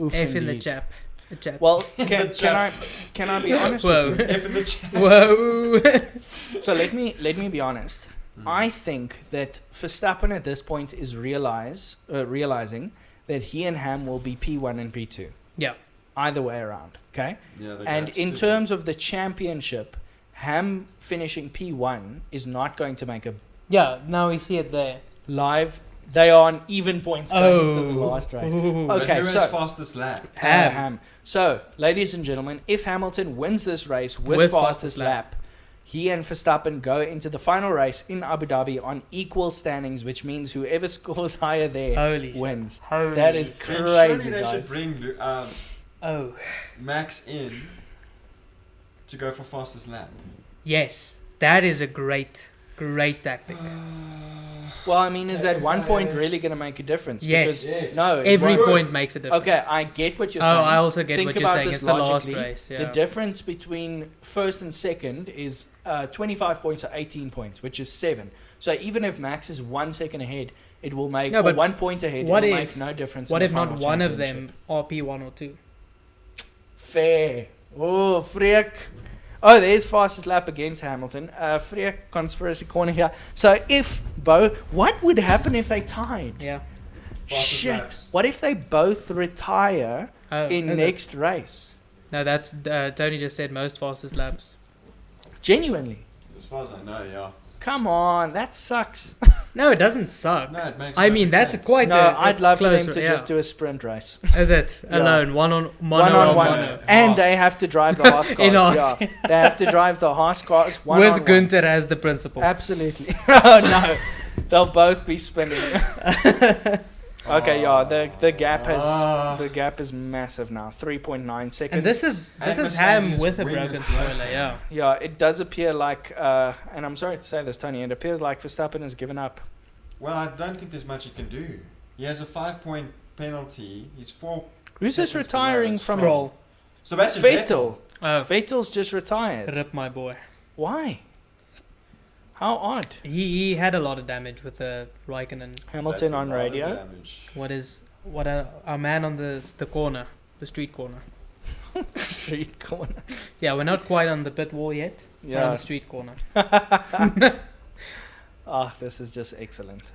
Oof, F in the indeed. chap. The chap. Well, The can chap. I be honest Whoa. with you? F in the chat. Whoa. So let me be honest. Hmm. I think that Verstappen at this point is realizing that he and Ham will be P1 and P2. Yeah. Either way around, okay? Yeah, the And gap's in too terms of the championship, Ham finishing P1 is not going to make a Yeah, now we see it there. live. They are on even points going into the last race. Ooh. But Okay, who so- has fastest lap? Ham. So, ladies and gentlemen, if Hamilton wins this race with, With fastest fastest lap, he and Verstappen go into the final race in Abu Dhabi on equal standings, which means whoever scores higher there Holy shit. wins. Holy That is shit. Then crazy, surely they guys. should bring Oh. Max in to go for fastest lap. Yes. That is a great tactic. Well, I mean, is that one point really going to make a difference? Yes. Because, Yes. no. it Every won't. point makes a difference. Okay, I get what you're Oh, saying. I also get Think what you're about saying. this It's the last logically. race. Yeah. The difference between first and second is 25 points or 18 points, which is 7. So even if Max is 1 second ahead, it will make No, or but 1 point ahead. what It will if- make no difference. What in if the not final one of championship. them are P1 or 2? Fair. Oh, Freek. Oh, there's fastest lap again to Hamilton. Freek, conspiracy corner here. So if Bo, what would happen if they tied? Yeah. Fastest Shit. laps. What if they both retire Oh, in is it? next race? No, that's Tony just said most fastest laps. Genuinely. As far as I know, yeah. Come on, that sucks. No, it doesn't suck. No, it makes I mean, perfect that's sense. quite No, a I'd love for close, them to yeah. just do a sprint race. Is it? Yeah. Alone, one on One on one. mono. And Haas. they have to drive the Haas cars. In Haas. Yeah. They have to drive the Haas cars one on With one. Gunther as the principal. Absolutely. Oh no. They'll both be spinning. Okay, yeah, the gap is massive now. 3.9 seconds. And this is And Ham Mercedes with a wing broken as well. spoiler, yeah. Yeah, it does appear like and I'm sorry to say this, Tony, it appears like Verstappen has given up. Well, I don't think there's much he can do. He has a 5-point penalty. He's 4. Who's this seconds retiring below from? Stroll. Sebastian Vettel. Oh, Vettel's just retired. rip my boy. Why? How odd. He had a lot of damage with the Raikkonen. Hamilton That's a on lot of radio. damage. What a man on the corner, the street corner. Street corner. Yeah, we're not quite on the pit wall yet. We're on Yeah. the street corner. This is just excellent.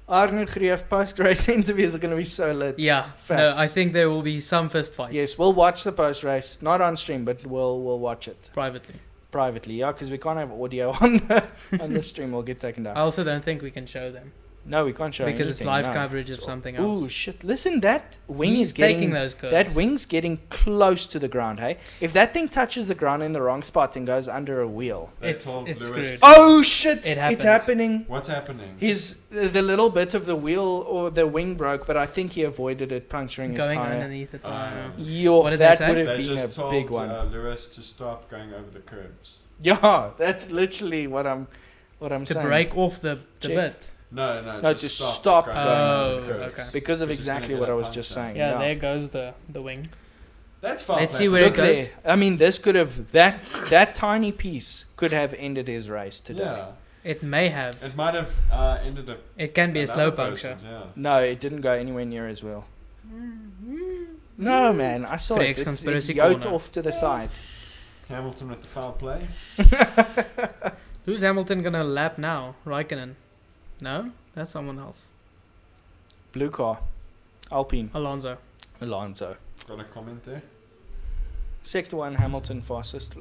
Arnold Greef post-race interviews are going to be so lit. Yeah. Facts. No, I think there will be some fist fights. Yes, we'll watch the post-race, not on stream, but we'll watch it Privately. privately. Yeah, because we can't have audio on the stream. We'll get taken down. I also don't think we can show them No, we can't show because it's anything, live no. coverage of It's- something else. Ooh, shit! Listen, that wing He's is getting taking those curves. that wing's getting close to the ground. Hey, if that thing touches the ground in the wrong spot and goes under a wheel. They It's told it's Lewis- screwed. Oh shit! It happened. It's happening. What's happening? The little bit of the wheel or the wing broke, but I think he avoided it puncturing his Going tire. underneath the tire. Yo, What did they that say? would have They been a just told big one. Lewis to stop going over the curbs. Yeah, that's literally what I'm To saying. break off the Check. bit. No, to stop going going over the Oh, curbs. okay. because of Which is gonna exactly get what a I was punch just down. saying. Yeah, there goes the wing. That's fine. Let's see where it Look goes. there. I mean, this could have that tiny piece could have ended his race today. Yeah, It may have. it might have ended up. It can be a another slow puncture. person's, Yeah. No, it didn't go anywhere near as well. No, man, I saw Freek's it. conspiracy It yoked corner. off to the side. Hamilton with the foul play. Who's Hamilton gonna lap now? Raikkonen? No, that's someone else. Blue car, Alpine, Alonso. Alonso. Got a comment there. Sector 1, Hamilton, fastest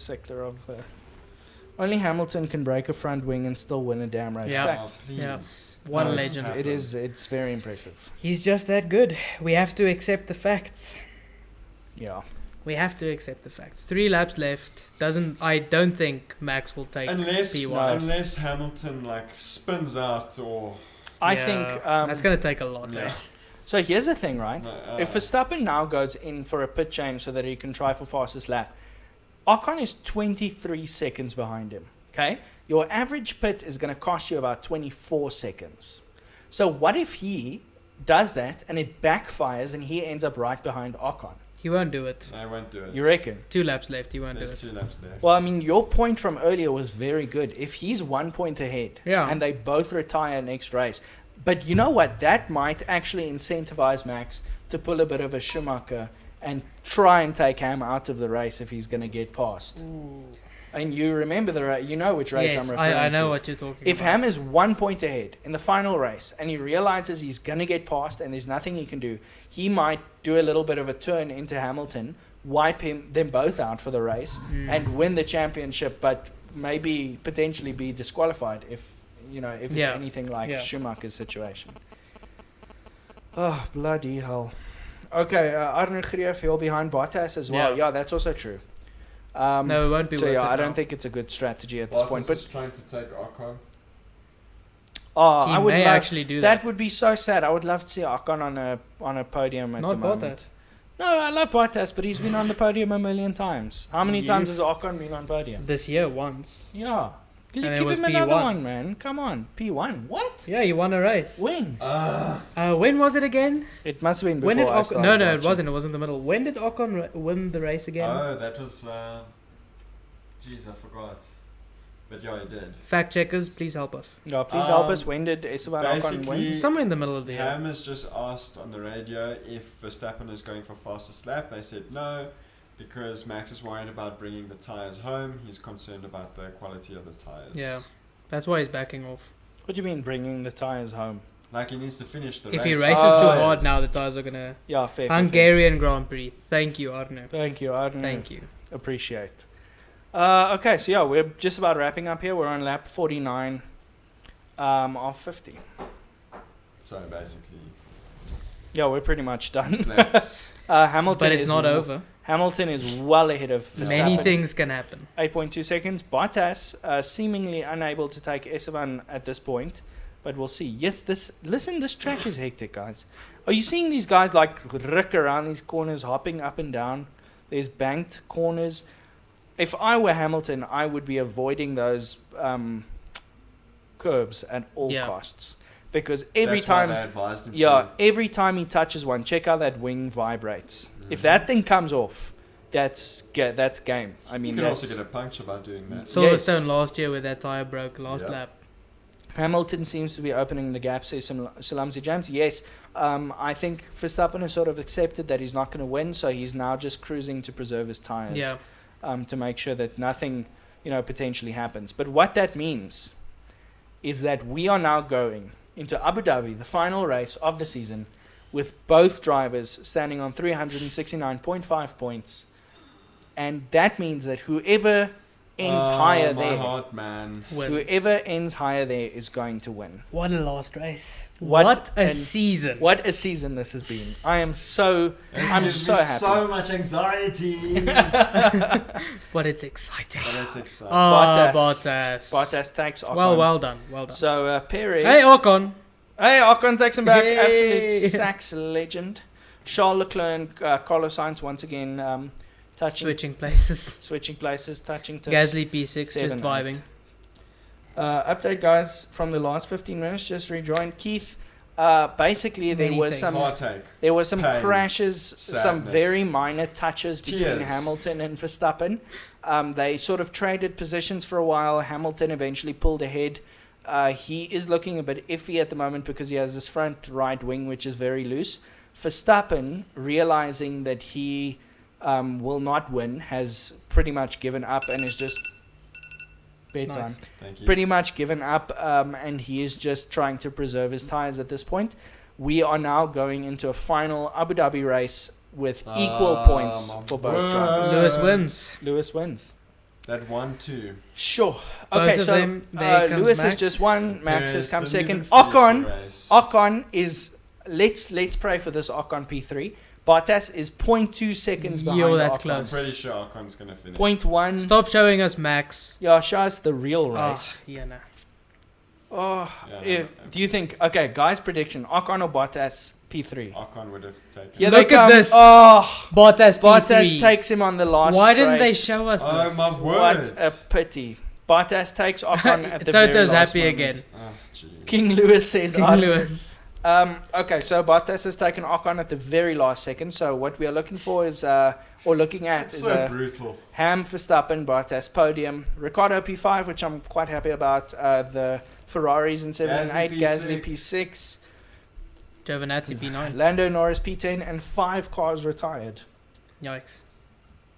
sector of. Only Hamilton can break a front wing and still win a damn race. Yeah. Facts. Oh, please. Yeah. What a No, legend. It is. It's very impressive. He's just that good. We have to accept the facts. Yeah. We have to accept the facts. 3 laps left. I don't think Max will take Unless P1. unless Hamilton like spins out or I Yeah, think. that's gonna take a lot. yeah. Eh? So here's the thing, right? No, If Verstappen now goes in for a pit change so that he can try for fastest lap, Ocon is 23 seconds behind him. Okay, your average pit is going to cost you about 24 seconds. So what if he does that and it backfires and he ends up right behind Ocon? He won't do it. I won't do it. You reckon? 2 laps left. He won't do There's it. 2 laps left. Well, I mean, your point from earlier was very good. If he's 1 point ahead Yeah. and they both retire next race, but you know what? That might actually incentivize Max to pull a bit of a Schumacher and try and take Ham out of the race if he's going to get past. And you remember you know which race I'm Yes, referring to. I know what you're talking If about. Ham is 1 point ahead in the final race and he realizes he's going to get past and there's nothing he can do, he might do a little bit of a turn into Hamilton, wipe them both out for the race, and win the championship, but maybe potentially be disqualified if it's Yeah. anything like Yeah. Schumacher's situation. Oh, bloody hell. Okay, Arnold Greef, you're behind Bottas as well. Yeah. Yeah, that's also true. No, it won't be So worth yeah, it I don't now. think it's a good strategy at this point. Bottas But is trying to take Ocon. He I would may love actually do that. that. Would be so sad. I would love to see Ocon on a podium at the Not moment. Bottas. No, I love Bottas, but he's been on the podium a million times. How many You- times has Ocon been on podium? This year once. Yeah. And it Give was him another P1. one, man. Come on. P1. What? Yeah, he won a race. When? When was it again? It must have been before When did I Ocon? started No, it watching. wasn't. It was in the middle. When did Ocon win the race again? Oh, that was. Jeez, I forgot. But yeah, he did. Fact checkers, please help us. Yeah, please help us. When did Esteban Ocon win? Basically, Somewhere in the middle of the year. Ham has just asked on the radio if Verstappen is going for fastest lap. They said no, because Max is worried about bringing the tyres home. He's concerned about the quality of the tyres. Yeah, that's why he's backing off. What do you mean bringing the tyres home? Like he needs to finish the If race. he races too hard now, the tyres are gonna. Yeah, fair. Hungarian Grand Prix. Thank you, Arno. Thank you, Arden. Thank you. Appreciate. Okay, so yeah, we're just about wrapping up here. We're on lap 49 of 50. So basically, Yeah, we're pretty much done. that's Hamilton But it's is not over. Hamilton is well ahead of Verstappen. Many things can happen. 8.2 seconds. Bottas seemingly unable to take Esteban at this point, but we'll see. Yes, this track is hectic, guys. Are you seeing these guys like rick around these corners, hopping up and down? There's banked corners. If I were Hamilton, I would be avoiding those curbs at all costs, because every that's why time, they advised him every time he touches one, check how that wing vibrates. If that thing comes off, that's game. I mean, you can also get a puncture by doing that. Silverstone last year where that tyre broke last lap. Hamilton seems to be opening the gap, says Salamsi James. Yes, I think Verstappen has sort of accepted that he's not going to win, so he's now just cruising to preserve his tyres. Yeah. To make sure that nothing, potentially happens. But what that means is that we are now going into Abu Dhabi, the final race of the season, with both drivers standing on 369.5 points. And that means that whoever ends higher my there, heart, man. Wins. whoever ends higher there is going to win. What a last race. What What a an- season. What a season this has been. I'm so happy. So much anxiety. But it's exciting. But it's exciting. Oh, Bottas. Bottas. Bottas takes Ocon. Well done. Well done. So Perez. Hey, Ocon. Hey, Ocon takes him back. Yay. Absolute Sachs legend. Charles Leclerc and Carlos Sainz once again Switching places. switching places, touching tips. Gasly P6 7, just vibing. Update, guys, from the last 15 minutes. Just rejoined Keith. Basically, there Many was things. Heartache. some Pain. crashes, some Sadness. very minor touches between Tears. Hamilton and Verstappen. They sort of traded positions for a while. Hamilton eventually pulled ahead. He is looking a bit iffy at the moment because he has his front right wing, which is very loose. Verstappen, realizing that he will not win, has pretty much given up and is just bedtime. Nice. Thank you. Pretty much given up, and he is just trying to preserve his tyres at this point. We are now going into a final Abu Dhabi race with equal points my for both word. drivers. Lewis wins. Lewis wins. That 1-2. Sure. Both Okay, of so them, there comes Lewis has Max. just won. Max has Perez come didn't even second. finish the race. Ocon is. Let's pray for this Ocon P3. Bottas is 0.2 seconds behind. Yo, that's Ocon. close. I'm pretty sure Ocon's going to finish. 0.1. Stop showing us Max. Yeah, show us the real Oh, race. yeah, no. Oh, Yeah, do you think? Okay, guys, prediction: Ocon or Bottas P3. Ocon would have taken Here it. they Look at come. this. Oh, Bottas P3. Bottas takes him on the last. Why didn't straight. they show us Oh, this? my word. What a pity. Bottas takes Ocon at the very Toto's last happy moment. again. Oh, jeez. King Lewis says, King Lewis. Okay, so Bottas has taken Ocon at the very last second. So what we are looking for is, or looking at, It's is so a brutal. Ham, Verstappen, Bottas podium. Ricardo P5, which I'm quite happy about. The Ferraris in 7 and 8. Gasly P6. Giovinazzi P9. Lando Norris P10, and 5 cars retired. Yikes.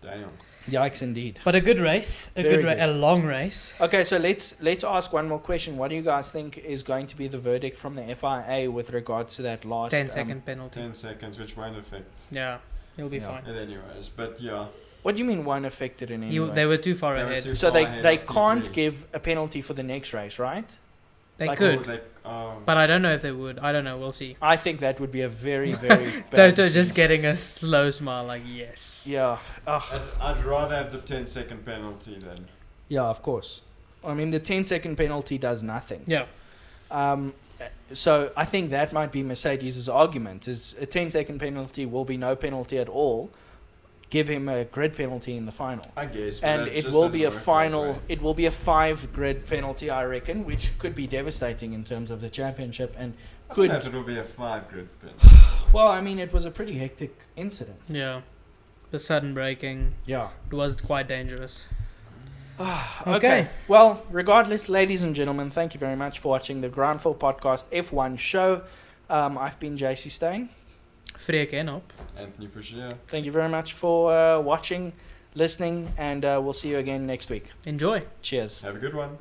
Damn. Yikes, indeed. But a good race. Very good. A long race. Okay, so let's ask one more question. What do you guys think is going to be the verdict from the FIA with regards to that last 10-second penalty. 10 seconds, which won't affect Yeah, he'll be Yeah. fine. it anyways. But yeah. What do you mean won't affect it in any way? They were too far They were ahead. too So far they ahead of can't P3. give a penalty for the next race, right? They like- could, Oh, but I don't know if they would. I don't know. We'll see. I think that would be a very, very bad Toto decision. just getting a slow smile, like yes. Yeah. Oh, I'd rather have the 10-second penalty than. yeah, of course. I mean, the 10-second penalty does nothing. Yeah. So I think that might be Mercedes' argument, is a 10-second penalty will be no penalty at all. Give him a grid penalty in the final. I guess. But And it just will doesn't be a work that final, way. it will be a 5 grid penalty, I reckon, which could be devastating in terms of the championship and I could, don't know if it'll be a 5 grid penalty. well, I mean, it was a pretty hectic incident. Yeah. The sudden braking, Yeah. it was quite dangerous. Okay. Well, regardless, ladies and gentlemen, thank you very much for watching the Groundful Podcast F1 show. I've been JC Steyn. Freek Hennop. Anthony Fouche. Thank you very much for watching, listening, and we'll see you again next week. Enjoy. Cheers. Have a good one.